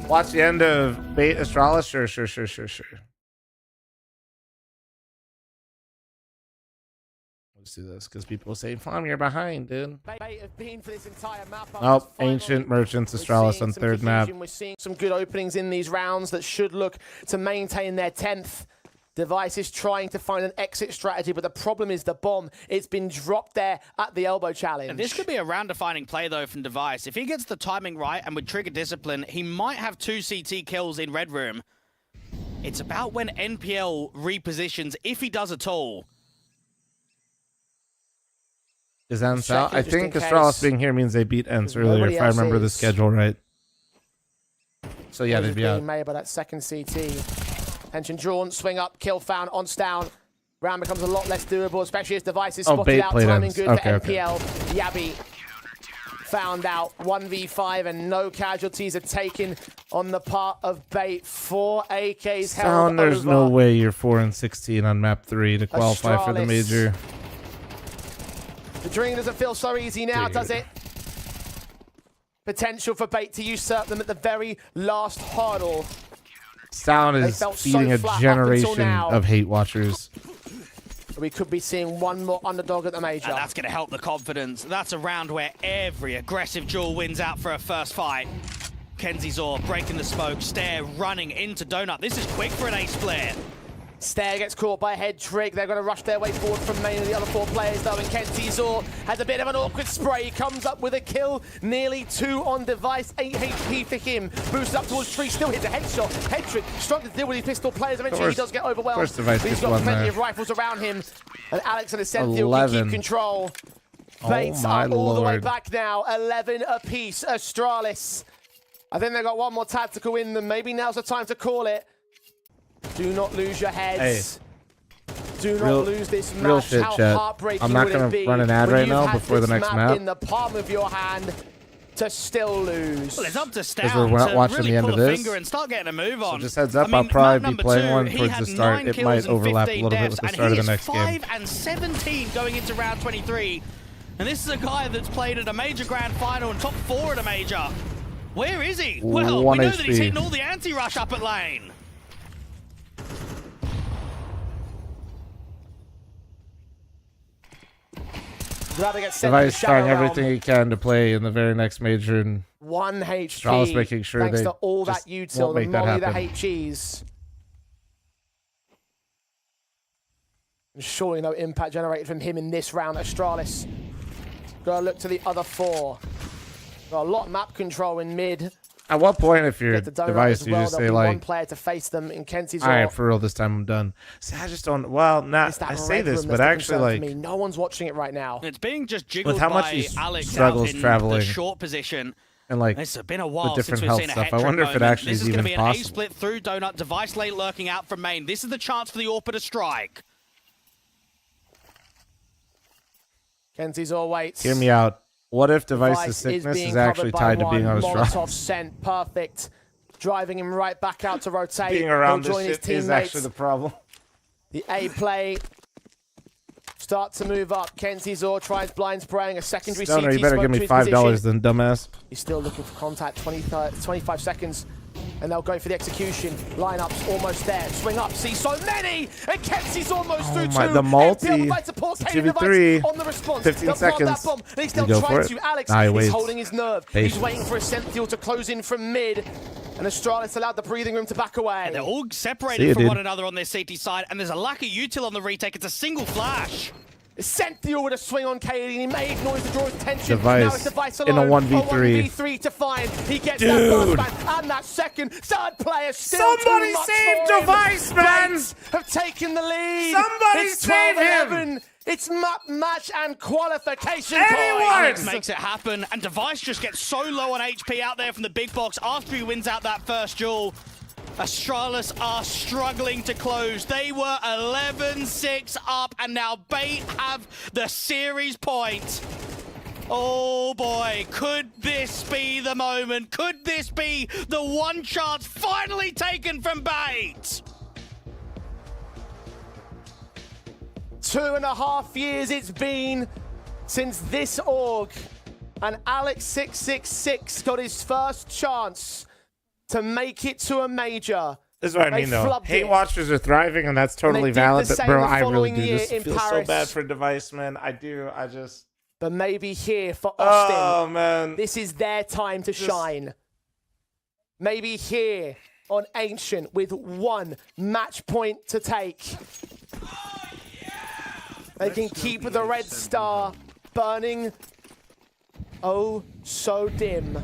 Watch the end of Bait Astralis? Sure. Let's do this because people say, Farm, you're behind, dude. Nope, Ancient Merchants Astralis on third map. We're seeing some good openings in these rounds that should look to maintain their 10th. Device is trying to find an exit strategy, but the problem is the bomb. It's been dropped there at the elbow challenge. And this could be a round-defining play, though, from Device. If he gets the timing right and with trigger discipline, he might have 2 CT kills in Red Room. It's about when NPL repositions, if he does at all. Is Ents out? I think Astralis being here means they beat Ents earlier, if I remember the schedule right. So yeah, they'd be out. Made by that second CT. Tension drawn, swing up, kill found, on down. Round becomes a lot less doable, especially as Device is spotted out. Timing good for NPL. Yabi found out 1v5 and no casualties are taken on the part of Bait. 4 AKs held There's over. no way you're 4 and 16 on map 3 to qualify for the major. The dream doesn't feel so easy now, does it? Potential for Bait to usurp them at the very last hurdle. Sound is feeding a generation of hate watchers. We could be seeing one more underdog at the major. And that's going to help the confidence. That's a round where every aggressive duel wins out for a first fight. Kenzizor breaking the smoke, Stare running into Donut. This is quick for an ace split. Stare gets caught by a head trick. They're going to rush their way forward from main of the other 4 players, though. And Kenzizor has a bit of an awkward spray. He comes up with a kill. Nearly 2 on Device. 8 HP for him. Boosts up towards 3. Still hits a headshot. Head trick. Struggling to deal with these pistol players. Eventually, he does get overwhelmed. He's got plenty of rifles around him. And Alex and Ascenthiel can keep control. Bates are all the way back now. 11 apiece. Astralis. I think they've got one more tactical in them. Maybe now's the time to call it. Do not lose your heads. Hey. Do not lose this match. Real shit, chat. I'm not going to run an ad right now before the next map. In the palm of your hand to still lose. Well, it's up to Stout because we're watching really the end of this. And start getting a move on. So just heads up, I'll probably be playing one towards the start. It might overlap a little bit with the start of the next game. 5 and 17 going into round 23. And this is a guy that's played at a major grand final and top 4 at a major. Where is he? Well, we know that he's hitting all the anti-rush up at lane. Device trying everything he can to play in the very next major, and 1 HP. Astralis making sure thanks they to all that util, the molly, the HEs. And surely no impact generated from him in this round. Astralis gotta look to the other 4. Got a lot of map control in mid. At what point, if you're Device, you just say like, one player to face them in Kenzizor. All right, for real, this time I'm done. See, I just don't. Well, not I say this, but actually, like, no one's watching it right now. It's being just jiggled with how much he Alex struggles traveling, the short position, and like it's been a while different since we've seen stuff. a I wonder if it actually is even possible. This is going to be an A split through Donut. Device late lurking out from main. This is the chance for the AWP to strike. Kenzizor waits. Hear me out. What if Device's sickness is actually tied to being on his truck? Molotov sent, perfect. Driving him right back out to rotate. Being around this shit is actually the problem. The A play start to move up. Kenzizor tries blind spraying a secondary Stoner, CT. You better give me $5 then, dumbass. He's still looking for contact. 25 seconds. And they'll go for the execution. Lineups almost there. Swing up. See so many. And Kenzie's almost through 2. The multi. 2v3. On the response. 15 seconds. That bomb. And he's still trying to. Alex is holding his nerve. He's waiting for Ascenthiel to close in from mid. And Astralis allowed the breathing room to back away. And they're all separated from one another on their CT side. And there's a lack of util on the retake. It's a single flash. Ascenthiel with a swing on Katie, and he may ignore the draw's attention. Device, now it's Device alone. in a 1v3. 1v3 to find. He gets that first man and that second. Third player still Somebody save Device, man! Have taken the lead. Somebody save him! It's map, match, and qualification Alex makes it happen, and Device just gets so low on HP out there from the big box after he wins out that first duel. Astralis are struggling to close. They were 11-6 up, and now Bait have the series point. Oh boy, could this be the moment? Could this be the one chance finally taken from Bait? 2.5 years it's been since this org and Alex666 got his first chance to make it to a major. This is what I mean, though. Hate watchers are thriving, and that's totally valid. But, bro, I really do just feel so bad for Device, man. I do. I just... But maybe here for Austin, oh, man. This is their time to shine. Maybe here on Ancient with one match point to take. They can keep the red star burning oh so dim.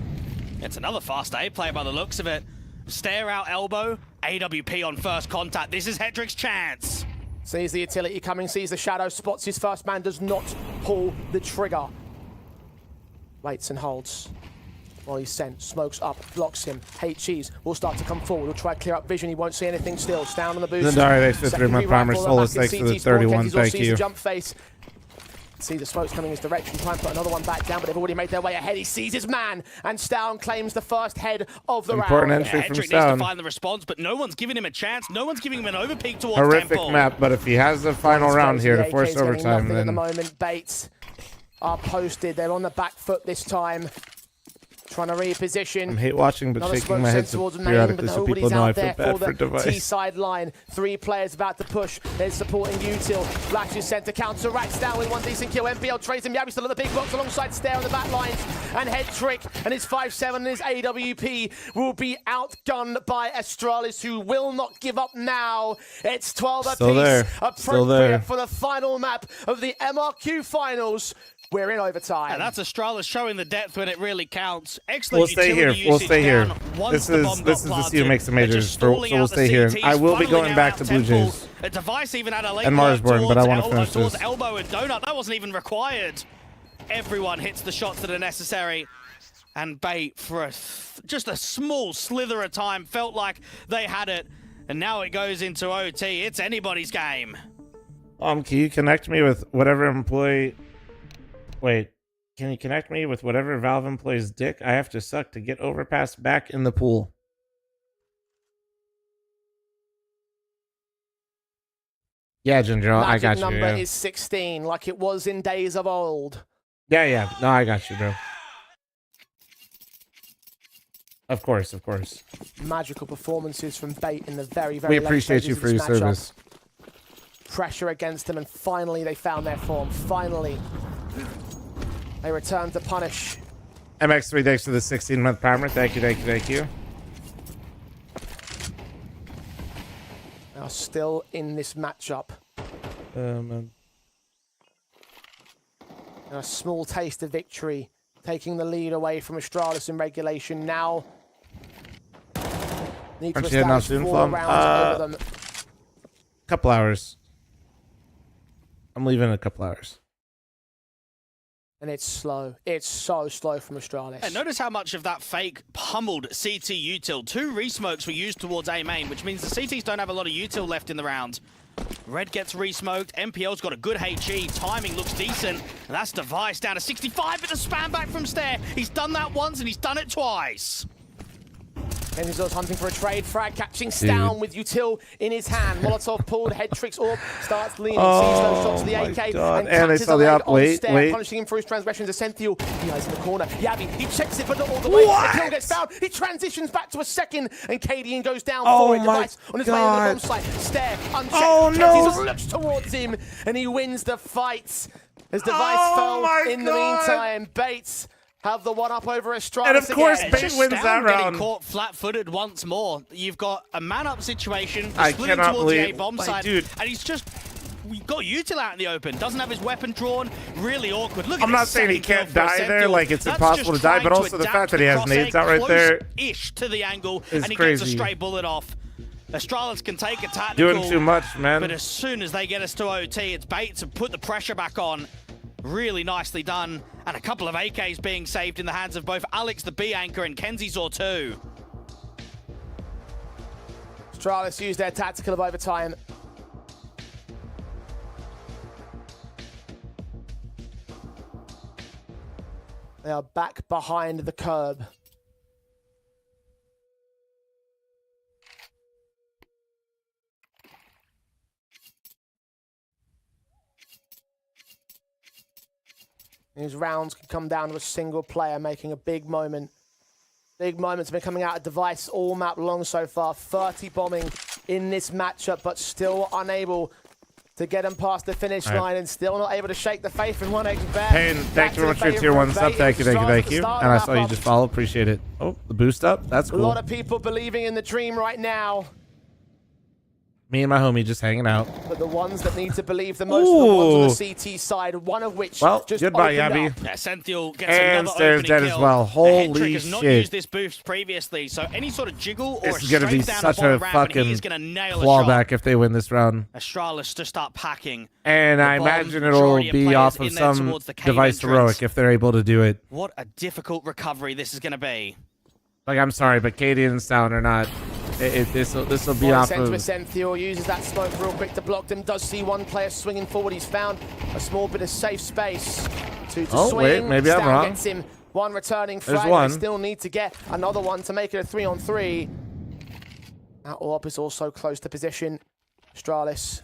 It's another fast A play by the looks of it. Stare out elbow, AWP on first contact. This is Hedrick's chance. Sees the utility coming, sees the shadow, spots his first man, does not pull the trigger. Waits and holds. While he's sent, smokes up, blocks him. HGs will start to come forward. He'll try to clear up vision. He won't see anything still. It's down on the boost. Zendari, they through my primer. Solus, thanks for the 31. Thank you. Jump face. See the smokes coming in his direction. Try and put another one back down, but they've already made their way ahead. He sees his man, and Stown claims the first head of the Important round. entry Yeah, from Hedrick Stown. needs to find the response, but no one's giving him a chance. No one's giving him an overpeak towards Horrific Temple. map, but if he has the final round here to force overtime, then... At the then... moment, Bates are posted. They're on the back foot this time. Trying to reposition. I'm hate watching, but shaking my head periodically so people know I feel bad for Device. T-side line. 3 players about to push. They're supporting Util. Flash is sent to counteract. Down with one decent kill. MPL trades him. Yabi still at the big box alongside Stare on the back lines. And Hedrick and his 5-7 and his AWP will be outgunned by Astralis, who will not give up now. It's 12 apiece. Appropriate for the final map of the MRQ finals. We're in overtime. And that's Astralis showing the depth when it really counts. Excellent. We'll stay here. We'll stay here. This is the C who makes the majors, so we'll stay here. I will be going back to Blue Jays. A Device even had a late and Marsborn, but I want to finish towards this. Elbow and Donut. That wasn't even required. Everyone hits the shots that are necessary. And Bait, for just a small slither of time, felt like they had it. And now it goes into OT. It's anybody's game. Can you connect me with whatever employee... Wait, can you connect me with whatever Valve employee's dick I have to suck to get Overpass back in the pool? Yeah, Ginger, I got you. Magic number Yeah. is 16, like it was in days of old. Yeah. No, I got you, bro. Of course. Magical performances from Bait in the very, very We late appreciate you stages for of your this matchup. service. Pressure against them, and finally they found their form. Finally, they return to punish. MX3, thanks for the 16-month primer. Thank you. They are still in this matchup. Man. And a small taste of victory, taking the lead away from Astralis in regulation. Now, need to Aren't you heading out establish soon, 4 Flum? rounds over them. Couple hours. I'm leaving in a couple hours. And it's slow. It's so slow from Astralis. And notice how much of that fake pummeled CT util. 2 resmokes were used towards A main, which means the CTs don't have a lot of util left in the round. Red gets resmoked. MPL's got a good HE. Timing looks decent. And that's Device down to 65, but the spam back from Stare. He's done that once and he's done it twice. Kenzizor's hunting for a trade. Frag catching Stown with Util in his hand. Molotov pulled. Hedrick's orb starts leaning. Sees those shots to the AK. God. And they catches saw a the leg up. on Wait. Stare, punishing him for his transgressions. Essential. He hides in the corner. Yabi, he checks it, but not all the way. What? The kill gets found. He transitions back to a second, and Cadian goes down Oh for it. my Device on his way to the God. bomb site. Stare, unchecked. Oh, no. Kenzizor looks towards him, and he wins the fight. As Device Oh my fell in the God. meantime, Bates have the one up over Astralis And of course, again. Bait Just wins Stown that getting round. caught flat-footed once more. You've got a man-up situation, I splitting cannot towards the believe- A-bomb like, side, dude. and he's just... We got Util out in the open. Doesn't have his weapon drawn. Really awkward. Look at I'm not this saying he second kill can't for die there, Senthil. like it's That's impossible just to die, trying but to also the adapt fact to that he has crosshair nades out right there close-ish to the angle, is and he crazy. gets a stray bullet off. Astralis can take a tactical. Doing too much, man. But as soon as they get us to OT, it's Bait to put the pressure back on. Really nicely done. And a couple of AKs being saved in the hands of both Alex, the B anchor, and Kenzizor too. Astralis use their tactical of overtime. They are back behind the curb. These rounds can come down to a single player making a big moment. Big moments have been coming out of Device all map long so far. 30 bombing in this matchup, but still unable to get them past the finish line and still not able to shake the faith in 1x bet. Payne, thank you very much for your tier 1 sub. Thank you. And I saw you just follow. Appreciate it. Oh, the boost up. That's cool. A lot of people believing in the dream right now. Me and my homie just hanging out. But the ones that need to believe the most are the ones on the CT side, one of which just goodbye, opened Yabby. up. Yeah, Senthiel gets And another Stairs opening dead kill. as well. Holy has not shit. used this boost previously, so any sort of jiggle or This is going to be straight down such the a bottom ramp, and fucking he's gonna nail a shot. clawback if they win this round. Astralis to start packing. And I bomb, imagine it'll majority of be players off of in there some towards the cave Device entrance. heroic if they're able to do it. What a difficult recovery this is going to be. Like, I'm sorry, but Katie and Sound are not. This will be off of. Senthiel uses that smoke real quick to block them. Does see one player swinging forward. He's found a small bit of safe space to swing. Wait, maybe I'm Stan wrong. Gets him one returning There's frag. one. They still need to get another one to make it a 3-on-3. Now Orb is also close to position. Astralis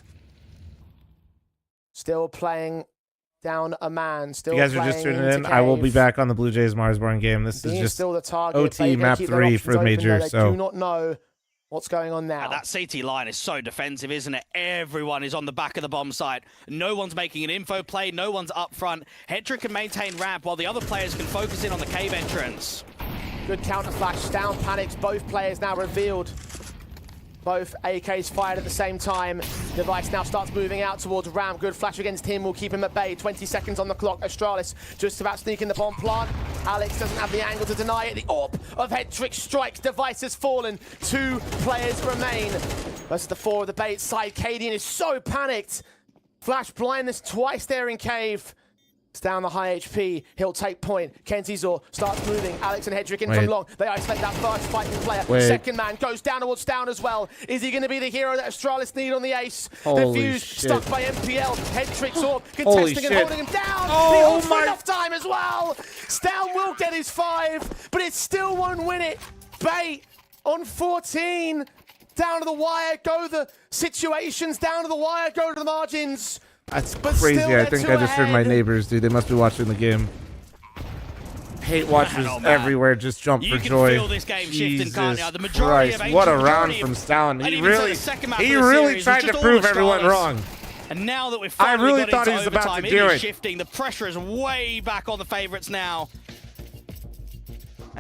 still playing down a man. Still You guys are just tuning in. I will be back on the Blue Jays Marsborn game. This is just still the target. OT map 3 for the major. They So do not know what's going on now. That CT line is so defensive, isn't it? Everyone is on the back of the bomb site. No one's making an info play. No one's up front. Hetrick can maintain ramp while the other players can focus in on the cave entrance. Good counter flash. Down panics. Both players now revealed. Both AKs fired at the same time. Device now starts moving out towards ramp. Good flash against him will keep him at bay. 20 seconds on the clock. Astralis just about sneaking the bomb plant. Alex doesn't have the angle to deny it. The AWP of Hetrick strikes. Device has fallen. 2 players remain. That's the 4 of the bait side. Cadian is so panicked. Flash blindness twice there in cave. It's down the high HP. He'll take point. Kentizor starts moving. Alex and Hedrick in from long. They isolate that first fighting player. Second man goes down towards down as well. Is he going to be the hero that Astralis need on the ace? Defused, stuck by MPL. Hedrick's orb contesting and holding him down. He holds for enough time as well. Stown will get his 5, but it still won't win it. Bait on 14. Down to the wire go the situations. Down to the wire go to the margins. That's crazy. I think I just heard my neighbors, dude. They must be watching the game. Hate watchers everywhere just jump for joy. You can feel this game shifting, can't you? The majority of what a round from Stown. He really tried to prove everyone wrong. And now that we've finally really got thought into he was about overtime, to do it it. is shifting. The pressure is way back on the favorites now.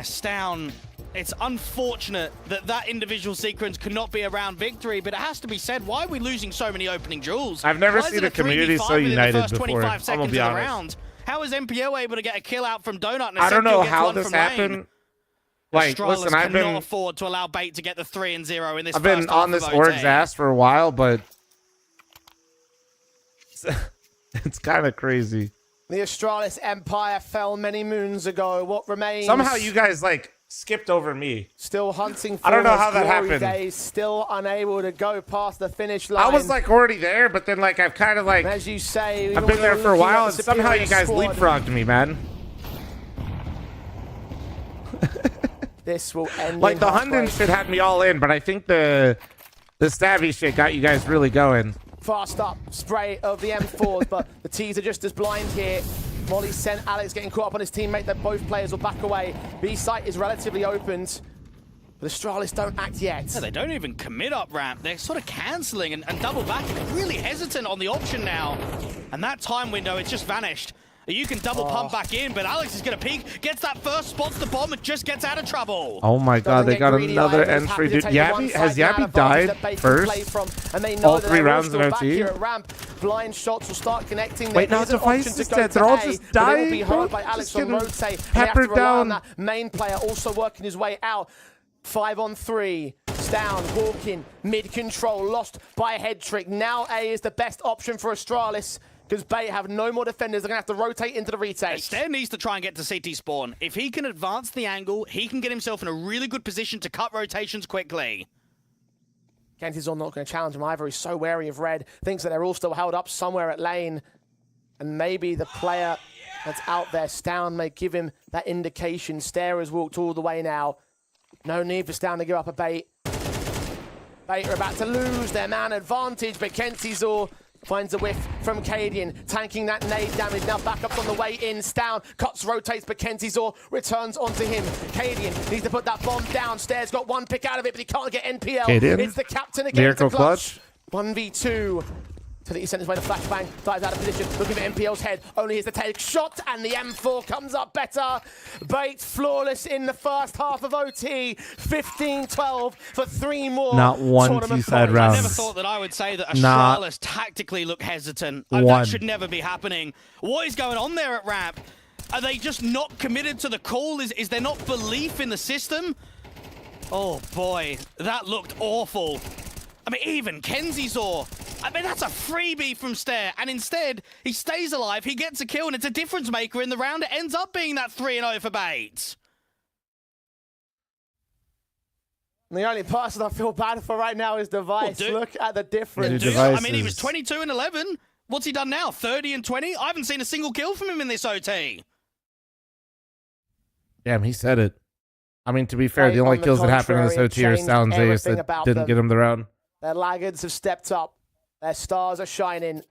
Stown, it's unfortunate that that individual sequence could not be around victory, but it has to be said, why are we losing so many opening duels? I've never seen a community so united before. I'm gonna be honest. Round? How is MPO able to get a kill out from Donut? And I don't know gets how one this from happened. Lane? Like, Astralis listen, I've cannot been afford to allow Bait to get the 3-0 in this. I've been on this org's ass for a while, but it's kind of crazy. The Astralis Empire fell many moons ago. What remains? Somehow you guys like skipped over me. Still hunting for I don't know his how that glory happened. days, still unable to go past the finish line. I was like already there, but then like I've kind of like as you say, I've been there for a while, and somehow you guys leapfrogged me, man. This will end. Like the Hunden shit had me all in, but I think the stabby shit got you guys really going. Fast up spray of the M4s, but the T's are just as blind here. Molly sent Alex getting caught up on his teammate. That both players will back away. B site is relatively opened, but Astralis don't act yet. Yeah, they don't even commit up ramp. They're sort of cancelling and double backing. They're really hesitant on the option now, and that time window it's just vanished. You can double pump back in, but Alex is going to peek, gets that first, spots the bomb, and just gets out of trouble. Oh my god, they got another entry, dude. Yabby, has Yabby died first? All 3 rounds in OT? Blind shots will start connecting. Wait, no, Device is dead. They're all just dying. They will be hurt by Alex on rotate. Peppered down. That main player also working his way out. 5-on-3. Down, walking, mid control, lost by a head trick. Now A is the best option for Astralis, because Bait have no more defenders. They're going to have to rotate into the retake. Stair needs to try and get to CT spawn. If he can advance the angle, he can get himself in a really good position to cut rotations quickly. Kentizor not going to challenge him either. He's so wary of red. Thinks that they're all still held up somewhere at lane. And maybe the player that's out there, Stown, may give him that indication. Stair has walked all the way now. No need for Stown to give up a bait. Bait are about to lose their man advantage, but Kentizor finds a whiff from Cadian, tanking that nade damage. Now backups on the way in. Stown cuts, rotates, but Kentizor returns onto him. Cadian needs to put that bomb down. Stair's got one pick out of it, but he can't get NPL. Cadian? It's the captain again. Miracle clutch. 1v2. So that he sent his way to flashbang, dives out of position, looking for NPL's head. Only here's the take shot, and the M4 comes up better. Bait flawless in the first half of OT. 15-12 for 3 more. Not one T-side round. I never thought that I would say that Astralis tactically look hesitant. That should never be happening. What is going on there at ramp? Are they just not committed to the call? Is there not belief in the system? Oh boy, that looked awful. I mean, even Kentizor. I mean, that's a freebie from Stair, and instead, he stays alive, he gets a kill, and it's a difference maker in the round. It ends up being that 3-0 for Bait. The only person I feel bad for right now is Device. Look at the difference. I mean, he was 22 and 11. What's he done now? 30 and 20? I haven't seen a single kill from him in this OT. Damn, he said it. I mean, to be fair, the only kills that happened in this OT are Sound Zeus that didn't get him the round. Their laggards have stepped up. Their stars are shining.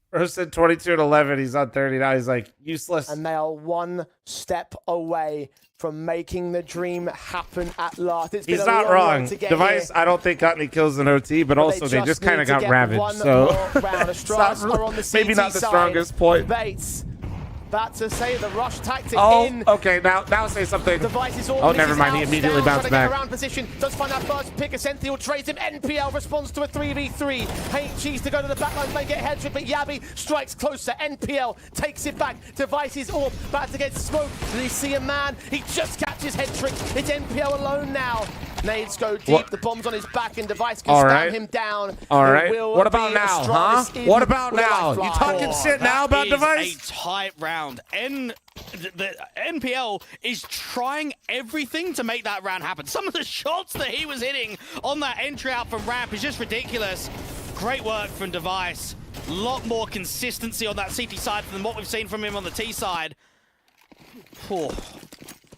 Bro said 22 and 11. He's on 30 now. He's like, useless. And they are one step away from making the dream happen at last. He's not wrong. Device, I don't think got any kills in OT, but also they just kind of got ravaged. So maybe not the strongest point. Bates about to say the rush tactic in. Okay, now say something. Device is all oh, never mind. He immediately bounced back. Around position, does find that first pick. Essential trades him. NPL responds to a 3v3. HG's to go to the backline, may get head trick, but Yabby strikes closer. NPL takes it back. Device is orb, about to get smoked. Does he see a man? He just catches head trick. It's NPL alone now. Nades go deep. What? The bomb's on his back, and Device can stand him down. All right. What about now, huh? What about now? You talking shit now about Device? A tight round. The NPL is trying everything to make that round happen. Some of the shots that he was hitting on that entry out from ramp is just ridiculous. Great work from Device. A lot more consistency on that CT side than what we've seen from him on the T side. Oh.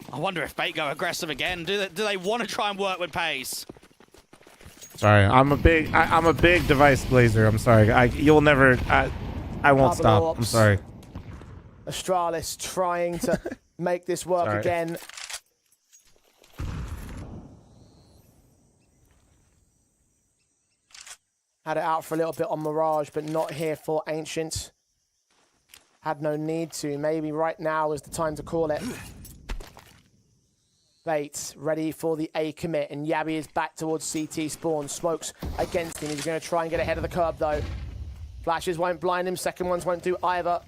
I wonder if Bait go aggressive again. Do they want to try and work with pace? Sorry, I'm a big Device blazer. I'm sorry. You'll never. I won't stop. I'm sorry. Astralis trying to make this work again. Had it out for a little bit on Mirage, but not here for Ancient. Had no need to. Maybe right now is the time to call it. Bates ready for the A commit, and Yabby is back towards CT spawn. Smokes against him. He's going to try and get ahead of the curb, though. Flashes won't blind him. Second ones won't do either.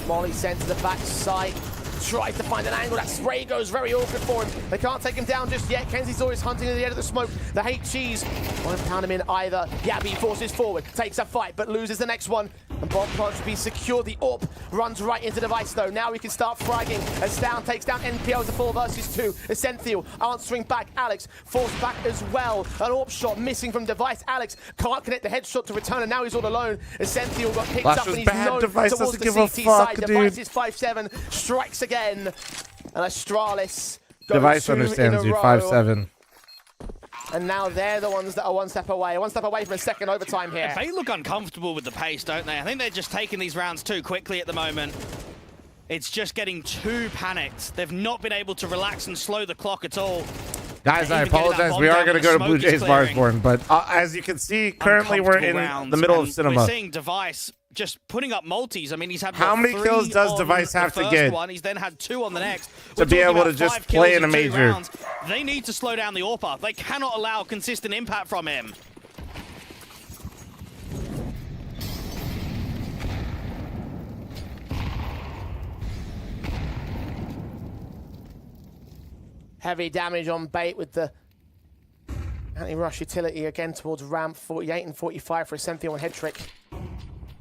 Molly sent to the back side. Tries to find an angle. That spray goes very awkward for him. They can't take him down just yet. Kenzie's always hunting at the end of the smoke. The HGs won't pound him in either. Yabby forces forward, takes a fight, but loses the next one. And bomb plants will be secure. The AWP runs right into Device, though. Now we can start fragging as Stown takes down NPL to 4 versus 2. Essential answering back. Alex falls back as well. An AWP shot missing from Device. Alex can't connect the headshot to return, and now he's all alone. Essential got picked up, and he's known Device towards the CT side. Device is 5-7, strikes again. And Astralis goes Device understands you, 5-7. And now they're the ones that are one step away from a second overtime here. They look uncomfortable with the pace, don't they? I think they're just taking these rounds too quickly at the moment. It's just getting too panicked. They've not been able to relax and slow the clock at all. Guys, I apologize. We are going to go to Blue Jays Barsborn, but as you can see, currently we're in the middle of cinema. We're seeing Device just putting up multis. I mean, he's had how many kills does Device have to get? He's then had 2 on the next. To be able to just play in a major. They need to slow down the AWPer. They cannot allow consistent impact from him. Heavy damage on Bait with the anti-rush utility again towards ramp. 48 and 45 for Essential on head trick.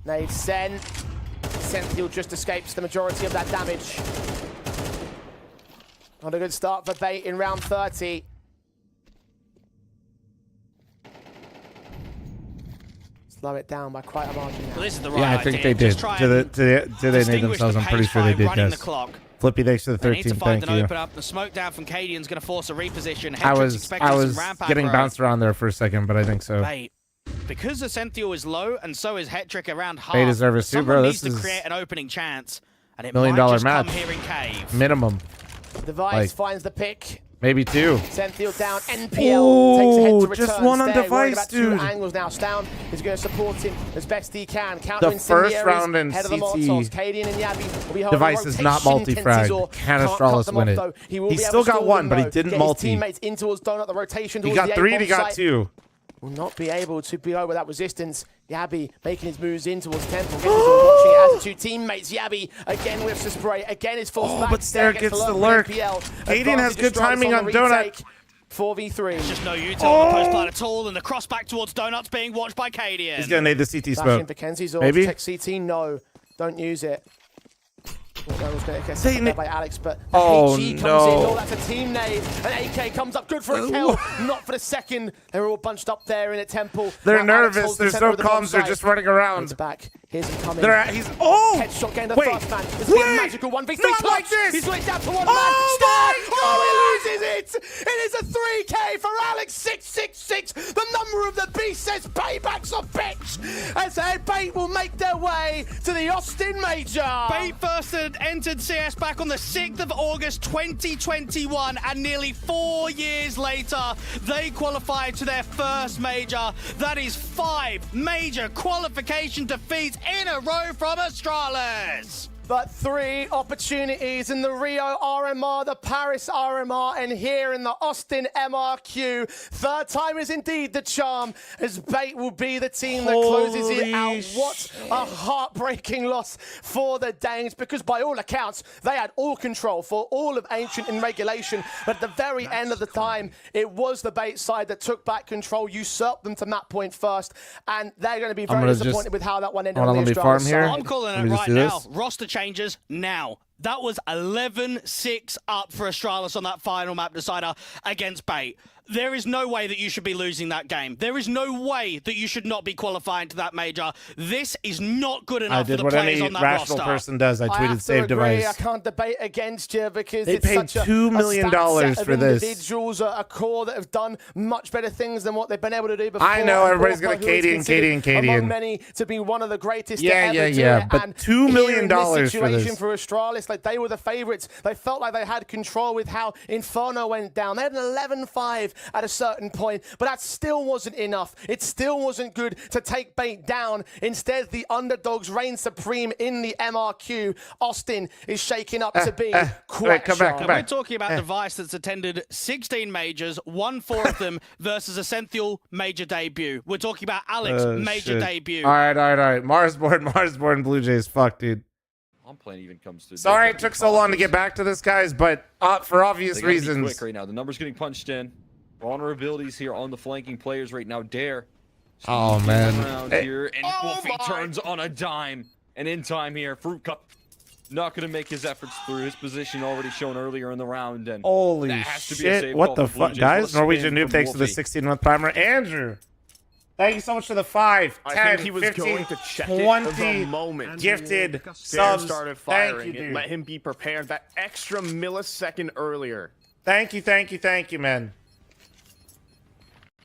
Nade sent. Essential just escapes the majority of that damage. Not a good start for Bait in round 30. slow it down by quite a margin now. Well, this is the right Yeah, I think they did. Do they name themselves? I'm pretty sure they did. The Yes. clock. Flippy, thanks for the They need to 13. find Thank an you. open up. The smoke down from Cadian's going to force a reposition. I Hetrick's was expecting some ramp getting aggro. bounced around there for a second, but I think so. Bait. Because Ascentio is low and so is Hetrick around half. They deserve it too, bro. Someone This needs is to create an opening chance, and it $1 million might just match. come here in cave. Minimum, Device like- finds the pick. maybe 2. Senthil down. NPL takes ahead to return. Just one on Stay, worried Device, about dude. 2 angles now. Stown is going to support him as best he can. The first round in head of the CT, Molotovs. Cadian and Yabi will be holding Device is not rotation. multi-frag. Kenzizor Can can't Astralis cut them win off, it? though. He will He be able still to got stall one, them, but he though. didn't Get multi. His teammates in towards Donut. The rotation He towards got the 3 and A-bomb he got site. 2. Will not be able to be over that resistance. Yabi making his moves in towards Temple. Kenzizor watching it as the 2 teammates. Yabi again whiffs the spray. Again is forced back. But Stair gets the lurk. Cadian has good timing on Donut. 4v3. There's just no util on the post line at all, and the cross back towards Donuts being watched by Cadian. He's gonna need the CT Back in smoke. for Kenzizor. Maybe? Check CT. No, don't use it. That was going to get They set ne- up by Alex, but Oh, HE comes no. in. Oh, that's a team nade. And AK comes up good for a kill. Not for the second. They're all bunched up there in a temple. They're Now Alex nervous. holds the There's center no of the bomb comms. They're site. just running around. It's back. Here's him coming. They're at, he's Headshot getting the wait, first man. This is a wait, magical 1v3 not clutch. like this. He's switched out to one Oh man. my Star! Oh, he loses it. It is a 3K for Alex 666. The number of the beast says payback's a bitch. As Bait will make their way to the Austin Major. Bait first had entered CS back on the 6th of August 2021, and nearly 4 years later, they qualified to their first major. That is 5 major qualification defeats in a row from Astralis. But 3 opportunities in the Rio RMR, the Paris RMR, and here in the Austin MRQ. Third time is indeed the charm, as Bait will be the team that closes it out. What a heartbreaking loss for the Danes, because by all accounts, they had all control for all of Ancient in regulation. But at the very end of the time, it was the Bait side that took back control, usurped them to map point first, and they're going to be very disappointed with how that one ended on the let me Astralis farm here. side. I'm calling Let it me just right do now. this. Roster changes now. That was 11-6 up for Astralis on that final map decider against Bait. There is no way that you should be losing that game. There is no way that you should not be qualifying to that major. This is not good I enough for did the what players any on that rational roster. person does. I I have tweeted to save agree. device. I can't debate against you because They it's paid such $2 a million stacked set of for this. individuals, a core that have done much better things than what they've been able to do before. I know, and everybody's Borja, gonna who is Cadian, considered Cadian. among many to be one of the greatest Yeah, to ever do yeah. it. But And $2 million here in this for situation this. for Astralis, like they were the favorites. They felt like they had control with how Inferno went down. They had an 11-5 at a certain point, but that still wasn't enough. It still wasn't good to take Bait down. Instead, the underdogs reign supreme in the MRQ. Austin is shaking up to be quite come back, sharp. come We're back. talking about a device that's attended 16 majors, won 4 of them versus Ascenthial major debut. We're talking about Alex major Shit. debut. All right. Marsborn, Blue Jays. Fuck, dude. I'm playing even comes through. Sorry it took so long to get back to this, guys, but for obvious They gotta be reasons. quick right now. The number's getting punched in. Vulnerabilities here on the flanking players right now. Dare. Oh, man. Around Hey. here, and Wolfie turns on a dime. And in time here, Fruit Cup not going to make his efforts through his position already shown earlier in the round. And Holy that has to be a shit. save What call the for Blue fuck, Jays. guys? What a Norwegian spin Noob, thanks from for the Wolfie. 16-month primer. Andrew, thank you so much for the 5, I 10, think he was 15, going to check 20 it the moment gifted Dare subs. started Thank firing. you, It dude. let him be prepared that extra millisecond earlier. Thank you, man.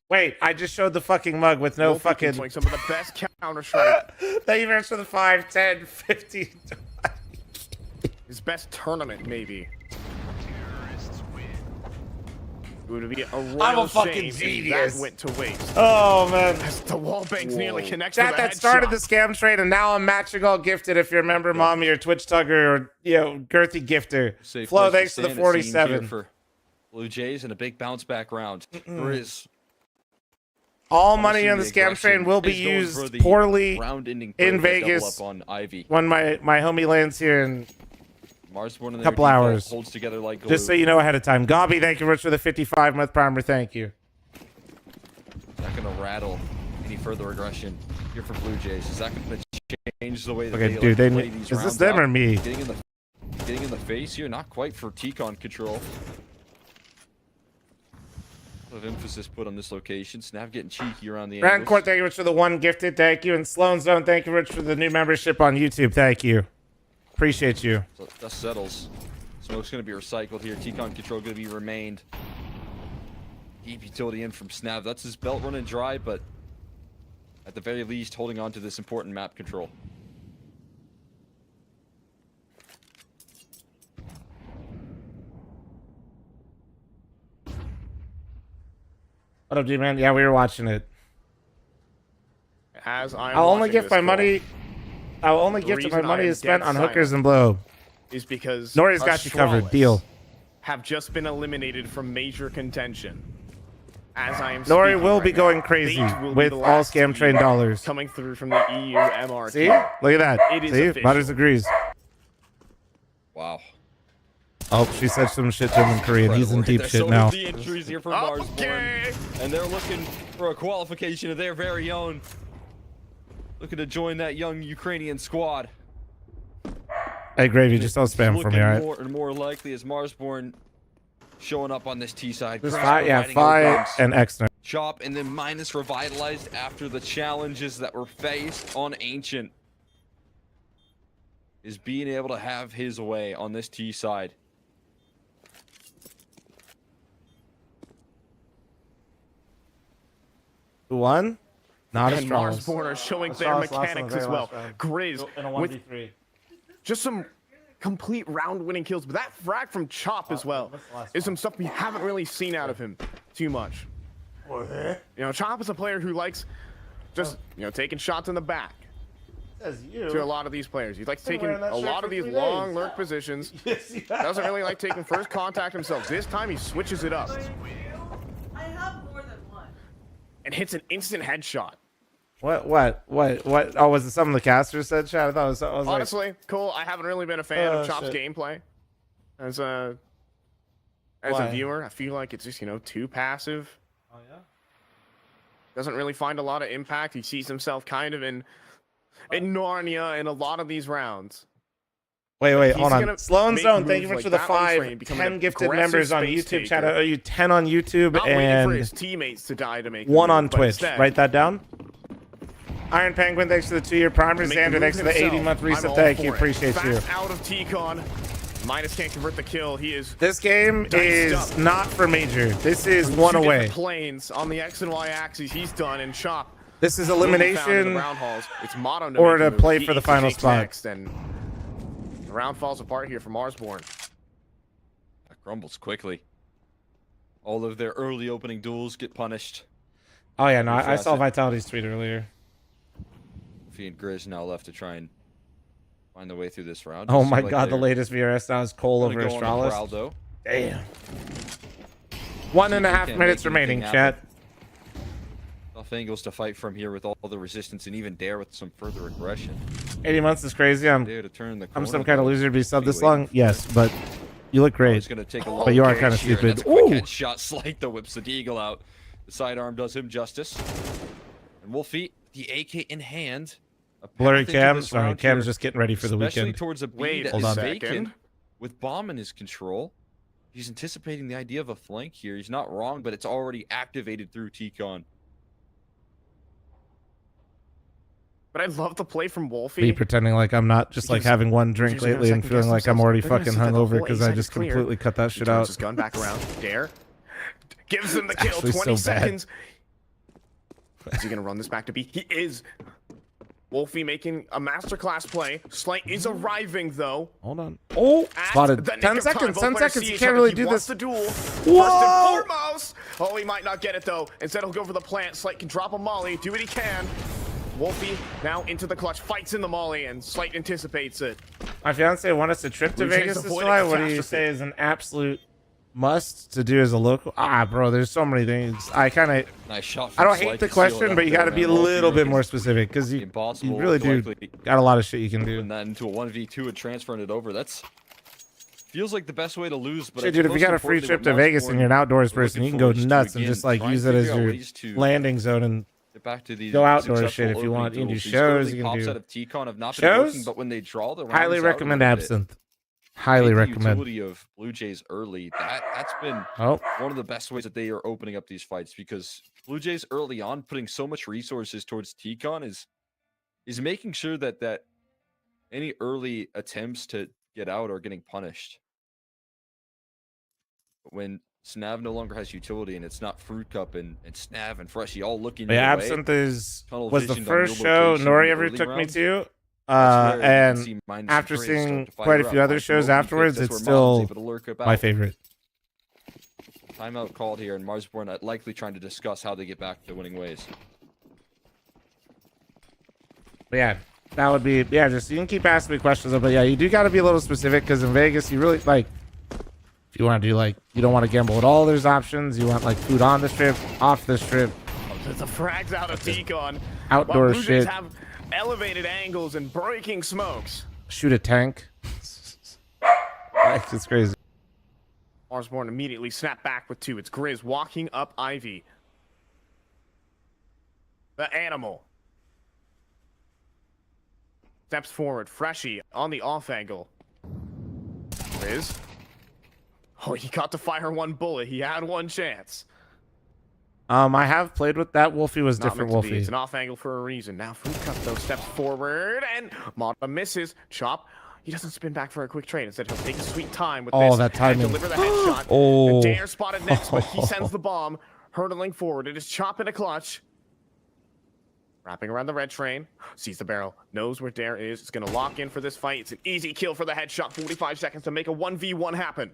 Wait, I just showed the fucking mug with no Wolfie fucking... playing some of the best Counter-Strike. Thank you very much for the 5, 10, 15... His best tournament, maybe. It would be a royal fucking shame if genius. that went to waste. Oh, man. As the wall banks nearly connects Chat, with a that started headshot. the scam trade, and now I'm matching all gifted. If you remember, Mommy or Twitch Tugger or Girthy Gifter. Safe Flo, place thanks to the stand, it seems, here 47. for Blue Jays and a big bounce back round. Grizz. All I'm money on the assuming scam train aggression will be is going for used the poorly round-ending in play to double Vegas up on Ivy. when my homie lands here in Marsborn in their couple default hours. holds together like glue. just so you know ahead of time. Gobby, thank you very much for the 55-month primer. Thank you. Not gonna rattle any further aggression here for Blue Jays. Is that gonna change the way that Okay, they dude, like to play these is this rounds them out? or me? Getting in the face here, not quite for T-Con control. A lot of emphasis put on this location. Snav getting cheeky around the Brand angles. Court, thank you much for the 1 gifted. Thank you. And Sloan Zone, thank you much for the new membership on YouTube. Thank you. Appreciate you. So dust settles. Smoke's going to be recycled here. T-Con control going to be remained. Deep utility in from Snav. That's his belt running dry, but at the very least, holding on to this important map control. What up, G-Man? Yeah, we were watching it. As I'm I'll only watching gift this my call, money. I'll only The gift if my reason I money am is spent dead on hookers silent and blow. is because Nori's got you covered. Deal. have just been eliminated from major contention. As I am Nori speaking will right be now, going crazy they will be with the all last scam team train dollars. coming through from the EU MR See? team. Look at that. It is See? official. Butters agrees. Wow. Oh, she said some shit to him in Korean. He's in Incredible. deep There's shit so now. many entries here from Marsborn, and they're looking for a qualification of their very own. Looking to join that young Ukrainian squad. Hey, Gravy, just don't spam for me, all right? More and more likely as Marsborn showing up on this T side. Just Chris five, yeah, providing 5 outcomes. and Xner. Chop and then minus revitalized after the challenges that were faced on Ancient. Is being able to have his way on this T side. Who won? Not And Astralis. Marsborn are showing their Astralis lost on the mechanics very as well. last round. Grizz In a with 1v3. just some complete round-winning kills, but that frag from Chop as well is some stuff we haven't really seen out of him too much. You know, Chop is a player who likes just, you know, taking shots in the back Says you. to a lot of these players. He likes Been taking wearing that a shirt lot for of these 3 long days. lurk positions. Yes, you Doesn't really like taking first contact himself. This time he switches it up I have more than one. and hits an instant headshot. What? Oh, was it something the caster said, Chad? I thought it was, I was like, Honestly, cool. I haven't really been a fan Oh, of Chop's shit. gameplay as a Why? viewer. I feel like it's just, you know, too passive. oh, yeah? Doesn't really find a lot of impact. He sees himself kind of in Narnia in a lot of these rounds. Wait, He's hold on. gonna Sloan make Zone, thank you moves much like for the that on train, 5, become 10 an gifted aggressive members on space YouTube. Chat, taker. I owe you 10 on YouTube Not waiting for his and teammates to die to make the 1 move, on but Twitch. instead, Write that down. Iron Penguin, thanks for the 2-year primer. make the Xander, move thanks for the himself. 80-month I'm reset. all Thank for you. it. Appreciate you. Fast out of T-Con. Minus can't convert the kill. He is This game Diced is up. not for Major. This is two one different away. planes on the X and Y axes. He's done, and Chop This is will be found in the elimination. round halls. It's Motto to or make to the move. play He for the eats final Jake's spot. next, and the round falls apart here for Marsborn. That crumbles quickly. All of their early opening duels get punished. Oh, yeah, no, I Refresh saw it. Vitality's tweet earlier. Fee and Grizz now left to try and find their way through this round. Oh, Seems my like God, the they're latest VRS now is Cole gonna over go on the prowl, Astralis. though. Damn. 1.5 can't minutes make remaining, anything chat. happen. Tough angles to fight from here with all the resistance and even Dare with some further aggression. 80 months is crazy. I'm Dare to turn the some corner, kind of though. loser to be subbed this Waiting long. for Yes, this. but you look Oh, great. it's gonna take a But you are long kinda range here, and stupid. That's a quick Ooh. headshot. Slight the whips the Deagle out. The sidearm does him justice. And Wolfie, the AK in hand. a Blurry path into Cam. this Sorry, round Cam's here, just getting ready for the especially weekend. towards a B Wait that a is second. vacant with bomb in his control. He's anticipating the idea of a flank here. He's not wrong, but it's already activated through T-Con. But I love the play from Wolfie. Me pretending like I'm not just like Because having one drink users are gonna lately and second feeling guess like I'm themselves. already They're gonna fucking see that the hungover whole because A I side just is clear. completely cut that He shit turns out. his gun back around. Dare gives him the kill. actually 20 so bad. seconds. Is he gonna run this back to B? He is. Wolfie making a masterclass play. Slight is arriving though. Hold on. Oh, At spotted. the nick 10 of time, seconds. both 10 players seconds. see You each can't other. really He do wants this. the duel. Whoa! First and foremost. Oh, he might not get it though. Instead, he'll go for the plant. Slight can drop a molly. Do what he can. Wolfie now into the clutch. Fights in the molly, and Slight anticipates it. My fiance wanted us to trip to Blue Jays Vegas this avoided July. What do you catastrophe. say is an absolute must to do as a local? Ah, bro, there's so many things. I kind of, Nice shot. I from don't Slight hate the to seal it question, up but you there, got to be a man. Wolfie little bit looking more specific because you impossible. really do likely got a lot of shit you can do. putting that into a 1v2 and transferring it over. That's feels like the best way to lose. But I Shit, dude, if you suppose got a free importantly, trip what to Vegas and you're an outdoors we're person, you looking can go for is to, nuts and again, just like try and use it as figure out your ways to landing zone and get back to these go outdoor successful shit if you opening want. You can do duels. These shows, early you can pops do out of T-Con have not been shows? working, but when they draw the highly rounds out a recommend little bit, Absinthe. Highly made the recommend. utility of Blue Jays early. That's been Oh, one of the best ways that they are opening up these fights, because Blue Jays early on putting so much resources towards T-Con is making sure that any early attempts to get out are getting punished. But when Snav no longer has utility and it's not Fruit Cup and Snav and Freshy all looking yeah, your way, Absinthe tunnel was the visioned on first your show location in Nori the ever early took me rounds. to. That's where you can And see Minus and after Praise seeing start to quite a fire few up. other Find some shows open afterwards, picks. it's That's where Modern's still able to lurk my about. favorite. Timeout called here, and Marsborn likely trying to discuss how they get back to winning ways. But yeah, that would be, yeah, just, you can keep asking me questions, but yeah, you do got to be a little specific, because in Vegas, you really, like, if you want to do, like, you don't want to gamble at all, there's options. You want, like, food on the strip, off the strip. There's a frags out of T-Con. Outdoor Blue Jays shit. have elevated angles and breaking smokes. Shoot a tank. It's crazy. Marsborn immediately snapped back with 2. It's Grizz walking up Ivy. The animal steps forward. Freshy on the off angle. Grizz. Oh, he got to fire 1 bullet. He had 1 chance. I have played with that. Wolfie was Not different. meant to be. Wolfie. It's an off angle for a reason. Now Fruit Cup though steps forward and Mata misses. Chop. He doesn't spin back for a quick trade. Instead, he'll take his sweet time with this. That timing. And deliver the headshot. Oh. And Dare spotted next, but he sends the bomb, hurtling forward. It is Chop in a clutch. Wrapping around the red train. Sees the barrel. Knows where Dare is. It's going to lock in for this fight. It's an easy kill for the headshot. 45 seconds to make a 1v1 happen.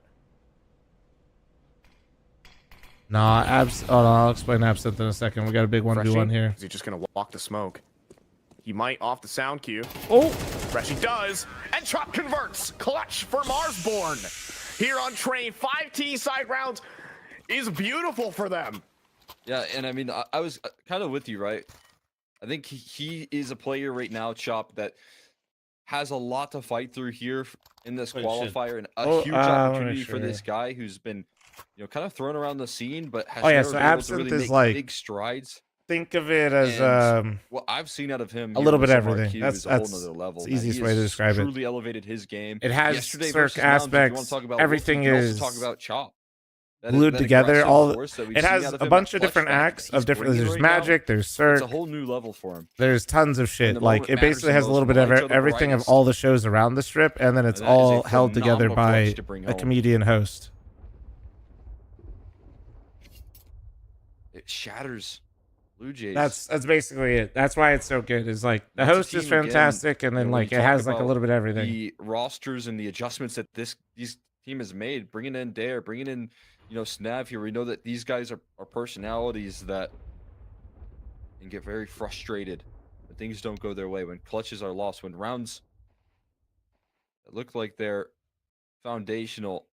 Nah, oh, no, I'll explain Absinthe in a second. We got a big 1v1 here. Is he just going to walk the smoke? He might off the sound cue. Oh! Freshy does, and Chop converts. Clutch for Marsborn. Here on train, 5 T-side rounds is beautiful for them. Yeah, and I mean, I was kind of with you, right? I think he is a player right now, Chop, that has a lot to fight through here in this qualifier, and a huge opportunity for this guy who's been, you know, kind of thrown around the scene, but has never so been able to Absinthe really is make like, big strides. think of it as what I've seen out of him, a little bit here with everything. SMRQ is a whole That's nother level. the easiest He way to has describe it. Truly elevated his game. It has Yesterday Cirque versus Mounds, if you wanna aspects. talk about Everything Wolf, you can is also talk about Chop. glued together. It has a a bunch of different acts of different. There's magic. There's It's Cirque. a whole new level for him. There's tons of shit. the Like moment it matters basically the has a most. little bit of Lights are the everything of brightest. all the shows around the strip, and then it's And that is a all held together phenomenal by clutch to bring a home. comedian host. It shatters Blue Jays. That's basically it. That's why it's so good. Is like the It's a host is team again, fantastic, and then when like you it talk has like a about little bit of everything. the rosters and the adjustments that this team has made, bringing in Dare, bringing in, you know, Snav here. We know that these guys are personalities that can get very frustrated when things don't go their way, when clutches are lost, when rounds that look like they're foundational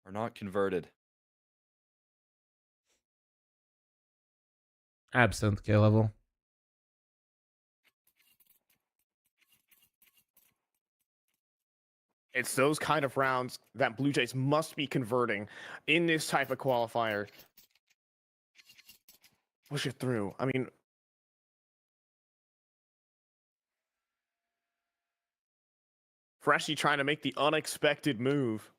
are not converted. Absinthe K level. It's those kind of rounds that Blue Jays must be converting in this type of qualifier. Push it through. I mean, Freshy trying to make the unexpected move.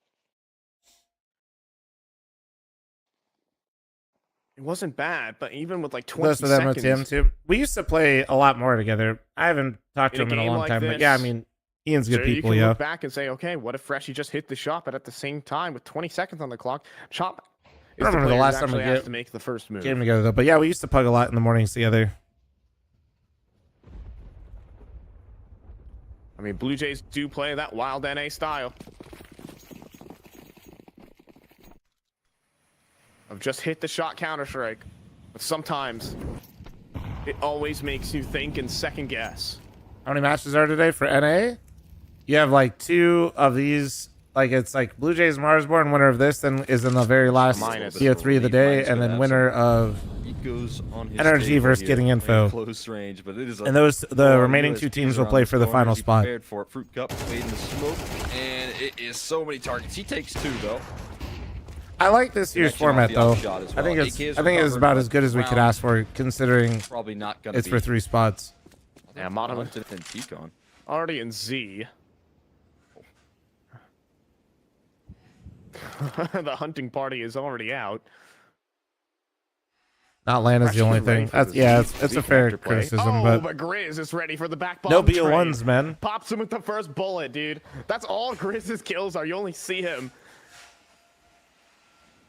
It wasn't bad, but even with like 20 Those with seconds. MOTM too. We used to play a lot more together. I haven't talked to In a him in a game long like time, but this, yeah, I mean, Ian's good So people, you can yo. look back and say, okay, what if Freshy just hit the shot, but at the same time, with 20 seconds on the clock, Chop I don't remember the last time we has to make the first move. came together though. But yeah, we used to pug a lot in the mornings together. I mean, Blue Jays do play that wild NA style of just hit the shot Counter-Strike, but sometimes it always makes you think and second guess. How many matches are today for NA? You have like 2 of these. Like it's like Blue Jays Marsborn, winner of this, then is in the very last TO3 of the day, and then winner of Energy versus Getting Info. Close range, but it is and the remaining 2 teams will play for the final spot. Prepared for it. Fruit Cup fading the smoke, and it is so many targets. He takes 2 though. I like this year's format though. I think it's about as good as we could ask for, considering Probably not gonna it's for 3 spots. Yeah, Mono and T-Con. already in Z. The hunting party is already out. Not Lana's the only thing. That's it's a fair criticism, but but Grizz is ready for the back bomb. no train. BO1s, man. Pops him with the first bullet, dude. That's all Grizz's kills are. You only see him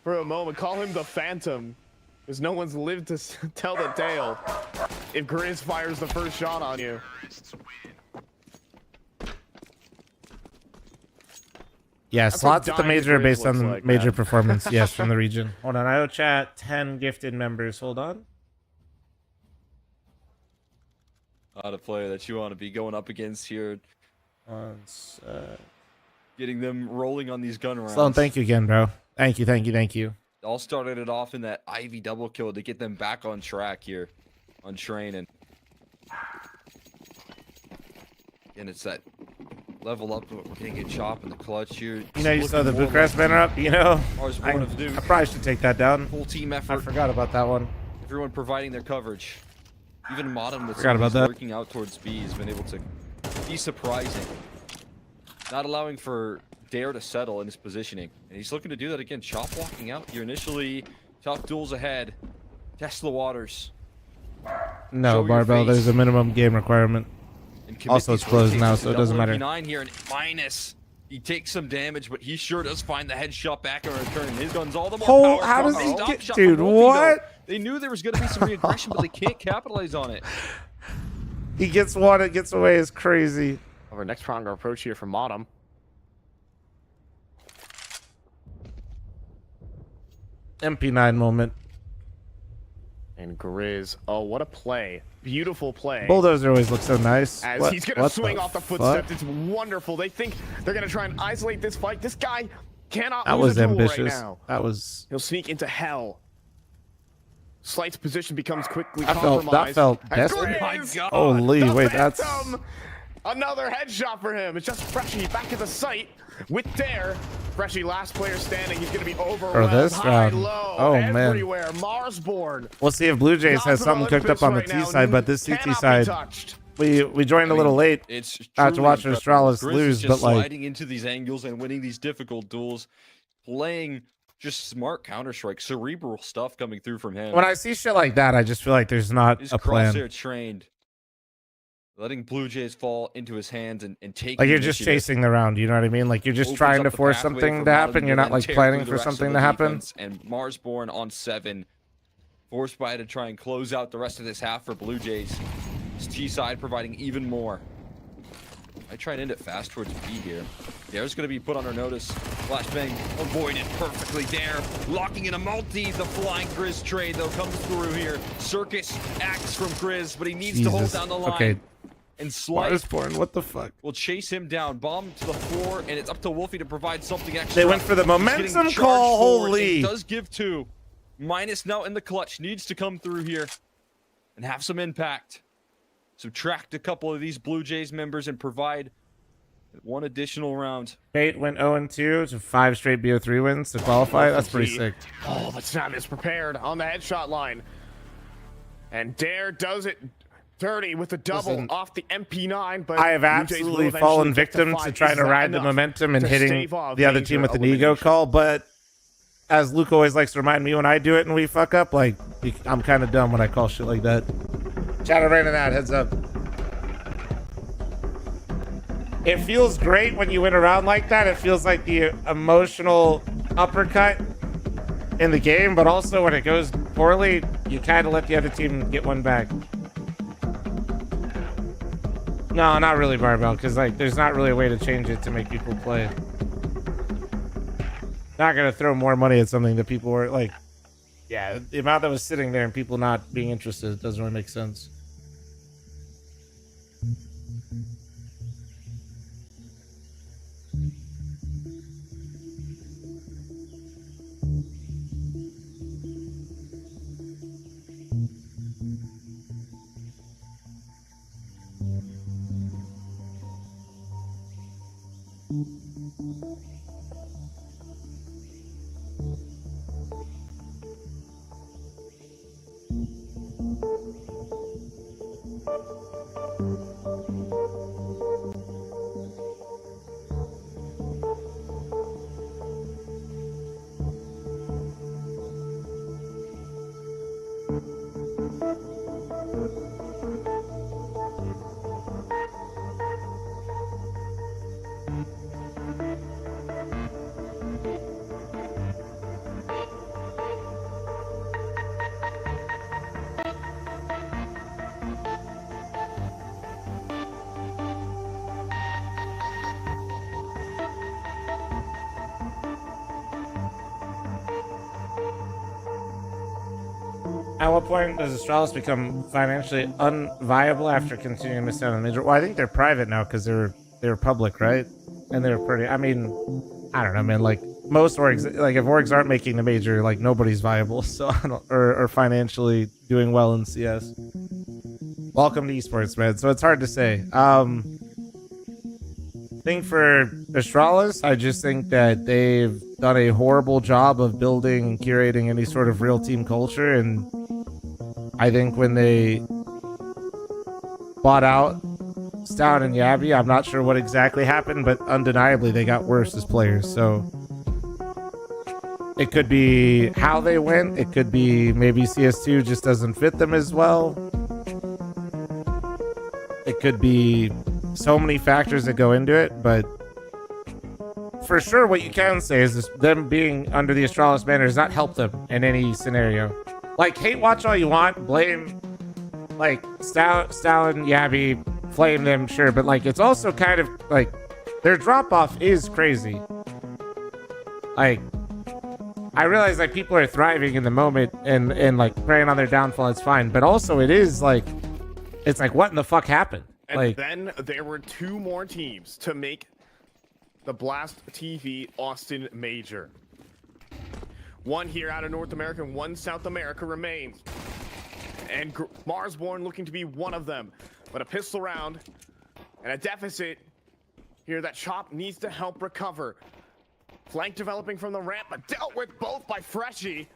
for a moment. Call him the Phantom, because no one's lived to tell the tale. If Grizz fires the first shot on you. Yeah, That's slots what at the dying major Grizz based on looks like, major man. performance. Yes, from the region. Hold on, IO chat 10 gifted members. Hold on. Not a player that you want to be going up against here. Once, Getting them rolling on these gun rounds. Sloan, thank you again, bro. Thank you. All started it off in that Ivy double kill to get them back on track here on training. And it's that level up. We're getting a chop in the clutch here. You know, you saw the Looking Bucharest banner up. You know, Ours I one of Duke. probably should take that down. Full team I effort. forgot about that one. Everyone providing their coverage. Even Modem with Forgot about some that. working out towards B has been able to be surprising. Not allowing for Dare to settle in his positioning. And he's looking to do that again. Chop walking out here initially. Tough duels ahead. Test the waters. No, Show your Barbell, face. there's a minimum game requirement. And commit Also, these it's closed rotations now, to so it doesn't double matter. MP9 here and minus. He takes some damage, but he sure does find the headshot back in return. His gun's all the more Oh, powerful. how does They he stop get- shot dude, from Wolfie, though. what? They knew there was going to be some re-aggression, but they can't capitalize on it. He gets one, it gets away. Is crazy. Our next stronger approach here from Modem. MP9 moment. And Grizz. Oh, what a play. Beautiful play. Bulldozer always looks so nice. As What- he's going to what swing off the fuck? footsteps. It's wonderful. They think they're going to try and isolate this fight. This guy cannot That lose was a duel ambitious. right now. That was. He'll sneak into hell. Slight's position becomes quickly That felt compromised. And desperate. Grizz, Oh my God. Holy, the wait, that's. Phantom! Another headshot for him. It's just Freshy back at the site with Dare. Freshy, last player standing. He's going to be overwhelmed. this High, round. low, Oh, man. everywhere. Marsborn. We'll see if Blue Jays has Gods of something cooked up Olympus on the right T now. side, but this CT Cannot be side, touched. we joined a little late. It's Not to truly watch impressive. Australis Grizz lose, is just but, like- sliding into these angles and winning these difficult duels, playing just smart Counter-Strike, cerebral stuff coming through from him. When I see shit like that, I just feel like there's not His a plan. crosshair trained, letting Blue Jays fall into his hands and take. Like you're just chasing the round, you know what I mean? Like you're just Opens trying up to the force pathway something for to Modern happen. You're to not then like tear planning through the for rest of something the to happen. defense, and Marsborn on 7, forced by to try and close out the rest of this half for Blue Jays. His T side providing even more. I try and end it fast towards B here. Dare's going to be put under notice. Flashbang avoided perfectly. Dare locking in a multi. The flying Grizz trade, though, comes through here. Circus acts from Grizz, but he needs to hold Jesus. down the line. Okay. And Slice Marsborn, what the fuck? will chase him down. Bomb to the floor, and it's up to Wolfie to provide something extra. They went for the He's getting momentum charged call. forward, and Holy. he does give 2. Minus now in the clutch. Needs to come through here and have some impact. Subtract a couple of these Blue Jays members and provide one additional round. Fate went 0-2 to 5 straight BO3 wins to qualify. That's pretty sick. Oh, but Snav is prepared on the headshot line. And Dare does it dirty with the double Listen, off the MP9. But I have Blue Jays will absolutely eventually fallen get to victim to 5. trying Is to that ride the enough momentum and to hitting stave off the other major team with an ego elimination? call. But as Luke always likes to remind me when I do it and we fuck up, like, I'm kind of dumb when I call shit like that. Chatter right in that, heads up. It feels great when you win a round like that. It feels like the emotional uppercut in the game, but also when it goes poorly, you kind of let the other team get one back. No, not really, Barbell, because like there's not really a way to change it to make people play. Not gonna throw more money at something that people were like, yeah, the amount that was sitting there and people not being interested, it doesn't really make sense. At what point does Astralis become financially unviable after continuing to miss out on the major? Well, I think they're private now because they were public, right? And they're pretty. I mean, I don't know, man. Like most orgs, like if orgs aren't making the major, like nobody's viable. So I don't, or financially doing well in CS. Welcome to esports, man. So it's hard to say. Thing for Astralis, I just think that they've done a horrible job of building and curating any sort of real team culture, and I think when they bought out Stout and Yabby, I'm not sure what exactly happened, but undeniably they got worse as players. So it could be how they went. It could be maybe CS2 just doesn't fit them as well. It could be so many factors that go into it, but for sure what you can say is this, them being under the Astralis banner does not help them in any scenario. Like, hate watch all you want, blame like Stalin, Yabby, flame them, sure, but like it's also kind of like their drop off is crazy. Like, I realize like people are thriving in the moment and like preying on their downfall, it's fine, but also it is like, it's like, what in the fuck happened? And like, then there were 2 more teams to make the Blast TV Austin Major. One here out of North America, and 1 South America remains. And Marsborn looking to be one of them. But a pistol round and a deficit here that Chop needs to help recover. Flank developing from the ramp, but dealt with both by Freshie.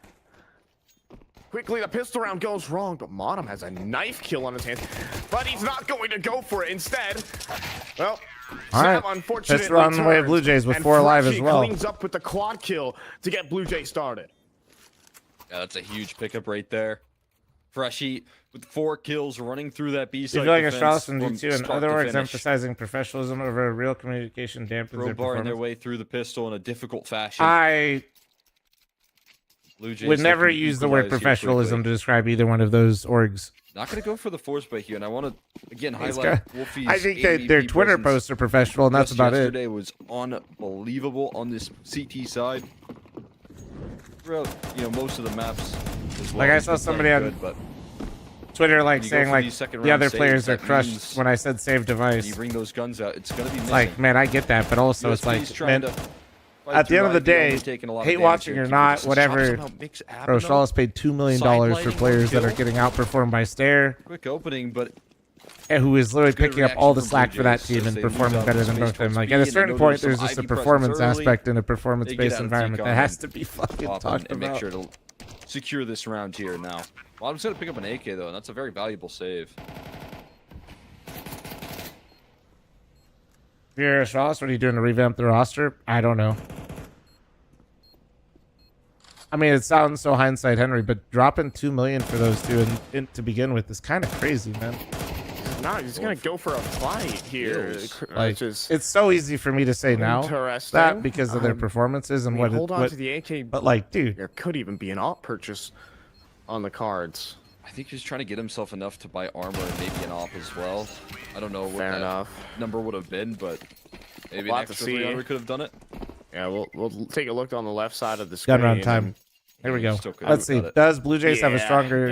Quickly, the pistol round goes wrong, but Modem has a knife kill on his hands. But he's not going to go for it. Instead, well, Snap unfortunately pistol on the way of Blue Jays with 4 alive as well. Cleans up with the quad kill to get Blue Jays started. Yeah, that's a huge pickup right there. Freshie with 4 kills running through that B side. I feel like Astralis and D2 and other orgs emphasizing professionalism over real communication dampens their crowbarring their way through the pistol in a difficult fashion. I would never use the word professionalism to describe either one of those orgs. Not going to go for the force bait here, and I want to again highlight Wolfie's. I think that their Twitter posts are professional, and that's about it. Yesterday was unbelievable on this CT side. Throughout, most of the maps. As well. Like I saw somebody on Twitter like saying like the other players are crushed when I said save device. You bring those guns out, it's going to be missing. Like, man, I get that, but also it's like, man, at the end of the day, hate watching or not, whatever. Bro, Astralis paid $2 million for players that are getting outperformed by Stare. Quick opening, but who is literally picking up all the slack for that team and performing better than both of them. Like, at a certain point, there's just a performance aspect in a performance-based environment that has to be fucking talked about. Make sure to secure this round here now. Well, I'm just going to pick up an AK, though, and that's a very valuable save. If you're Astralis, what are you doing to revamp the roster? I don't know. I mean, it sounds so hindsight Henry, but dropping $2 million for those two to begin with is kind of crazy, man. No, he's gonna go for a fight here. Like, it's so easy for me to say now that because of their performances and hold on to the AK, but like, dude, there could even be an op purchase on the cards. I think he's trying to get himself enough to buy armor and maybe an op as well. I don't know what that number would have been, but maybe an extra 300 could have done it. Yeah, we'll take a look on the left side of the screen. Gun round time. Here we go. Let's see. Does Blue Jays have a stronger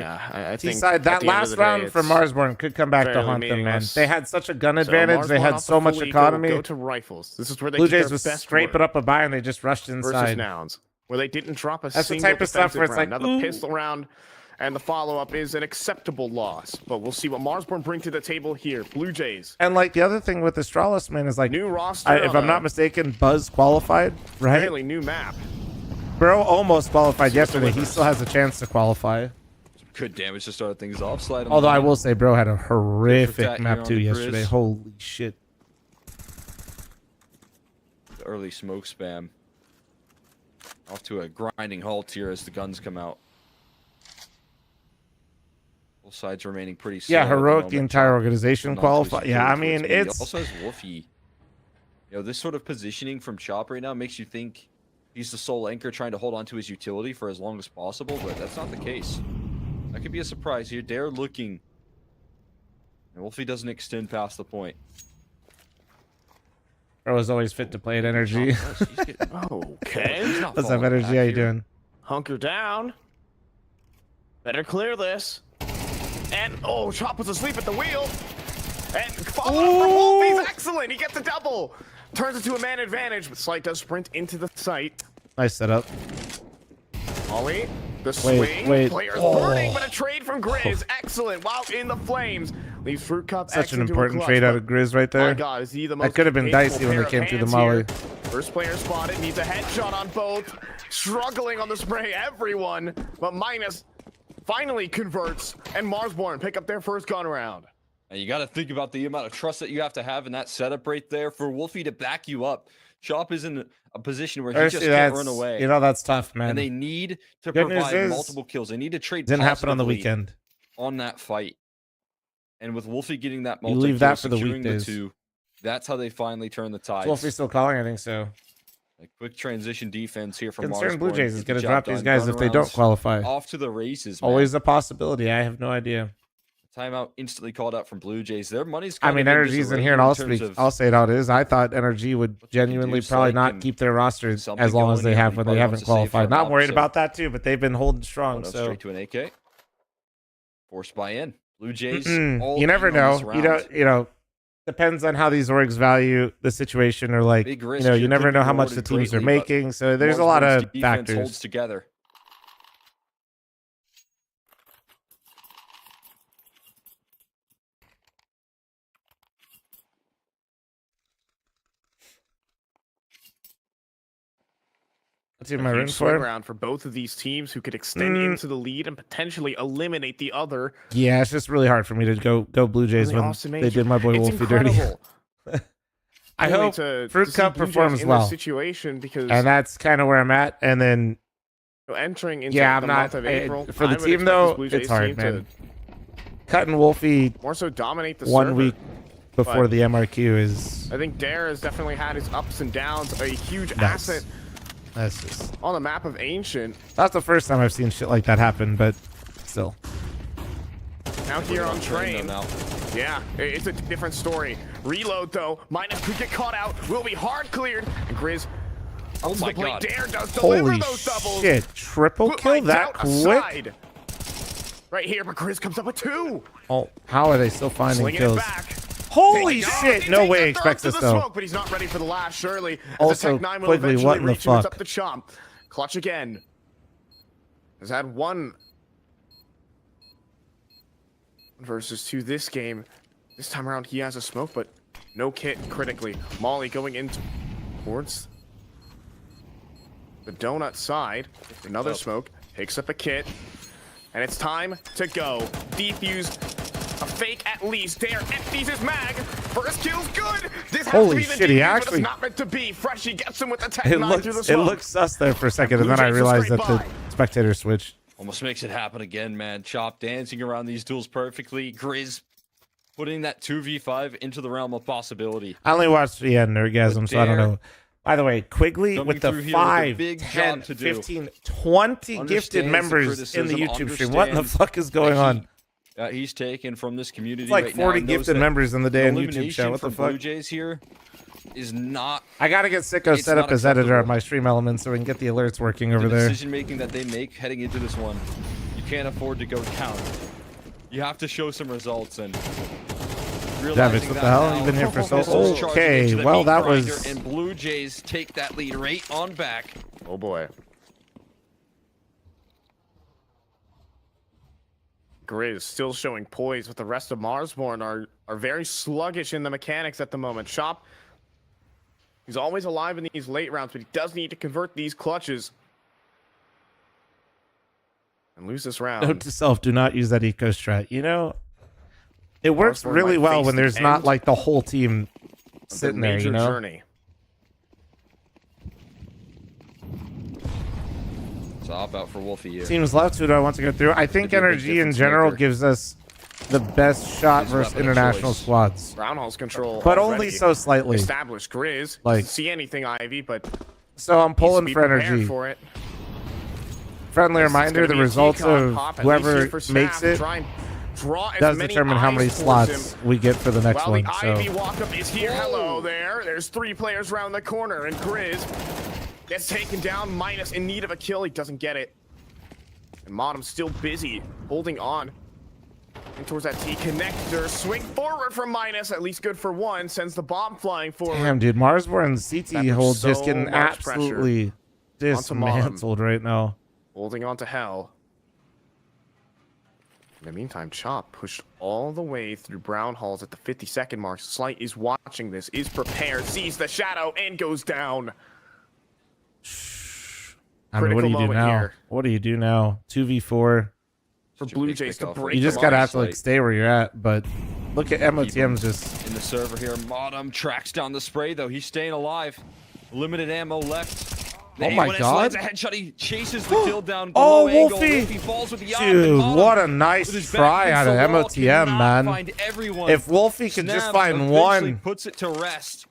T side? That last round from Marsborn could come back to haunt them, man. They had such a gun advantage. They had so much economy. Go to rifles. This is where they Blue Jays was scraping up a buy and they just rushed inside. Nouns, where they didn't drop a That's single the type of stuff where it's like, now the pistol round and the follow-up is an acceptable loss, but we'll see what Marsborn bring to the table here. Blue Jays. And like the other thing with Astralis, man, is like new roster. If I'm not mistaken, Buzz qualified, right? Fairly new map. Bro almost qualified yesterday. He still has a chance to qualify. Good damage to start things off. Slide although I will say, bro had a horrific map too yesterday. Holy shit. The early smoke spam. Off to a grinding halt here as the guns come out. Both sides remaining pretty slow. Yeah, heroic the entire organization qualified. Yeah, I mean, it's... He also has Wolfie. This sort of positioning from Chop right now makes you think he's the sole anchor trying to hold on to his utility for as long as possible, but that's not the case. That could be a surprise here. They're looking. And Wolfie doesn't extend past the point. Bro is always fit to play at energy. Okay. What's up, energy? How you doing? Hunker down. Better clear this. And, oh, Chop was asleep at the wheel. And follow up from Wolf. He's excellent. He gets a double. Turns into a man advantage, but Slight does sprint into the site. Nice setup. Ollie, the swing. Wait. Player's burning, but a trade from Grizz. Excellent. While in the flames. Leaves Fruit Cup Such an into a important clutch, trade out but of Grizz right my there. God, is he the most That could have been capable dicey when pair they of came through the hands molly. here? First player spotted, needs a headshot on both. Struggling on the spray, everyone. But Minus finally converts, and Marsborn pick up their first gun round. And you got to think about the amount of trust that you have to have in that setup right there for Wolfie to back you up. Chop is in a position where he just can't run away. You know, that's tough, man. And they need to Good news provide is, multiple kills. They need to trade. Didn't happen on the positively weekend. on that fight. And with Wolfie getting that You multi leave that for the weekdays. That's how they finally turn the tides. Is Wolfie still calling? I think so. A quick transition defense here from Concerned Blue Marsborn. Jays is Get going the to job drop these done. guys Gun if they don't rounds qualify. Off to the races, man. Always a possibility. I have no idea. Timeout instantly called out from Blue Jays. Their money's I kind mean, of Energy's in here, and I'll say it how it is. I thought Energy would genuinely probably not keep their roster something as long as going they in. have when they Anybody haven't wants to say for qualified. an Not worried opposite? about that too, but they've been holding strong. So Straight to an AK. Forced by in. Blue Jays. you never know. You know. Depends on how these orgs value the situation, or like Big you risk know, here you never could be know how much the rewarded teams are greatly, but making. So there's a lot Marsborn's of defense factors. holds together. What team am I A rooting huge swing for? round for both of these teams who could extend into the lead and potentially eliminate the other. Yeah, it's just really hard for me to go Blue Jays Really when awesome they major. did my boy It's Wolfie dirty. incredible. I Really hope to Fruit see Cup Blue Jays performs in well, this situation because and that's kind of where I'm at. And then entering into yeah, the I'm month not of April, for the I would team expect though. this Blue Jays It's hard, team man. to Cutting Wolfie more so dominate the 1 server. week before But the MRQ is I think Dare has definitely had his ups and downs. A huge nuts. asset That's just on the map of Ancient. that's the first time I've seen shit like that happen, but still. Now here on Train. Now. Yeah, it's a different story. Reload though. Minus could get caught out. Will be hard cleared. And Grizz. Oh my plate. God. Dare does deliver Holy those doubles. shit! Triple Put kill my that doubt quick? aside. Right here, but Grizz comes up with 2. Oh, how are they still finding Slinging kills? it back. Holy Oh, shit! he No takes way the he expects third this to the though. smoke, but he's not ready for the last. Surely, as Also, the Tech 9 will Quigley, eventually what in the reach him, it's fuck? up to Chomp. Clutch again. Has had 1 versus 2 this game. This time around, he has a smoke, but no kit critically. Molly going in towards the donut side. Another smoke. Picks up a kit. And it's time to go. Defuse. A fake at least. Dare empties his mag. First kill's good. This has Holy to be the shit, he defuse, but actually- it's not meant to be. Freshie gets him with the Tech It 9 through the looks smoke. sus there for a second, and Blue then I Jays are realized straight that the by. spectator switched. Almost makes it happen again, man. Chop dancing around these duels perfectly. Grizz putting that 2v5 into the realm of possibility. I only watched Nerdgasm, so I don't Dare know. By the way, Quigley coming with the through here with a 5, big 10, job to do. 15, 20 gifted Understands the members in the criticism, YouTube stream. What in the understands fuck is going the on? heat he's taken from this community It's like right 40 now, and knows gifted that members in the day on YouTube elimination chat. What the from Blue fuck? Jays here is not I gotta get Sicko It's set up not as editor acceptable. on my stream elements so we can get the alerts working the over there. decision making that they make heading into this one. You can't afford to go down. You have to show some results and Davis, what the hell? You've been here for so okay, well that was and Blue Jays take that lead right on back. Oh boy. Grizz still showing poise, but the rest of Marsborn are very sluggish in the mechanics at the moment. Chop, he's always alive in these late rounds, but he does need to convert these clutches. And lose this round. note to self, do not use that eco strat. You know, it works Marsborn really might well face when the there's not end like the whole team of the sitting there, you major know? journey. So hop out for Wolfie here. Teams left, who do I want to go through? I think Could be a big Energy in difference general maker. gives us the best shot His versus weapon of international choice. squads. Brownhall's control. But already only so slightly. established. Grizz Like- doesn't see anything, Ivy, but So I'm needs to pulling be for prepared Energy. for it. Friendly This is reminder, gonna the be a results decon of pop, at least whoever here for Snap, makes it try and draw as does many determine how many eyes towards slots him. we get for the next While one. the So Ivy walk-up is here. Hello there. There's 3 players around the corner, and Grizz gets taken down. Minus in need of a kill. He doesn't get it. And Modem still busy, holding on. And towards that T connector, swing forward from Minus, at least good for one, sends the bomb flying forward. Damn, dude, Marsborn's CT That puts hold just so getting much absolutely dismantled right now. Holding on to Hell. In the meantime, Chop pushed all the way through Brown Halls at the 50-second mark. Slight is watching this, is prepared, sees the shadow, and goes down. I mean, what do you do moment now? here. What do you do now? 2v4. For Blue Jays to break You just the gotta line. have to like stay where you're at. But look at MOTM's just In the server here, Modem tracks down the spray though. He's staying alive. Limited ammo left. Oh my God. A headshot. He chases the kill down. Oh, Low angle. Wolfie. Wolfie falls with the op, dude. and Modem, What a nice with his try back out of against the wall, MOTM, cannot man. find everyone. If Wolfie could just Snavs find eventually one, puts it to rest.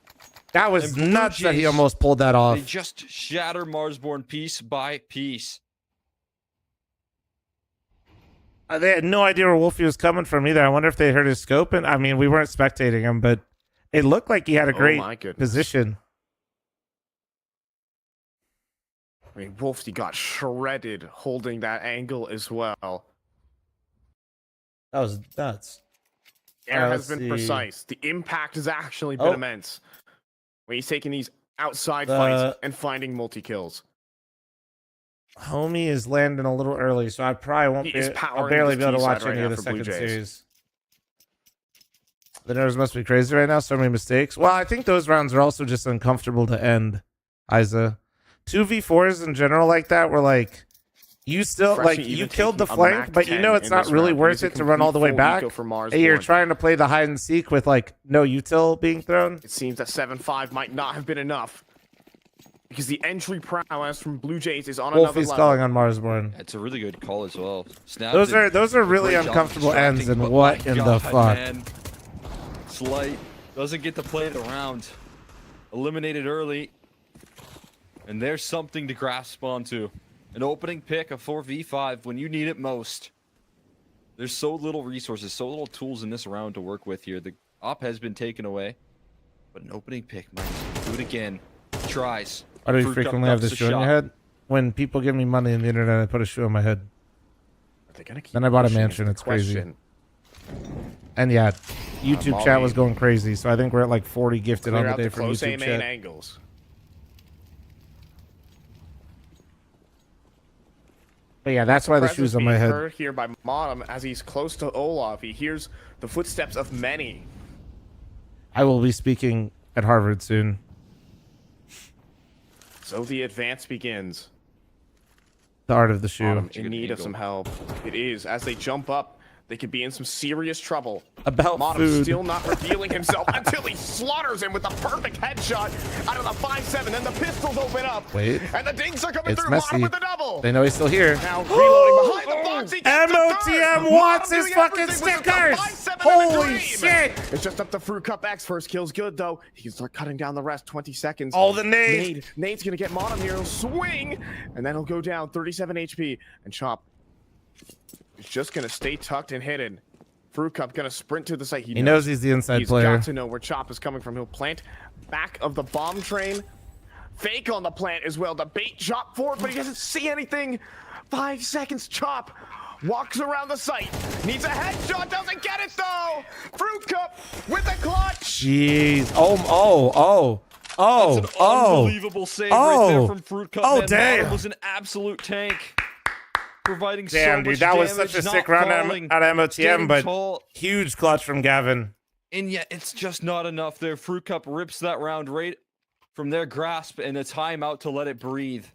that was And Blue nuts that he Jays, almost pulled that off. They just shatter Marsborn piece by piece. They had no idea where Wolfie was coming from either. I wonder if they heard his scope. And I mean, we weren't spectating him, but it looked like he had a great my goodness. position. I mean, Wolfie got shredded holding that angle as well. That was nuts. Air has let's been see. precise. The impact has actually been Oh. immense. When he's taking these outside The- fights and finding multi-kills. Homie is landing a little early, so I probably won't He be. is I'll powering barely this be able to T watch side right any of now the for Blue second Jays. series. The nerves must be crazy right now. So many mistakes. Well, I think those rounds are also just uncomfortable to end. Isa, 2v4s in general like that were like, you still Fresh like even you killed the taking a flank, Mac but you 10 know it's in not this really round. worth He's a it to run all the way complete back. full eco for And you're Marsborn. trying to play the hide and seek with like no util being thrown. It seems that 7-5 might not have been enough. Because the entry prowess from Blue Jays is on Wolfie's another calling level. on Marsborn. It's a really good call as well. Snap Those did are a really great job uncomfortable ends, distracting, and but what my in the God, fuck? man. Slight doesn't get to play the round. Eliminated early. And there's something to grasp onto. An opening pick, a 4v5 when you need it most. There's so little resources, so little tools in this round to work with here. The op has been taken away. But an opening pick, man. Do it again. Tries. Why do you Fruit Cup frequently have ducks this a shoe on your shot. head? When people give me money on the internet, I put a shoe on my head. Are they gonna keep Then I bought a pushing mansion, is the it's crazy. question. And yeah, YouTube chat was Molly. going crazy, so I think we're at like 40 gifted Clear on the out day the from close YouTube aim chat. angles. But yeah, that's why the Presence shoe's on my being head. heard here by Modem as he's close to Olaf. He hears the footsteps of many. I will be speaking at Harvard soon. So the advance begins. The art of the shoe. Modem Good in need of angle. some help. It is. As they jump up, they could be in some serious trouble. About Modem food. still not revealing himself until he slaughters him with a perfect headshot out of the 5-7. Then the pistols open up. Wait. And the dings are coming It's through. messy. Modem with the double. They know he's still here. Now reloading behind the box. He gets the MOTM third. wants Modem his doing fucking everything with the stickers. 5-7 and the Holy dream. shit. It's just up to Fruit Cup X. First kill's good though. He can start cutting down the rest. 20 seconds. Oh, the nade. Nade's gonna get Modem here. He'll swing, and then he'll go down 37 HP. And Chop is just gonna stay tucked and hidden. Fruit Cup gonna sprint to the site. He knows he's the inside He's player. got to know where Chop is coming from. He'll plant back of the bomb train. Fake on the plant as well to bait Chop forward, but he doesn't see anything. 5 seconds. Chop walks around the site. Needs a headshot. Doesn't get it though. Fruit Cup with the clutch. Jeez. That's an unbelievable save right there from Fruit Cup. Oh, Man, damn. Modem was an absolute tank. Providing so Damn, much dude, that was damage, such a not sick round falling, out of MOTM, standing but tall. huge clutch from Gavin. And yet, it's just not enough there. Fruit Cup rips that round right from their grasp and a timeout to let it breathe.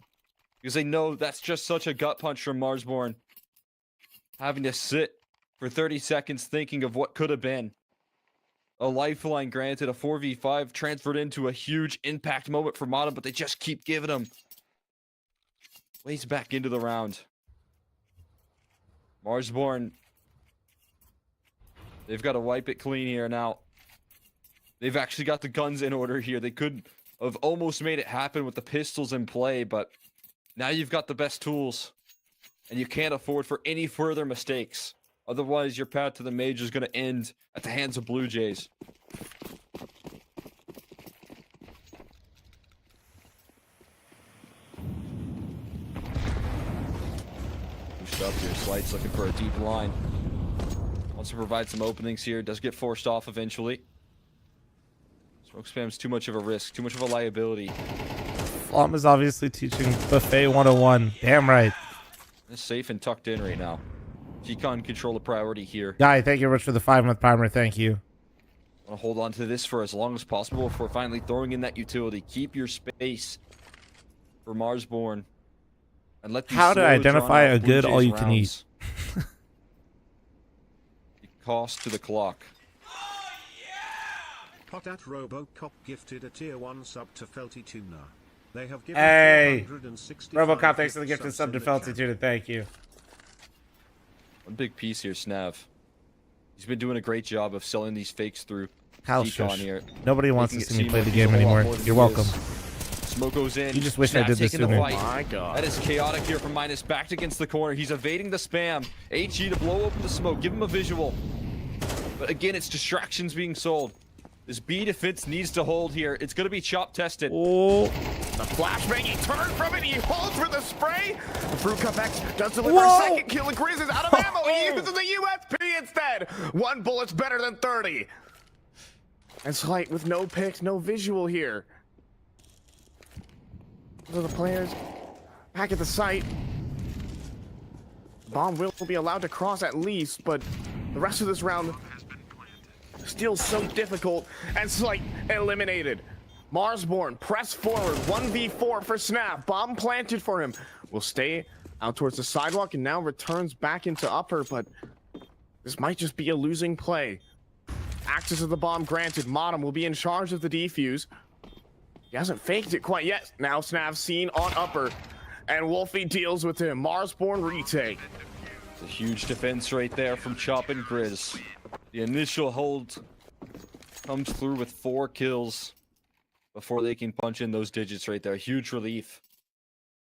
Because they know that's just such a gut punch from Marsborn. Having to sit for 30 seconds thinking of what could have been. A lifeline granted, a 4v5 transferred into a huge impact moment for Modem, but they just keep giving him. Ways back into the round. Marsborn, they've got to wipe it clean here now. They've actually got the guns in order here. They could have almost made it happen with the pistols in play, but now you've got the best tools. And you can't afford for any further mistakes. Otherwise, your path to the major is going to end at the hands of Blue Jays. Up here, Slight's looking for a deep line. Wants to provide some openings here. Does get forced off eventually. Smoke spam's too much of a risk, too much of a liability. Flom is obviously teaching Buffet 101. Damn right. It's safe and tucked in right now. T-Con control the priority here. Guy, thank you very much for the 5-month primer. Thank you. Want to hold on to this for as long as possible before finally throwing in that utility. Keep your space for Marsborn. And let these How to slow, identify drawn-out a good Blue Jays all-you-can-eat. rounds be cost to the clock. Potat Robocop gifted a tier 1 sub to Felty Tuna. They have given Hey, 465 Robocop, thanks for the gift gifted subs sub to in the Felty chat. Tuna. Thank you. One big piece here, Snav. He's been doing a great job of selling these fakes through Kyle T-Con shush. here. Nobody wants to Making it see me seem play like the he's a game whole lot anymore. more than You're he welcome. is. Smoke goes in. You just wish I Snap did this taking the sooner. fight. My God. That is chaotic here from Minus. Backed against the corner. He's evading the spam. HE to blow open the smoke. Give him a visual. But again, it's distractions being sold. This B defense needs to hold here. It's going to be chop tested. Oh, The flashbang, he turns from it, he holds for the spray. The Fruit Cup X does deliver Whoa. a second kill, and Grizz is out of ammo. He uses the USP instead. 1 bullet's better than 30. And Slight with no picks, no visual here. Those are the players back at the site. Bomb will be allowed to cross at least, but the rest of this round still so difficult, and Slight eliminated. Marsborn press forward, 1v4 for Snap. Bomb planted for him. Will stay out towards the sidewalk and now returns back into upper, but this might just be a losing play. Access to the bomb granted. Modem will be in charge of the defuse. He hasn't faked it quite yet. Now Snav seen on upper, and Wolfie deals with him. Marsborn retake. It's a huge defense right there from Chop and Grizz. The initial hold comes through with 4 kills before they can punch in those digits right there. Huge relief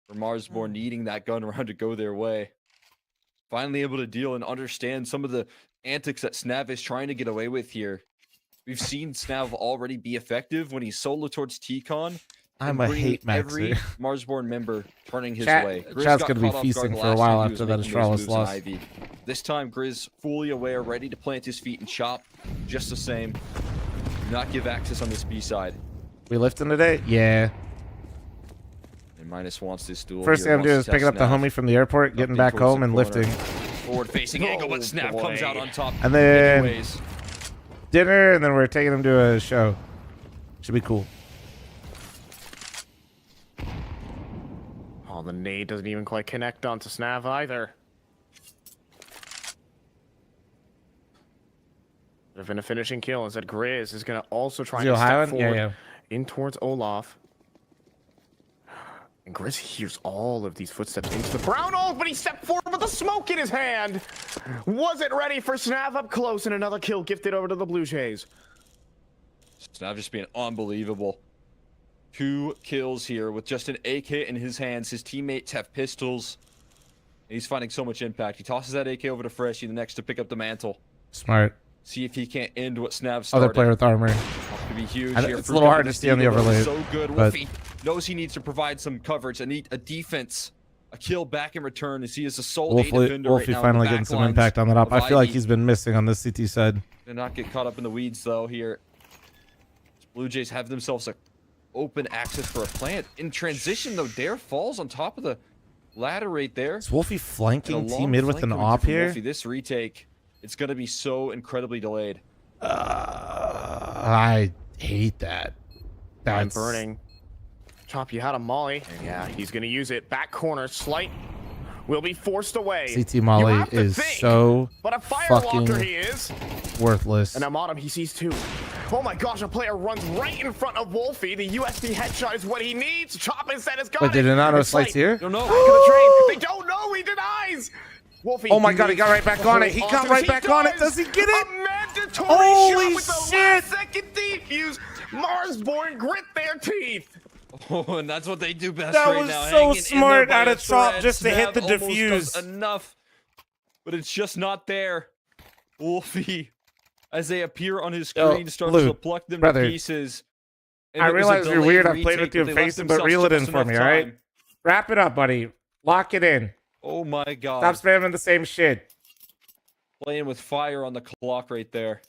for Marsborn needing that gun round to go their way. Finally able to deal and understand some of the antics that Snav is trying to get away with here. We've seen Snav already be effective when he's solo towards T-Con. I'm a hate Every maxer. Marsborn member turning his Chat- way. Grizz Chat's got gonna be caught off feasting guard for a last while time he after was that making Astralis those moves in loss. Ivy. This time, Grizz fully aware, ready to plant his feet and chop. Just the same. Do not give access on this B side. We lifting today? Yeah. And Minus wants this duel. First thing here, I'm doing is wants to picking up test the Snav. homie from the airport, getting Upping back towards home, the and corner. lifting. Forward-facing angle, but Oh, Snap boy. comes out on top. And then- anyways. Dinner, and then we're taking him to a show. Should be cool. Oh, the nade doesn't even quite connect onto Snav either. Would have been a finishing kill. Instead, Grizz is going to also try Is he to step Ohioan? forward Yeah. in towards Olaf. And Grizz hears all of these footsteps into the brown ult, but he stepped forward with the smoke in his hand. Wasn't ready for Snav up close, and another kill gifted over to the Blue Jays. Snav just being unbelievable. 2 kills here with just an AK in his hands. His teammates have pistols. And he's finding so much impact. He tosses that AK over to Freshy, the next to pick up the mantle. Smart. See if he can't end what Snav started. Other player with armor. Could be huge I- here. it's a Fruit little Cup hard with to see on the steal, but overlay, So good. but- Wolfie knows he needs to provide some coverage, a defense, a kill back in return, as he is the sole A defender right Wolfie now in finally the getting back some lines impact on that op. of I feel like Ivy. he's been missing on this CT side. Did not get caught up in the weeds though here. Blue Jays have themselves a open access for a plant. In transition though, Dare falls on top of the ladder right there. Is Wolfie And a flanking long T mid with flank an coming op through from here? Wolfie. This retake, it's gonna be so incredibly delayed. I hate that. I'm That's burning. Chop, you had a molly. And yeah, he's going to use it. Back corner, Slight will be forced away. CT You Molly have to is think, so But a firewalker fucking he is. worthless. And now Modem, he sees 2. Oh my gosh, a player runs right in front of Wolfie. The USD headshot is what he needs. Chop instead has got Wait, did it not know And Slight's Slight here? No, no. back of the train. They don't know. He denies. Wolfie. Oh my God, he got right back the on it. whole He got offense. right back on it. Does he get it? A mandatory Holy shot with the shit. last second defuse. Marsborn grit their teeth. Oh, and that's what they do best That right was now. so hanging in smart there by out a of Chop thread. just to hit Snav the almost does defuse. enough, but it's just not there. Wolfie, as they appear on his screen, starts Luke, to pluck them brother, to pieces. And I it was a realize you're delayed weird. I played retake, with you but in they left facing, but themselves reel it in just for enough me, all right? time. Wrap it up, buddy. Lock it in. Oh my god. Stop spamming the same shit. Playing with fire on the clock right there.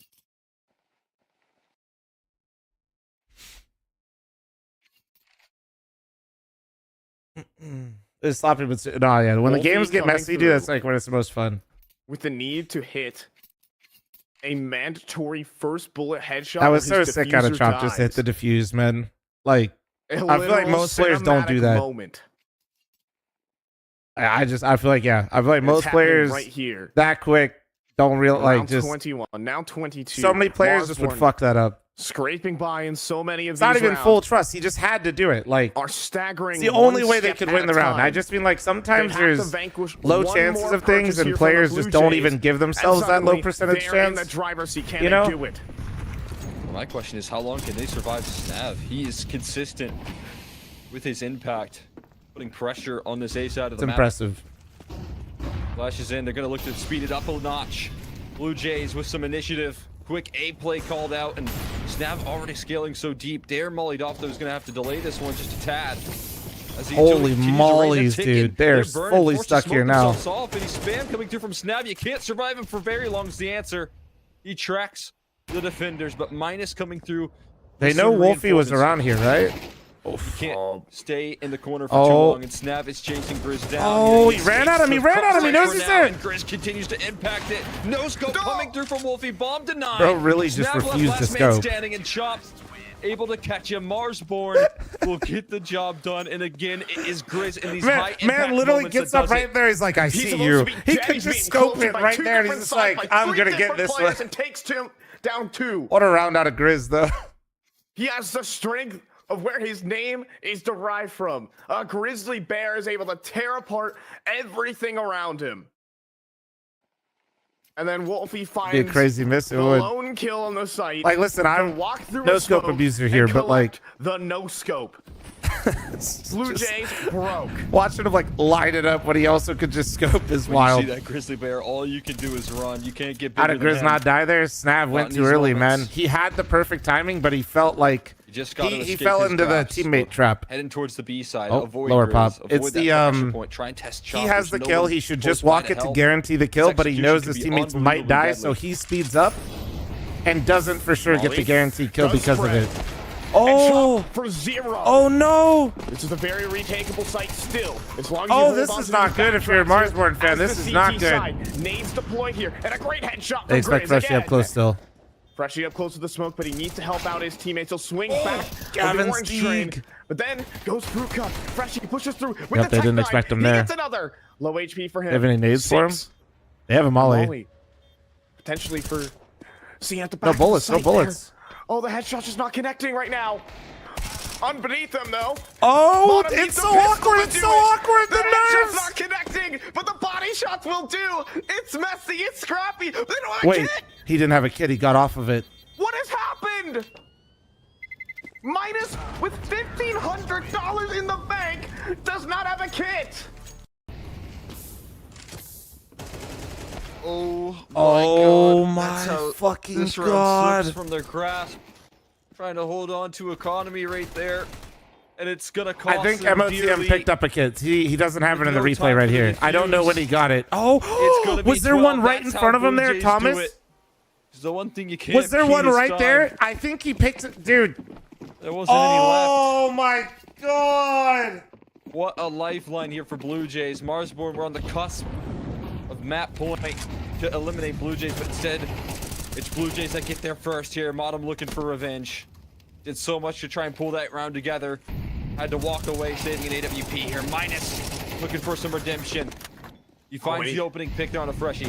It's sloppy, but no, yeah. When the Wolfie games get coming messy, dude, through. that's like when it's the most fun. With the need to hit a mandatory first bullet headshot. I was where so his sick out of diffuser Chop just to hit the dies. defuse, man. Like, A I feel like literal most players don't do cinematic that. Moment. I feel like, yeah. I feel like It's most happening players right here. that quick don't real like Now just 21, now 22. so many players just would Marsborn fuck that up. Scraping by in so many of It's these not even rounds full trust. He just had to do it. Like, are staggering. it's the only one way they step could at win the a round. I time. just mean like sometimes They have to there's vanquish low one chances more of things purchase and here from the players Blue just don't Jays, even give and themselves that low suddenly percentage they're in chance. the driver's seat. Can You they know? do it? Well, my question is, how long can they survive Snav? He is consistent with his impact, putting pressure on this A side of It's the map. impressive. Flashes in. They're going to look to speed it up a notch. Blue Jays with some initiative. Quick A play called out, and Snav already scaling so deep. Dare mollied off, though, is going to have to delay this one just a tad. As the Holy utility continues to raise that mollies, ticket. dude. They're burning, fully forced to stuck here smoke now. themselves Off, and he's spam coming through from Snav. You can't survive him for very long is the answer. He tracks the defenders, but minus coming through. They with know some Wolfie was reinforcements. around here, right? You can't stay in the corner for too Oh. long, and Snav is chasing Grizz down. Oh, You know, he ran at him, he escapes ran at him, he the knows crossfire he's now, there. And Grizz continues to impact it. No scope coming through from Wolfie. Bomb denied. Bro really just Snav left refused to last man scope. standing, and Chops able to catch him. Marsborn will get the job done, and again, it is Grizz in these high Man, impact man literally moments gets that up does right it. there. He's like, I He's see supposed you. to be He dead. could He's just being scope closed it by right two there, and he's different just like, sides by I'm three gonna get different this players one. and takes him down 2. What a round out of Grizz, though. He has the strength of where his name is derived from. A grizzly bear is able to tear apart everything around him. And then Wolfie finds Be a crazy miss. It the would. lone kill on the site. Like, listen, to I'm walk through no a scope smoke abuser and here, but like, collect the no scope. Blue just Jays broke. watching him like light it up when he also could just scope is When wild. you see that grizzly bear, all you can do is run. You can't get How bigger did than Grizz him. not die there? Snav went in too these early, moments. man. He had the perfect timing, but he felt like You just gotta he escape fell his into grasp. the teammate trap. Heading towards the B side. Oh, Avoid lower Grizz. pop. Avoid It's that the, pressure point. Try and test He Chop. has the There's no kill. one He should close just by walk to it to help. guarantee the kill, but he execution knows could his be teammates might die, unbelievably so deadly. he speeds up and doesn't for sure get the Molly guaranteed kill does because of spread. it. Oh, For 0. oh no! This is a very retakeable site still. As long as Oh, you hold this on is to not these good if you're a backtracks here, Marsborn fan. as This the is not CT good. side. Nades deployed here, and a great headshot They from expect Grizz Freshie up again. close still. Freshie up close to the smoke, but he needs to help out his teammates. He'll swing back on Gavin the orange train, Steeg. but then goes through cut. Freshie pushes through with Yep, the they tech didn't nine. expect him He there. gets another low HP for him. They have any nades for him? 6. They have a molly. Molly. Potentially for seeing at the back. No of the bullets, no site bullets. there. Oh, the headshot's just not connecting right now. Underneath them, though. Oh, Bottom it's needs so the pistol awkward. to It's do so it. awkward. The The headshot's nerves. not connecting, but the body shots will do. It's messy. It's scrappy. They don't have a Wait, kit. he didn't have a kid. He got off of it. What has happened? Minus with $1,500 in the bank does not have a kit. Oh Oh God. my That's how fucking this round God. slips from their grasp. Trying to hold on to economy right there. And it's gonna cost I think them MOTM dearly. picked up a kit. He doesn't have it in the No replay time right for the here. I don't know when he got it. It's Oh, gonna was be there 12. one right in That's front how of him Blue there, Jays Thomas? do it. It's the one thing you can't. Was there key one this right time. there? I think he picked it. Dude. There wasn't any left. Oh my God. What a lifeline here for Blue Jays. Marsborn were on the cusp of map point to eliminate Blue Jays, but instead, it's Blue Jays that get there first here. Modem looking for revenge. Did so much to try and pull that round together. Had to walk away, saving an AWP here. Minus, looking for some redemption. He finds wait. the opening pick down to Freshie.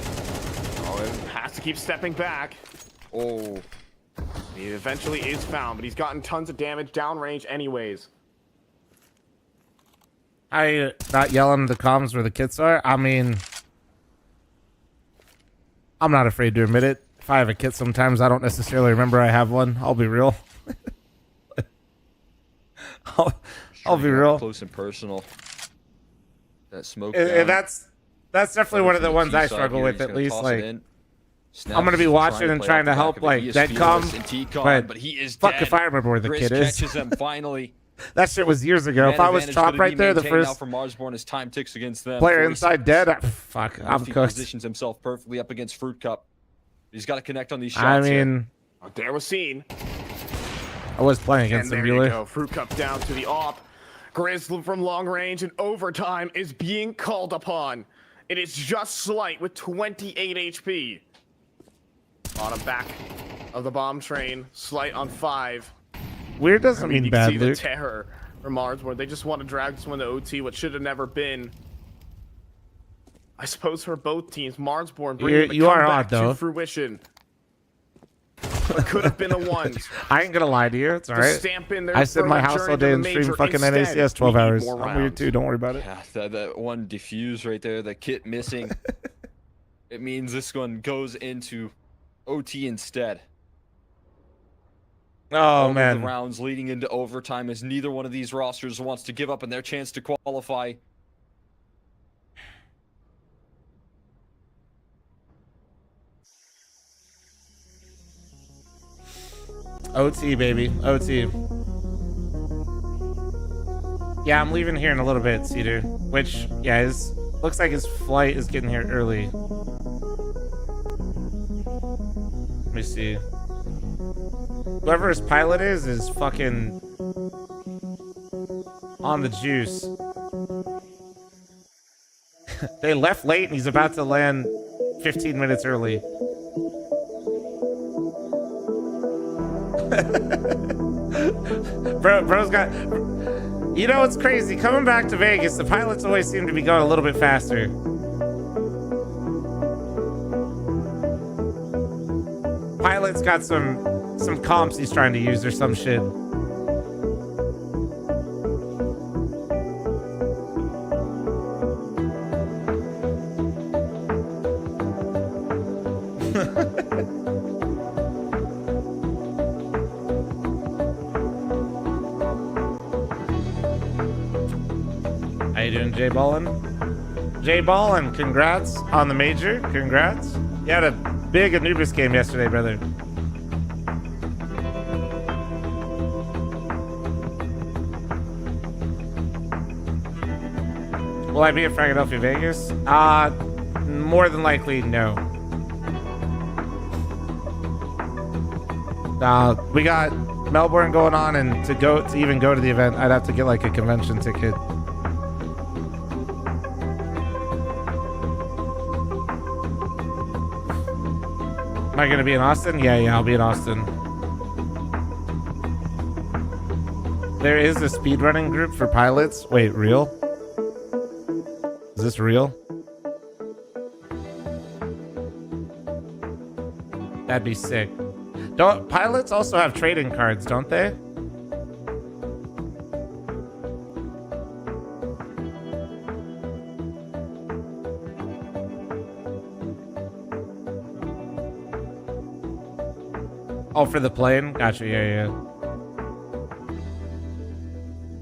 Oh, it has to keep stepping back. Oh, He eventually is found, but he's gotten tons of damage downrange anyways. I not yelling in the comms where the kits are. I mean, I'm not afraid to admit it. If I have a kit sometimes, I don't necessarily remember I have one. I'll be real. I'll be real. close and personal. That smoke. And down. that's definitely one of the ones I struggle with, at least. Like, I'm gonna be watching and trying to help, like, Deadcom, T-Con, but but he is fuck dead. if I remember where the Grizz kid is. catches him finally. That shit was years ago. If I was top right there, the first for Marsborn as time ticks against them. player inside dead, fuck, I'm He cooked. positions himself perfectly up against Fruit Cup. He's got to connect on these shots. I mean, There was seen. I was playing And against there him, you Bueller. go. Fruit Cup down to the op. Grizz from long range and overtime is being called upon. It is just slight with 28 HP. On the back of the bomb train, slight on 5. Weird doesn't You mean can bad, see the Luke. terror from Marsborn. They just want to drag this one to OT, what should have never been. I suppose for both teams, Marsborn bringing the You are comeback odd, though. to fruition. It could have been a ones. I ain't gonna lie to you. It's all To right. stamp in their I sit in my further house journey all to day the and stream major. fucking Instead, NACS 12 we need hours. more I'm weird rounds. too. Don't worry about it. Yeah, that one diffuse right there, the kit missing. It means this one goes into OT instead. Oh, All of man. the rounds leading into overtime as neither one of these rosters wants to give up on their chance to qualify. OT, baby. OT. Yeah, I'm leaving here in a little bit, Cedar. Which, yeah, looks like his flight is getting here early. Let me see. Whoever his pilot is fucking on the juice. They left late and he's about to land 15 minutes early. Bro's got... You know what's crazy? Coming back to Vegas, the pilots always seem to be going a little bit faster. Pilot's got some comps he's trying to use or some shit. How you doing, Jay Ballin? Jay Ballin, congrats on the major. Congrats. You had a big Anubis game yesterday, brother. Will I be at Philadelphia, Vegas? More than likely, no. We got Melbourne going on, and to even go to the event, I'd have to get like a convention ticket. Am I gonna be in Austin? Yeah, I'll be in Austin. There is a speedrunning group for pilots. Wait, real? Is this real? That'd be sick. Don't pilots also have trading cards, don't they? Oh, for the plane? Gotcha, yeah.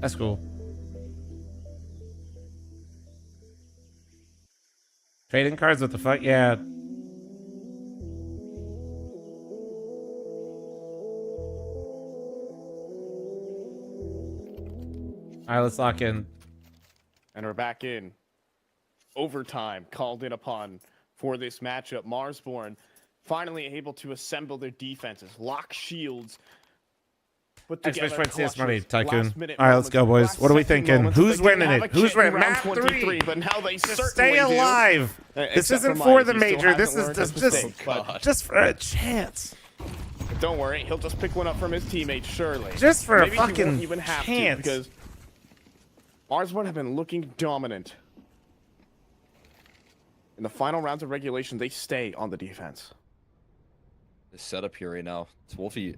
That's cool. Trading cards, what the fuck? Yeah. Alright, let's lock in. And we're back in. Overtime called in upon for this matchup. Marsborn finally able to assemble their defenses, lock shields. Put Thanks together for this money, clutches, Tycoon. last-minute All right, let's go, boys. moments, What are we last-second thinking? moments. Who's They winning didn't have it? a Who's kick in winning? round Map 23, 3. but now they Just certainly stay do. alive. This Except isn't for for Mike, the he still major. This hasn't is learned his just mistake, just for a chance. but don't worry, he'll just pick one up from his teammate, surely. Just for Maybe a he won't fucking even have chance. to, because Marsborn have been looking dominant. In the final rounds of regulation, they stay on the defense. The setup here right now. It's Wolfie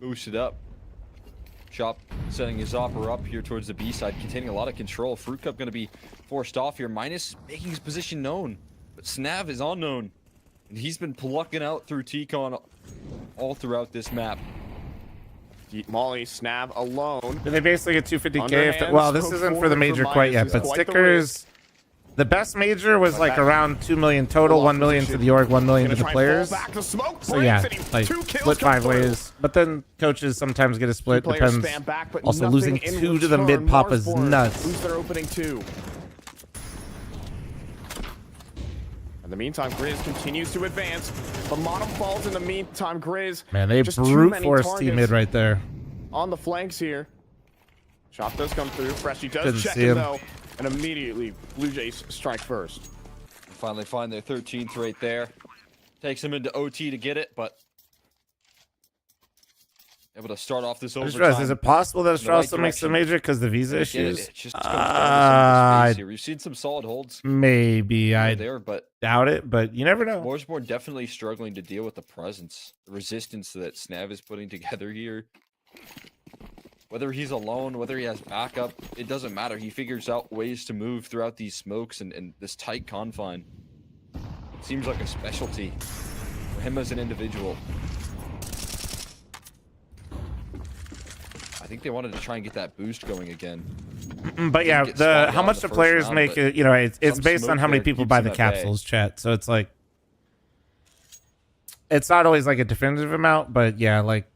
boosted up. Chop setting his opera up here towards the B side, containing a lot of control. Fruit Cup going to be forced off here. Minus making his position known. But Snav is unknown. And he's been plucking out through T-Con all throughout this map. Molly Snav alone. Do they basically get 250k? Underhand Well, this smoke isn't for forward the for major Minus quite yet, is but quite the stickers. The best major was like around 2 million total, 1 million to the org, 1 million to the players. So yeah, like split 5 ways. But then coaches sometimes get a split. Depends. Also, losing 2 to the mid pop is nuts. Lose their opening 2. In the meantime, Grizz continues to advance. But Monum falls in the meantime. Grizz. Man, they brute force T mid right there. On the flanks here. Shot does come through. Freshie does Couldn't check see him him. though. And immediately, Blue Jays strike first. Finally find their 13th right there. Takes them into OT to get it, but able to start off this I just overtime. realized, is it possible that Australia still makes the major because the visa issues? We've seen some solid holds Maybe. I there, but doubt it, but you never know. Morsborn definitely struggling to deal with the presence, the resistance that Snav is putting together here. Whether he's alone, whether he has backup, it doesn't matter. He figures out ways to move throughout these smokes and this tight confine. It seems like a specialty for him as an individual. I think they wanted to try and get that boost going again. But yeah, how much the players make it, you know, it's based on how many people buy the capsules, chat. So it's like, it's not always like a definitive amount, but yeah, like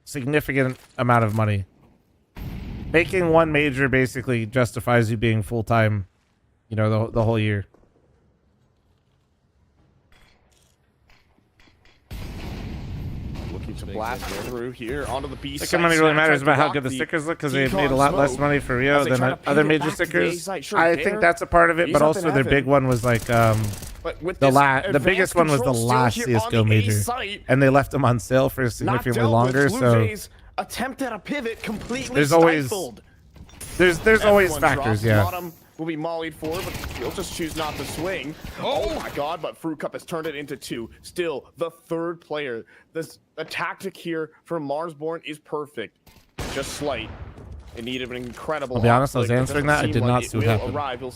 significant amount of money. Making one major basically justifies you being full-time, you know, the whole year. Looking to blast through here onto the B side. Sticker money really matters about how good the stickers look because they've made a lot less money for Rio than other major stickers. I think that's a part of it, but also their big one was like the biggest one was the last CS:GO major, and they left them on sale for significantly longer. So attempt at a pivot completely there's always stifled. there's always factors, yeah. Bottom will be mollied for, but he'll just choose not to swing. Oh my god, but Fruit Cup has turned it into 2. Still, the 3rd player. The tactic here for Marsborn is perfect. Just slight. It needed an incredible. I'll be honest, I was flick. It answering doesn't that. I seem did like not it see what will happened. arrive. He'll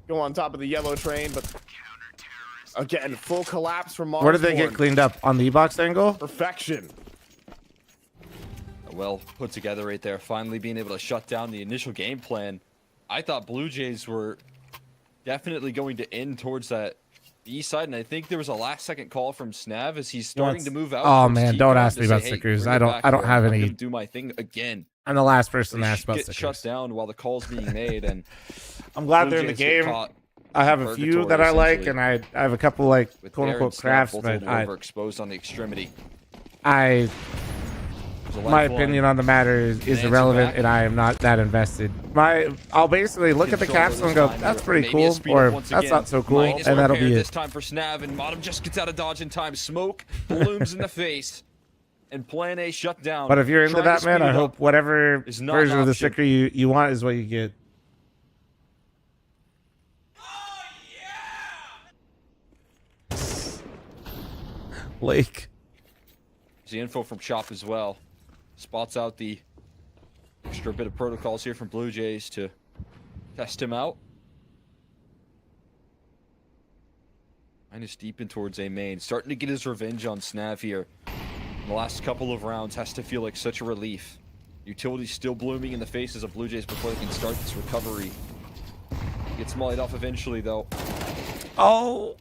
go on top of the yellow train, but again, full collapse from Marsborn. Where did they get cleaned up? On the E-box angle? Perfection. Well put together right there, finally being able to shut down the initial game plan. I thought Blue Jays were definitely going to end towards that B side, and I think there was a last-second call from Snav as he's starting to move out. Oh man, don't ask me about stickers. I don't have any. Do my thing again. I'm the last person to ask about stickers. Shut down while the call's being made, and I'm glad they're in the game. I have a few that I like, and I have a couple like quote unquote crafts, but overexposed on the extremity. My opinion on the matter is irrelevant, and I am not that invested. I'll basically look at the capsule and go, "That's pretty cool," or "That's not so cool," and that'll be it. This time for Snav, and Modem just gets out of dodge in time. Smoke balloons in the face, and Plan A shut down. But if you're into that, man, I hope whatever version of the sticker you want is what you get. Lake. There's the info from Chop as well. Spots out the extra bit of protocols here from Blue Jays to test him out. Minus deep in towards A main. Starting to get his revenge on Snav here. In the last couple of rounds has to feel like such a relief. Utility's still blooming in the faces of Blue Jays before they can start this recovery. Gets mollied off eventually though. Oh,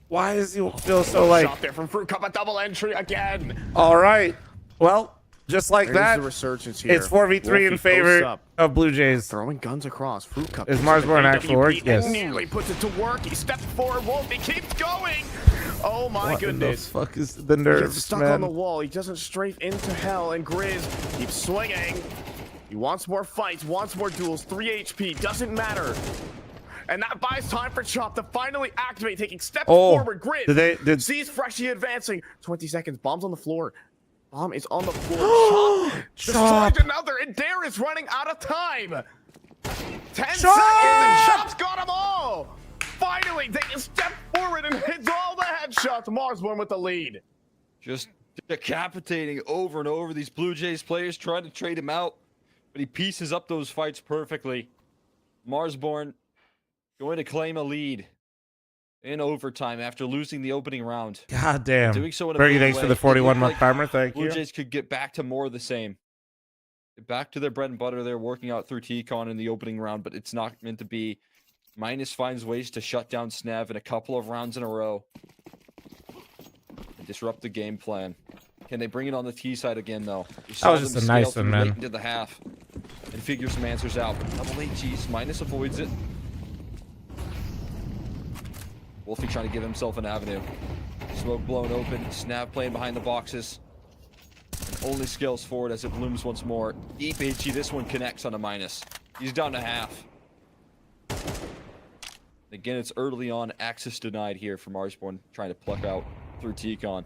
why does he feel so like... Shot there from Fruit Cup, a double entry again. All right. Well, just like There's that, the resurgence here. it's 4v3 in favor of Blue Jays. Throwing guns across. Fruit Cup. Is Marsborn an actual orc? Yes. Nearly puts it to work. He steps forward. Wolfie keeps going. Oh my goodness. What the fuck is the He nerves, gets stuck man? on the wall. He doesn't strafe into hell, and Grizz keeps swinging. He wants more fights, wants more duels. 3 HP, doesn't matter. And that buys time for Chop to finally activate, taking steps forward. Grizz sees Freshie advancing. 20 seconds. Bomb's on the floor. Bomb is on the floor. Chop destroys another, and Dare is running out of time. 10 seconds, and Chop's got them all. Finally, taking a step forward and hits all the headshots. Marsborn with the lead. Just decapitating over and over these Blue Jays players, trying to trade him out, but he pieces up those fights perfectly. Marsborn going to claim a lead in overtime after losing the opening round. God damn. Doing so in a Bergie, big thanks way. for the 41-month farmer. Thank you. Blue Jays could get back to more of the same. back to their bread and butter. They're working out through T-Con in the opening round, but it's not meant to be. Minus finds ways to shut down Snav in a couple of rounds in a row. And disrupt the game plan. Can they bring it on the T side again, though? That was just a nice one, man. Into the half and figure some answers out. Double HGs. Minus avoids it. Wolfie trying to give himself an avenue. Smoke blown open. Snav playing behind the boxes. And only scales forward as it blooms once more. Deep HG. This one connects on a minus. He's down to half. Again, it's early on. Access denied here for Marsborn. Trying to pluck out through T-Con.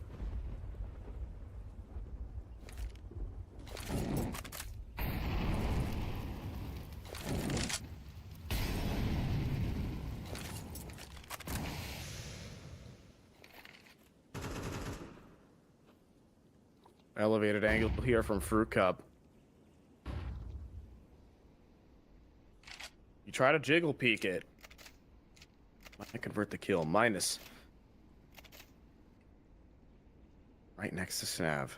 Elevated angle here from Fruit Cup. You try to jiggle peek it. Might convert the kill. Minus. Right next to Snav.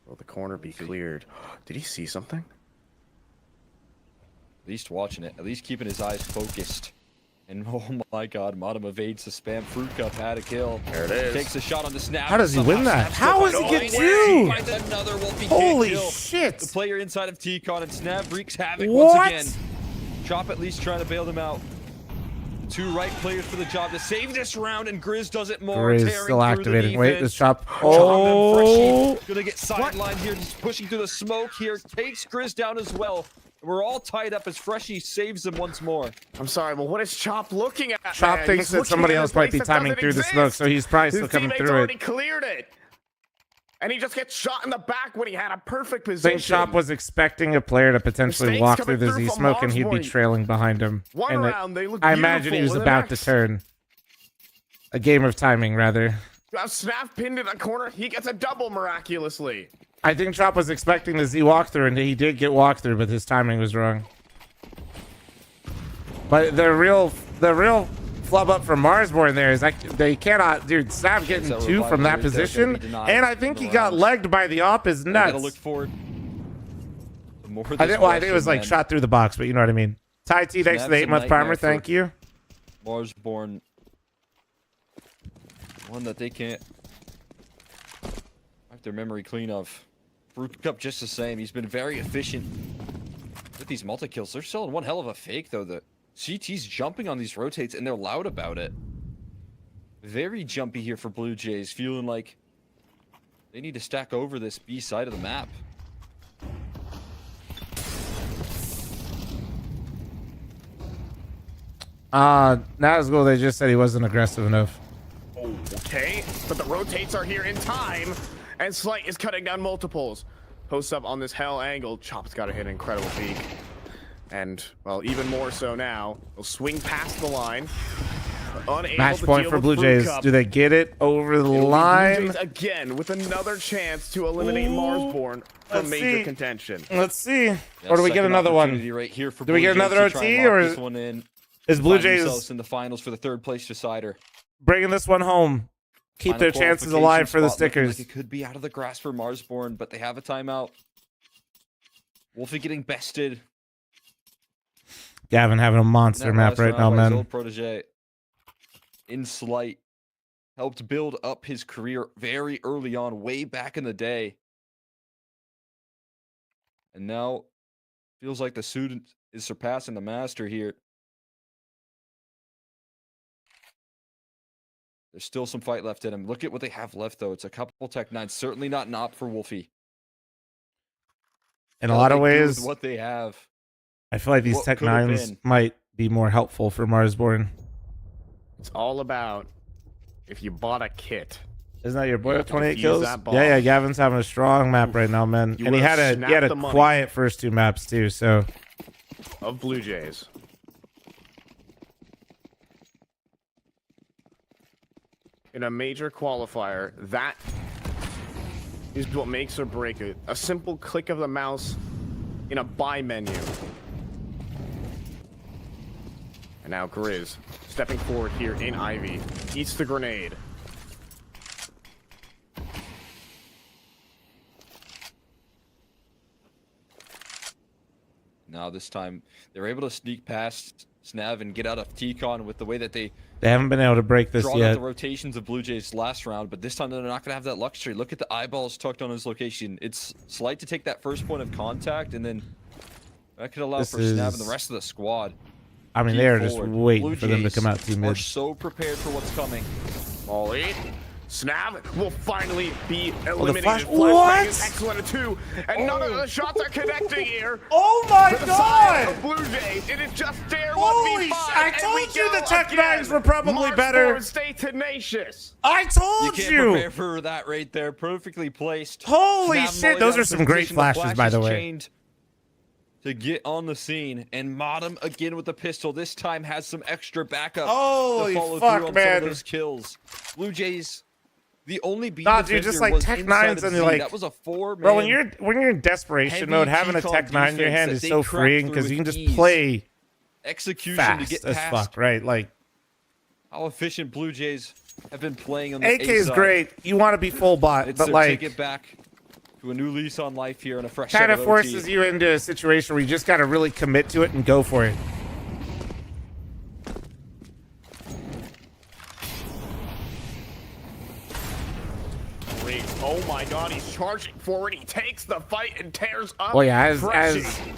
Will the corner be cleared? Did he see something? At least watching it. At least keeping his eyes focused. And oh my god, Modem evades the spam. Fruit Cup had a kill. There it is. Takes a shot on the snap. How does he win that? How does he get two? Holy shit. The player inside of T-Con and Snap wreaks havoc What? once again. Chop at least trying to bail them out. Two right players for the job to save this round, and Grizz does it more. Grizz still activating. Wait, this Chop. Oh! Gonna get sidelined here, just pushing through the smoke here. Takes Grizz down as well. We're all tied up as Freshie saves him once more. I'm sorry, but what is Chop looking at? Chop man? thinks He's that looking somebody at a else might be place that timing doesn't through the exist. smoke, so he's probably still His coming teammates through already it. cleared it. And he just gets shot in the back when he had a perfect I position. think Chop was expecting a player to potentially Mistakes walk coming through the through Z from smoke and he'd be Marsborn. trailing behind him. One And round, they look I imagine he was beautiful. about to The next, turn. A game of timing, rather. Snap pinned in a corner. He gets a double miraculously. I think Chop was expecting the Z walkthrough, and he did get walkthrough, but his timing was wrong. But the real flub up from Marsborn there is like they cannot, dude. Snap getting So two from that revival right there, position, gonna be denied and I think in he the got rounds. legged by the op. Is Gotta nuts. look forward. The more I think. Well, I think it was like man. shot through the box, but you know what I mean. Ty T, thanks for the Snap's a 8-month primer. nightmare for- Thank you. Marsborn. One that they can't wipe their memory clean of. Fruit Cup just the same. He's been very efficient with these multi-kills. They're still in one hell of a fake, though. The CT's jumping on these rotates, and they're loud about it. Very jumpy here for Blue Jays, feeling like they need to stack over this B side of the map. Nazgul, they just said he wasn't aggressive enough. Okay, but the rotates are here in time, and Slight is cutting down multiples. Posts up on this hell angle. Chop's got to hit an incredible peak. And, well, even more so now. He'll swing past the line. Unable Match to point deal for with Blue Fruit Jays. Cup. Do they get it over the It'll be Blue line? Jays again with another chance to eliminate Ooh, Marsborn from let's major see. contention. Let's see. Yeah, Or do we get second another one? opportunity right here for Do we Blue get Jays another to try and OT, lock or this one in? Is Blue Find themselves Jays in the finals for the third place decider? bringing this one home? Keep Final their chances qualification alive for the spot looking stickers. Like it could be out of the grasp for Marsborn, but they have a timeout. Wolfie getting bested. Gavin having a monster That map last right round now, by his man. old protege in Slight helped build up his career very early on, way back in the day. And now feels like the student is surpassing the master here. There's still some fight left in him. Look at what they have left, though. It's a couple Tech 9s. Certainly not an op for Wolfie. In a lot of What they do ways, with what they have. I feel like these what Tech could have 9s been. might be more helpful for Marsborn. It's all about if you bought a kit. Isn't that your boy You with have to 28 defuse kills? that bomb. Yeah, Gavin's having a strong map right now, man. You And he would've had snapped a the money. quiet first two maps too, so Of Blue Jays. In a major qualifier, that is what makes or break it. A simple click of the mouse in a buy menu. And now Grizz stepping forward here in Ivy. Eats the grenade. now. This time they're able to sneak past Snav and get out of T-Con with the way that they haven't been able to break this drawn out yet. the rotations of Blue Jays last round, but this time they're not going to have that luxury. Look at the eyeballs tucked on his location. It's Slight to take that first point of contact, and then that could allow for Snav and the rest of the squad. I mean, they're just waiting for them to come out too mid. We're so prepared for what's coming. Molly. Snav will finally be eliminated. flash- Flashbang what? is excellent at 2, and none of the shots are connecting here. Oh my For the side of Blue Jays, it is just Dare 1v5. I and told we you go the Tech again. Nines were probably better. Marsborn, stay tenacious. I You told can't you. prepare for that right there. Perfectly placed. Holy Snav shit, Molly those out are of some great position. The flashes, by the way. chained to get on the scene, and Modem again with the pistol. This time has some extra backup Holy to follow fuck, through on man. some of those kills. Blue Jays, the only beat Nah, dude, just like Tech Nines and like, that was a 4-man. bro, when you're in desperation heavy mode, having a T-con Tech 9 in your defense hand that is they so cracked freeing through because you can with just ease. play execution fast to get as past fuck, right? Like, how efficient Blue Jays have been playing on the AK A is side. great. You want to be full bot, It's but their like, ticket back to a new lease on life here and a fresh kind set of OT. forces you into a situation where you just got to really commit to it and go for it. Oh my god, he's charging forward. He takes the fight and tears up. Well, yeah, as Freshie.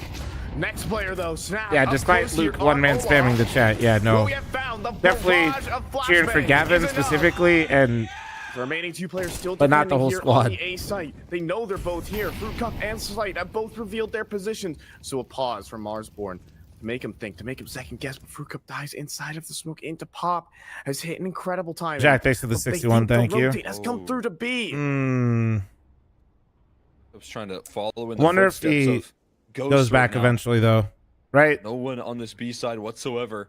Next player though, Snap. yeah, up despite close Luke here one on man Olaf. spamming the chat, yeah, Who no, we have found, the definitely barrage of cheering for flashbangs Gavin is enough. specifically, and The remaining 2 players still But not the defending whole here squad. on the A site. They know they're both here. Fruit Cup and Slight have both revealed their positions. So a pause from Marsborn to make him think, to make him second guess. But Fruit Cup dies inside of the smoke into Pop. Has hit an incredible time. Jack, thanks for the 61, thank you. Has come through to B. I was trying to follow in the Wonder if footsteps he of Ghost goes right back now. eventually, though, right? No one on this B side whatsoever.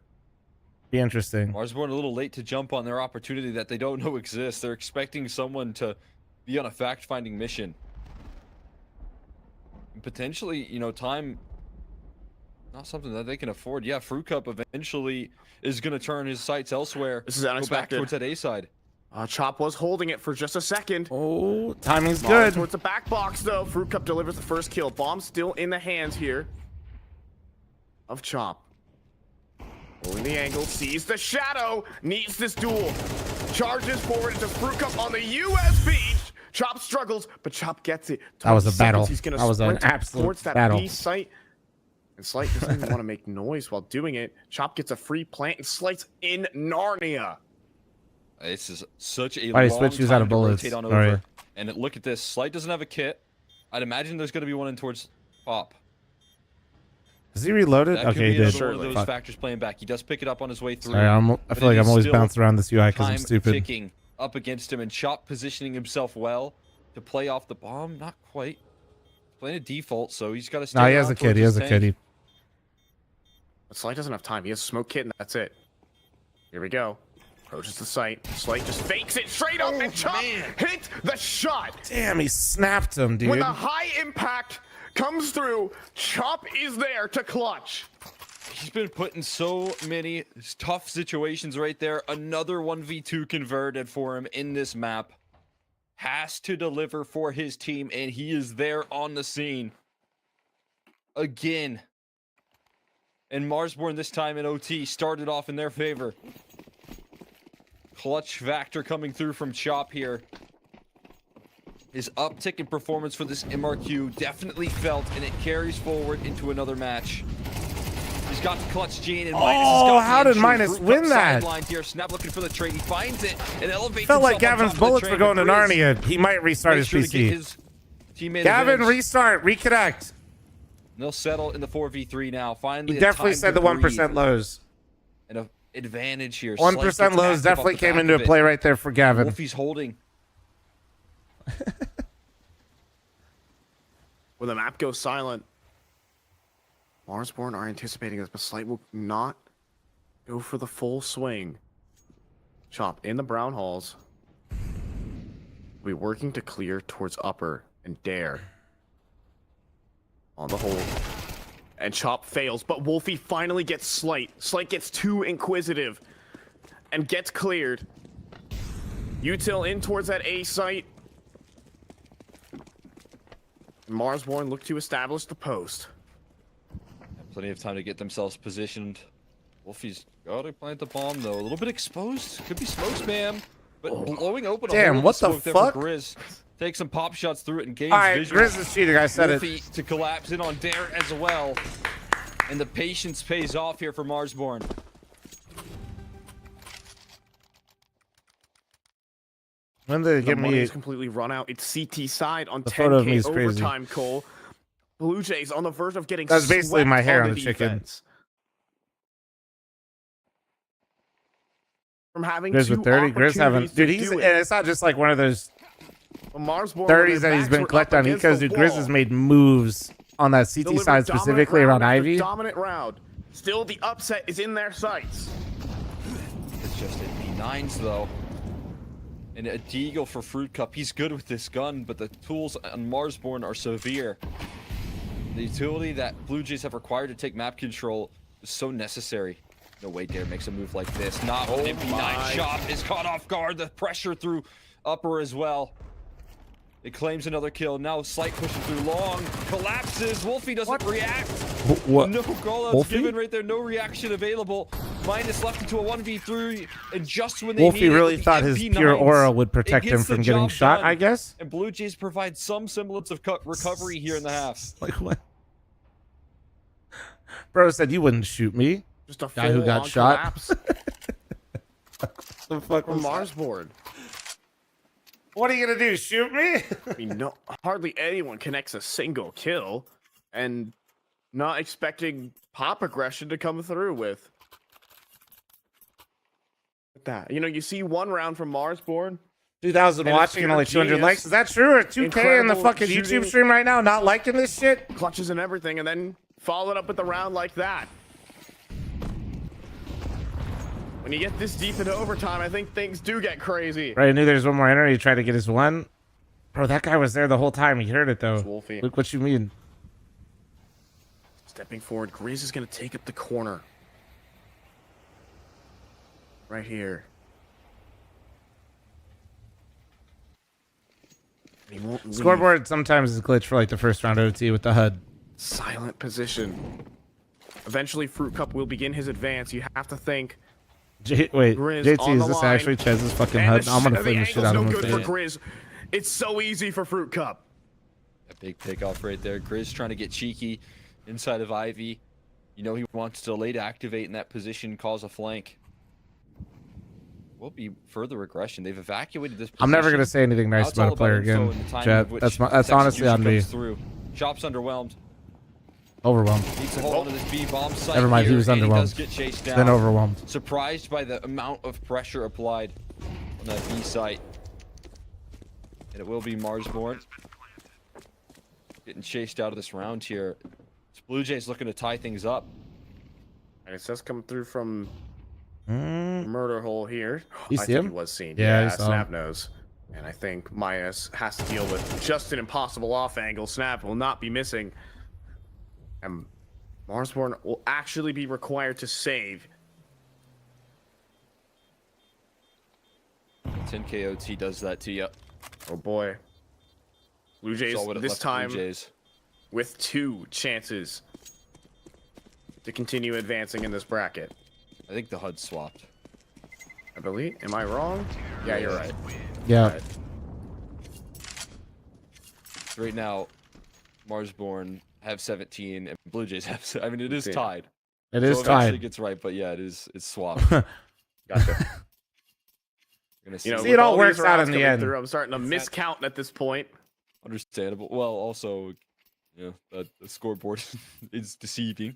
Be interesting. Marsborn a little late to jump on their opportunity that they don't know exists. They're expecting someone to be on a fact-finding mission. And potentially, you know, time, not something that they can afford. Yeah, Fruit Cup eventually is going to turn his sights elsewhere. This is go back unexpected. towards that A side. Chop was holding it for just a second. Oh, timing's Molly good. towards the back box though. Fruit Cup delivers the first kill. Bomb still in the hands here of Chop. Holding the angle, sees the shadow, needs this duel. Charges forward into Fruit Cup on the US beach. Chop struggles, but Chop gets it. That was a 20 battle. seconds, He's gonna That was an sprint absolute towards that battle. B site. And Slight doesn't even want to make noise while doing it. Chop gets a free plant and Slight's in Narnia. This is such a Why, he long switched, he's time out of to bullets. rotate on All over. right. And look at this. Slight doesn't have a kit. I'd imagine there's going to be one in towards Pop. Is he reloaded? That could Okay, he be did. another one of those Fuck. factures playing back. He does pick it up on his way through. Sorry, I but feel like it I'm is always still bouncing around this UI because I'm time stupid. ticking up against him, and Chop positioning himself well to play off the bomb. Not quite. Playing a default, so he's got to stay No, he has around a kid. towards He his has a tank. kid. But Slight doesn't have time. He has a smoke kit and that's it. Here we go. Approaches the site. Slight just fakes it straight up and Chop hit the shot. Damn, he snapped him, dude. When the high impact comes through, Chop is there to clutch. He's been put in so many tough situations right there. Another 1v2 converted for him in this map. Has to deliver for his team, and he is there on the scene. Again. And Marsborn this time in OT started off in their favor. Clutch factor coming through from Chop here. His uptick in performance for this MRQ definitely felt, and it carries forward into another match. He's got the clutch gene, and Minus has got the how did entry. Minus Fruit win Cup that? sidelined here. Snap looking for the trade. He finds it and elevates Felt like himself on Gavin's top of the bullets train, were going to but Grizz Narnia. He might restart makes his sure to get PC. his teammate Gavin, advantage. restart, reconnect. They'll settle in the 4v3 now. Finally, He a definitely time said to the 1% breathe. lows. And an advantage here. 1% Slight gets lows active off definitely the came back into of it. play right there for Gavin. Wolfie's holding. When the map goes silent, Marsborn are anticipating this, but Slight will not go for the full swing. Chop in the brown halls. We're working to clear towards upper and Dare. On the hold. And Chop fails, but Wolfie finally gets Slight. Slight gets too inquisitive and gets cleared. Util in towards that A site. Marsborn look to establish the post. Plenty of time to get themselves positioned. Wolfie's got to plant the bomb though. A little bit exposed. Could be smoke spam, but blowing open. Damn, what the fuck? Grizz. Take some pop shots through it and gains All right, visual. Grizz is cheating. I said Wolfie it. to collapse in on Dare as well. And the patience pays off here for Marsborn. When did they get money me? is completely run out. It's CT side on The photo of me 10K is crazy. overtime, Cole. Blue Jays on the verge of getting That's basically swept my hair on the defense. From having Grizz two with 30. Grizz haven't. opportunities Dude, to he's. do And it. it's not just like one of those Marsborn, 30s that he's been collecting on. Because dude, Grizz has made moves on that CT side specifically around Ivy. Dominant round. Still, the upset is in their sights. It's just in P9s though. And a Deagle for Fruit Cup. He's good with this gun, but the tools on Marsborn are severe. The utility that Blue Jays have required to take map control is so necessary. No way Dare makes a move like this. Not an MP9 shot is caught off guard. The pressure through upper as well. It claims another kill. Now slight pushing through long. Collapses. Wolfie doesn't react. What? No callouts given right there. No reaction available. Minus left into a 1v3. And just when they Wolfie need it, really with the thought his MP9s, pure aura would it protect him gets the from getting job shot, done. I guess. And Blue Jays provide some semblance of recovery here in the half. Like what? Bro said you wouldn't shoot me. Just a Guy who got full-on shot. collapse The fuck from was that? Marsborn. What are you gonna do? Shoot me? I mean, no, hardly anyone connects a single kill, and not expecting pop aggression to come through with that. You know, you see one round from Marsborn. 2,000 And it's watching and only pure 200 genius. likes. Is that true? Or 2K in the Incredible fucking shooting. YouTube stream right now? Not liking this shit? Clutches and everything, and then followed up with a round like that. When you get this deep into overtime, I think things do get crazy. Right, I knew there's one more enter. He tried to get his one. Bro, that guy was there the whole time. He heard it though. Wolfie. Look what you mean. Stepping forward, Grizz is going to take up the corner. Right here. He won't leave. Scoreboard sometimes is glitch for like the first round OT with the HUD. Silent position. Eventually, Fruit Cup will begin his advance. You have to think. Wait, Grizz JT, on is the this line. actually Chez's fucking And HUD? I'm gonna the flame the shit angle's out of no him. good for with it. Grizz. It's so easy for Fruit Cup. A big takeoff right there. Grizz trying to get cheeky inside of Ivy. You know he wants to late activate in that position, cause a flank. Will be further aggression. They've evacuated this position. I'm never gonna say anything nice Now it's about all a player info again, and the timing Chet. of which That's honestly execution on me. comes through. Shop's underwhelmed. Overwhelmed. Needs to hold on to this B bomb site. Never mind, he here, was and underwhelmed. does get chased down. Then overwhelmed. Surprised by the amount of pressure applied on that B site. And it will be Marsborn getting chased out of this round here. It's Blue Jays looking to tie things up. And it says come through from the murder hole here. You I see think him? he was seen. Yeah, I Yeah, saw Snap him. knows. And I think Minus has to deal with just an impossible off angle. Snap will not be missing. And Marsborn will actually be required to save. 10K OT does that to you. Oh boy. Blue Jays Saw what it this left time Blue Jays. with 2 chances to continue advancing in this bracket. I think the HUD swapped. I believe. Am I wrong? Yeah, you're right. Yeah. Right now, Marsborn have 17 and Blue Jays have. I mean, it is 16. tied. It is so eventually tied. gets right, but yeah, it's swapped. Gotcha. Gonna see. You know, See, it with all these works out rounds in the coming end. through, I'm starting to miscount at this point. Understandable. Well, also, yeah, the scoreboard is deceiving.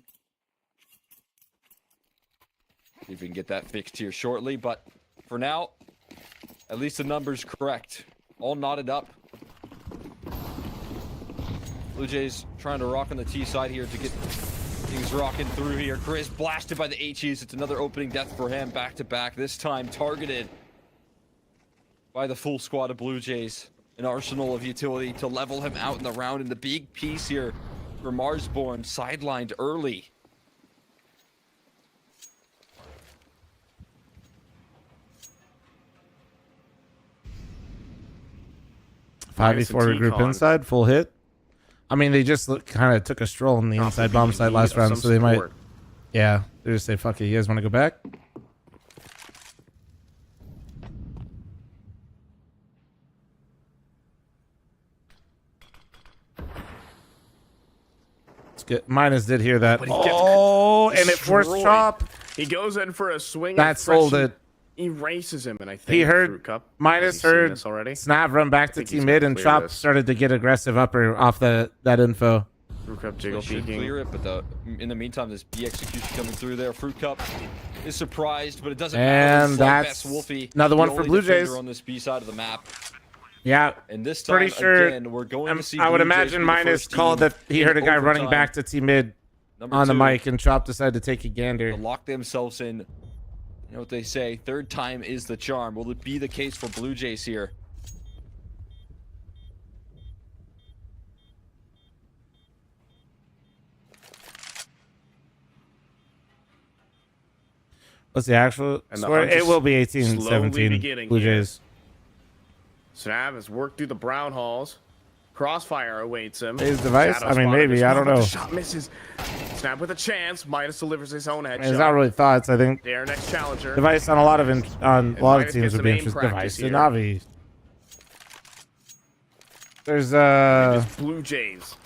See if we can get that fixed here shortly, but for now, at least the number's correct. All knotted up. Blue Jays trying to rock on the T side here to get things rocking through here. Grizz blasted by the HEs. It's another opening death for him, back to back. This time targeted by the full squad of Blue Jays. An arsenal of utility to level him out in the round. And the big piece here for Marsborn, sidelined early. Five v4 Nice and group T-Con. inside, full hit. I mean, they just kind of took a stroll on the inside bomb side last round, so they might. Yeah, they just say, "Fuck it, you guys want to go back?" Let's get Minus did hear that. Oh, and it forced chop. He goes in for a swing. That sold it. Erases him, and I think He heard Minus heard Snav run back to team mid, and Chop started to get aggressive upper off that info. Fruit Cup jiggle should peeking. clear it, but in the meantime, this B execution coming through there. Fruit Cup is surprised, but it doesn't and matter. That's Wolfie, another one for Blue Jays on this B side of the map. Yeah, and this time pretty sure. Again, we're going to see I would Blue Jays imagine Minus called that he heard a guy running back to team mid on the mic, and Chop decided to take a gander. To lock themselves in. You know what they say, third time is the charm. Will it be the case for Blue Jays here? What's the actual score? It will be 18-17 Blue Jays. Snav has worked through the brown halls. Crossfire awaits him. His device? Shadow I mean, maybe. I don't know. The shot misses. Snap with a chance. Minus delivers his own headshot. It's not really thoughts. I think their next challenger. Device on a lot of teams would be interesting. Device and Navi. There's Blue Jays.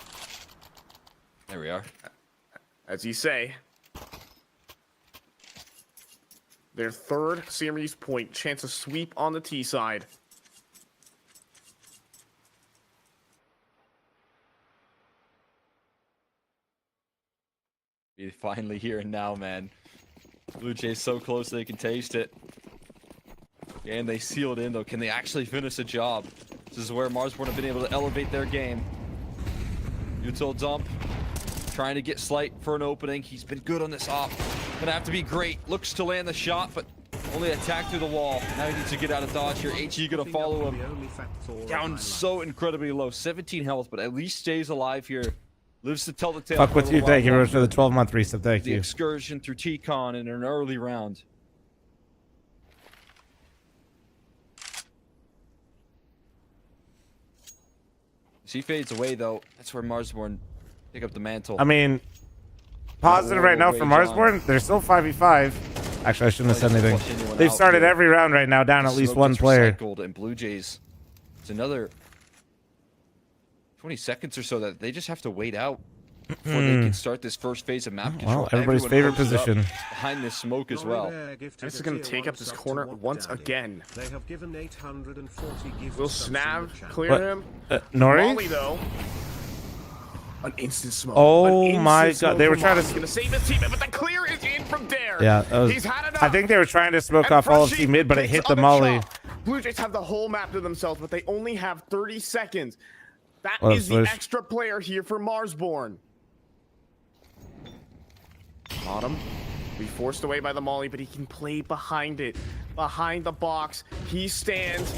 There we are. As you say, their third series point. Chance of sweep on the T side. Be finally here and now, man. Blue Jays so close they can taste it. And they seal it in, though. Can they actually finish the job? This is where Marsborn have been able to elevate their game. Util dump. Trying to get Slight for an opening. He's been good on this op. Gonna have to be great. Looks to land the shot, but only attack through the wall. Now he needs to get out of dodge here. HE gonna follow him. Down so incredibly low. 17 health, but at least stays alive here. Lives to tell the tale. Fuck with you. Thank you very much for the 12-month reset. Thank you. The excursion through T-Con in an early round. As he fades away, though, that's where Marsborn pick up the mantle. I mean, positive right now for Marsborn. They're still 5v5. Actually, I shouldn't have said anything. They've started every round right now down at least one player. And Blue Jays, it's another 20 seconds or so that they just have to wait out before they can start this first phase of map control. Well, everybody's favorite position. Behind this smoke as well. This is going to take up this corner once again. They have given 840 gifts. Will Snav clear him? Nori? Molly, though. An instant smoke. Oh my god. They were trying to... He's going to save his teammate, but the clear is in from Dare. Yeah, He's had enough. I think they were trying to smoke off all of Team Mid, but it hit the molly. Blue Jays have the whole map to themselves, but they only have 30 seconds. That Well, is the extra player here for Marsborn. Bottom. Be forced away by the molly, but he can play behind it. Behind the box. He stands.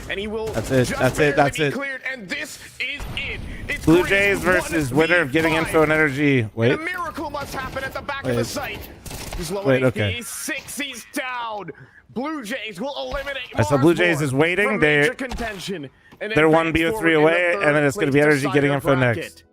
And he will. That's it. That's it. That's it. Cleared, and this is it. It's Blue Jays versus winner of getting info and energy. Wait. And a miracle must happen at the back of the site. He's low okay. He's 6. He's down. Blue Jays will eliminate. I saw Blue Jays is waiting. They're contention. They're 1 BO3 away, and then it's going to be energy getting info next.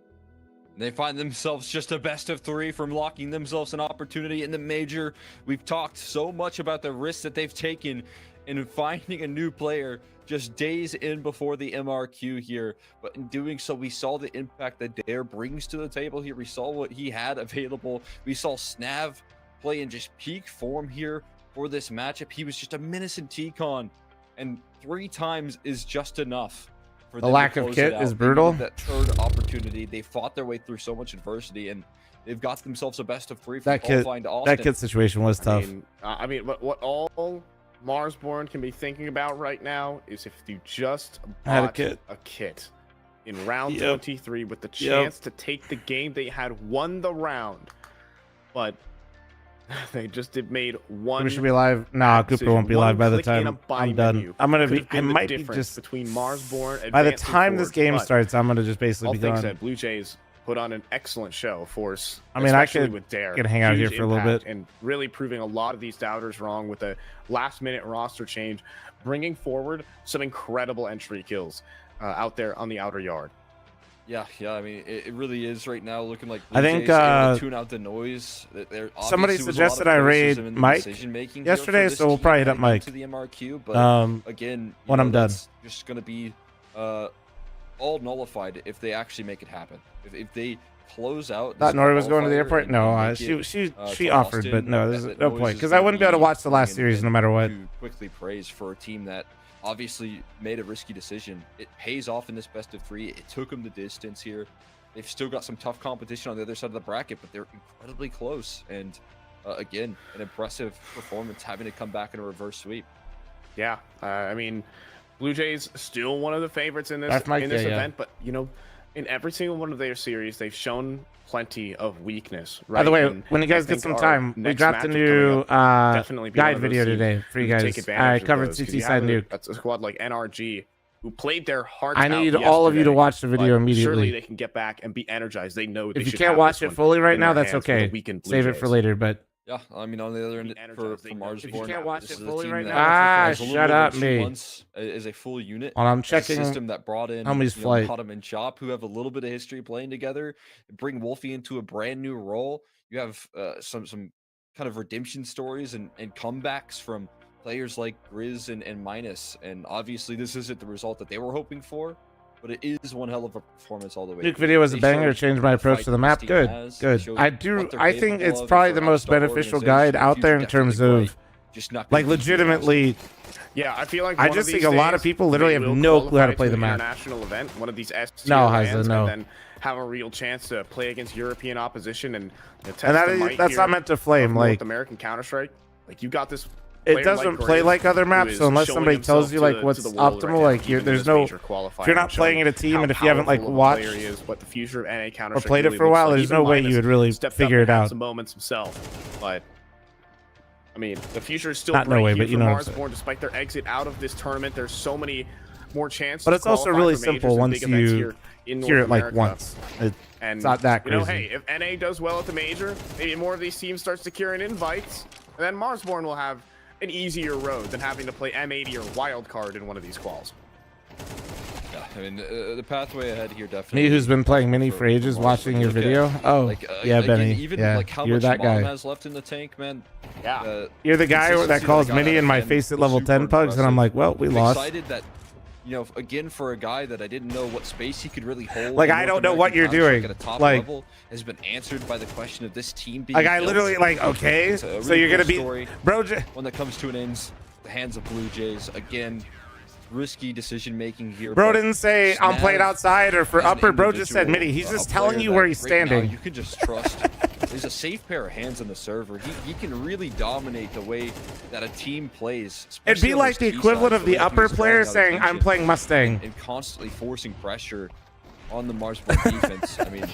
They find themselves just a best of 3 from locking themselves an opportunity in the major. We've talked so much about the risks that they've taken in finding a new player just days in before the MRQ here. But in doing so, we saw the impact that Dare brings to the table here. We saw what he had available. We saw Snav play in just peak form here for this matchup. He was just a menace in T-Con, and 3 times is just enough. The lack of kit is brutal. That third opportunity, they fought their way through so much adversity, and they've got themselves a best of 3 from qualifying to Austin. That kit situation was tough. I mean, what all Marsborn can be thinking about right now is if you just bought a kit in round 23 with the chance to take the game, they had won the round, but they just made one. We should be live. Nah, Cooper won't be live by the time I'm done. I'm gonna be. I might be just between Marsborn. By the time this game starts, I'm gonna just basically be gone. Blue Jays put on an excellent show for us. I mean, I could hang out here for a little bit and really proving a lot of these doubters wrong with a last-minute roster change, bringing forward some incredible entry kills out there on the outer yard. Yeah. I mean, it really is right now looking like I Blue think, Jays able to tune out the noise. Somebody suggested I raid Mike yesterday, so we'll probably hit up Mike to the MRQ. But again, when I'm done. That's just going to be all nullified if they actually make it happen. If they close out. Thought Nori was going to the airport. No, she offered, but no, there's no point because I wouldn't be able to watch the last series no matter what. Quickly praise for a team that obviously made a risky decision. It pays off in this best of 3. It took them the distance here. They've still got some tough competition on the other side of the bracket, but they're incredibly close. And again, an impressive performance, having to come back in a reverse sweep. Yeah, I mean, Blue Jays still one of the favorites in this event, but you know, in every single one of their series, they've shown plenty of weakness. Right? By the way, and when you guys get some time, we dropped a new guide video today for you guys. I covered CT side nuke. That's a squad like NRG who played their hearts out. I need all of you to watch the video immediately. Surely they can get back and be energized. They know if you can't watch it fully right now, that's okay. Save it for later, but. Yeah, I mean, on the other end, for Mars, if you can't watch it fully right now, shut up, me. Is a full unit. Well, I'm checking a system that brought in Bottom and Chop, who have a little bit of history playing together. Bring Wolfie into a brand new role. You have some kind of redemption stories and comebacks from players like Grizz and Minus. And obviously, this isn't the result that they were hoping for. But it is one hell of a performance all the way. Nuke video was a banger. Changed my approach to the map. Good. I think it's probably the most beneficial guide out there in terms of, like, legitimately. Yeah, I feel like I just think a lot of people literally have no clue how to play the map. International event, one of these no, Heiza, no. And then have a real chance to play against European opposition and test that's not meant to flame. Like North American Counter-Strike. Like you got this. It doesn't play like other maps, so unless somebody tells you like what's optimal, like there's no. If you're not playing in a team, and if you haven't like watched what the future of NA Counter or played it for a while, there's no way you would really figure it out. Some moments himself, but I mean, the future is still not no way, but you know. Marsborn, despite their exit out of this tournament, there's so many more chances. But it's also really simple once you hear it like once. It's not that crazy. You know, hey, if NA does well at the major, maybe more of these teams start securing invites, and then Marsborn will have an easier road than having to play M80 or wildcard in one of these quals. Yeah, I mean, the pathway ahead here definitely. Me, who's been playing Mini for ages, watching your video. Oh, yeah, Benny. Even like how much Mom has left in the tank, man. Yeah. You're the guy that calls Mini in my face at level 10 pugs, and I'm like, well, we lost. Excited that, you know, again, for a guy that I didn't know what space he could really hold. Like, I don't know what you're doing. At a top like, level has been answered by the question of this team being like, I literally, like, okay, so you're going to be, bro. When that comes to an end, the hands of Blue Jays, again, risky decision making here. Bro didn't say I'm playing outside or for upper. Bro just said midi. He's just telling you where he's standing. You can just trust. There's a safe pair of hands on the server. He can really dominate the way that a team plays. It'd be like the equivalent of the upper player saying I'm playing Mustang and constantly forcing pressure on the Marsborn defense. I mean,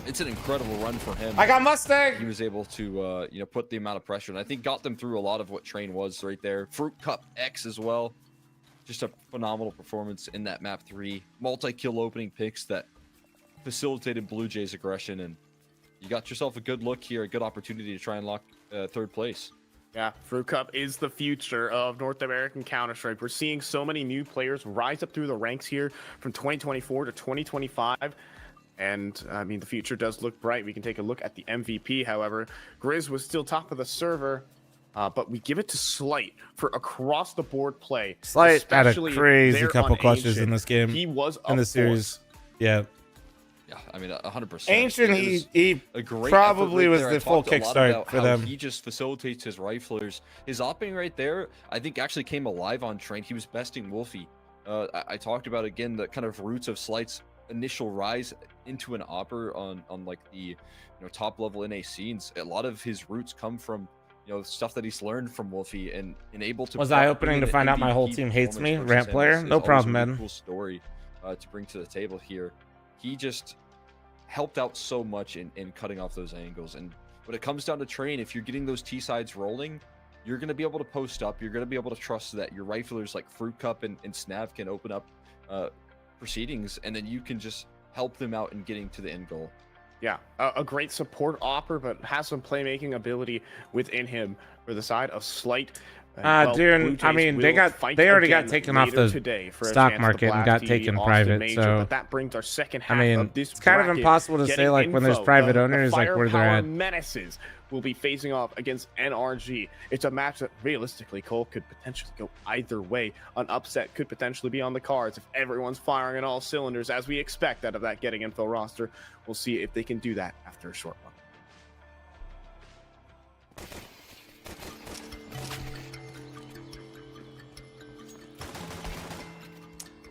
it's an incredible run for him. I got Mustang. He was able to you know, put the amount of pressure, and I think got them through a lot of what Train was right there. Fruit Cup X as well. Just a phenomenal performance in that map 3. Multi-kill opening picks that facilitated Blue Jays' aggression, and you got yourself a good look here, a good opportunity to try and lock third place. Yeah, Fruit Cup is the future of North American Counter-Strike. We're seeing so many new players rise up through the ranks here from 2024 to 2025. And, I mean, the future does look bright. We can take a look at the MVP, however. Grizz was still top of the server. But we give it to Slight for across-the-board play. Slight had a crazy couple clutches in this game. He was in the series. Yeah. Yeah, I mean, 100%. Ancient, he probably was the full kickstart for them. He just facilitates his riflers. His opping right there, I think, actually came alive on Train. He was besting Wolfie. I talked about, again, the kind of roots of Slight's initial rise into an opper on like the top level NA scenes. A lot of his roots come from stuff that he's learned from Wolfie and able to. Was eye-opening to find out my whole team hates me? Ramp player, no problem, man. Cool story to bring to the table here. He just helped out so much in cutting off those angles. And when it comes down to Train, if you're getting those T-sides rolling, you're going to be able to post up. You're going to be able to trust that your riflers like Fruit Cup and Snav can open up proceedings, and then you can just help them out in getting to the end goal. Yeah, a great support opper, but has some playmaking ability within him for the side of Slight. Well, Blue dude, I Jays mean, will fight they already got again taken off later the today for a stock chance at the market and Black got Tee taken Austin private, Major, so but that brings our second I half mean, of this it's kind of bracket impossible to say getting like when there's info. private The owners like where they're Firepower at. Menaces will be facing off against NRG. It's a match that realistically, Cole, could potentially go either way. An upset could potentially be on the cards if everyone's firing on all cylinders, as we expect out of that Getting Info roster. We'll see if they can do that after a short one.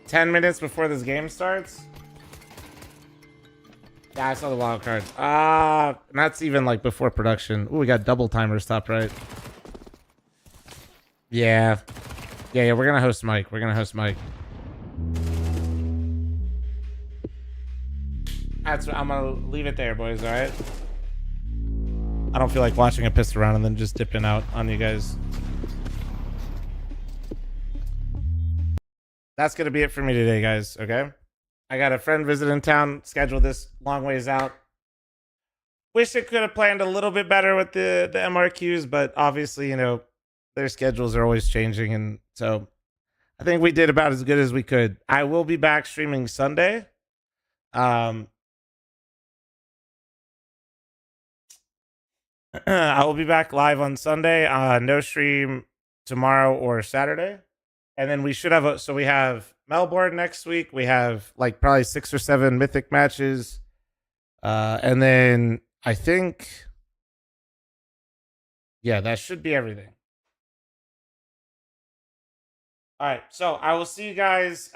10 minutes before this game starts? Yeah, I saw the wild cards. That's even like before production. Ooh, we got double timers top right. Yeah. Yeah, we're gonna host Mike. We're gonna host Mike. I'm gonna leave it there, boys, alright? I don't feel like watching a piss around and then just dipping out on you guys. That's gonna be it for me today, guys, okay? I got a friend visiting town, scheduled this long ways out. Wish it could have planned a little bit better with the MRQs, but obviously, you know, their schedules are always changing, and so I think we did about as good as we could. I will be back streaming Sunday. I will be back live on Sunday. No stream tomorrow or Saturday. And then we should have so we have Melbourne next week. We have like probably 6 or 7 mythic matches. And then I think, yeah, that should be everything. All right. So I will see you guys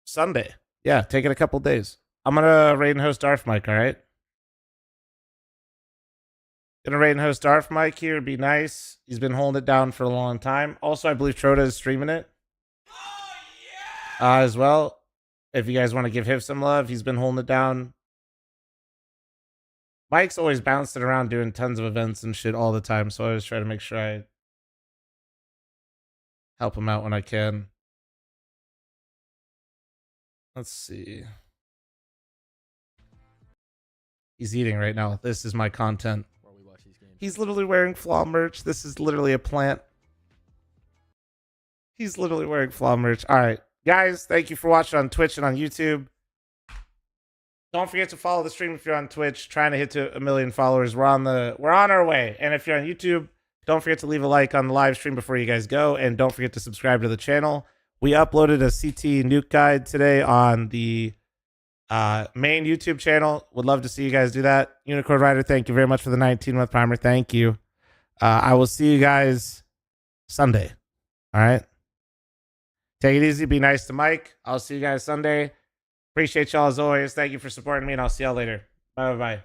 Sunday. Yeah, take it a couple days. I'm going to raid and host Darth Mike, all right? Gonna raid and host Darth Mike here. It'd be nice. He's been holding it down for a long time. Also, I believe Troda is streaming it. As well. If you guys want to give him some love, he's been holding it down. Mike's always bouncing around doing tons of events and shit all the time, so I always try to make sure I help him out when I can. Let's see. He's eating right now. This is my content. He's literally wearing Flaw merch. This is literally a plant. He's literally wearing Flaw merch. All right, guys, thank you for watching on Twitch and on YouTube. Don't forget to follow the stream if you're on Twitch. Trying to hit to 1 million followers. We're on our way. And if you're on YouTube, don't forget to leave a like on the live stream before you guys go, and don't forget to subscribe to the channel. We uploaded a CT nuke guide today on the main YouTube channel. Would love to see you guys do that. Unicorn Rider, thank you very much for the 19-month primer. Thank you. I will see you guys Sunday. All right. Take it easy. Be nice to Mike. I'll see you guys Sunday. Appreciate y'all as always. Thank you for supporting me, and I'll see y'all later. Bye-bye.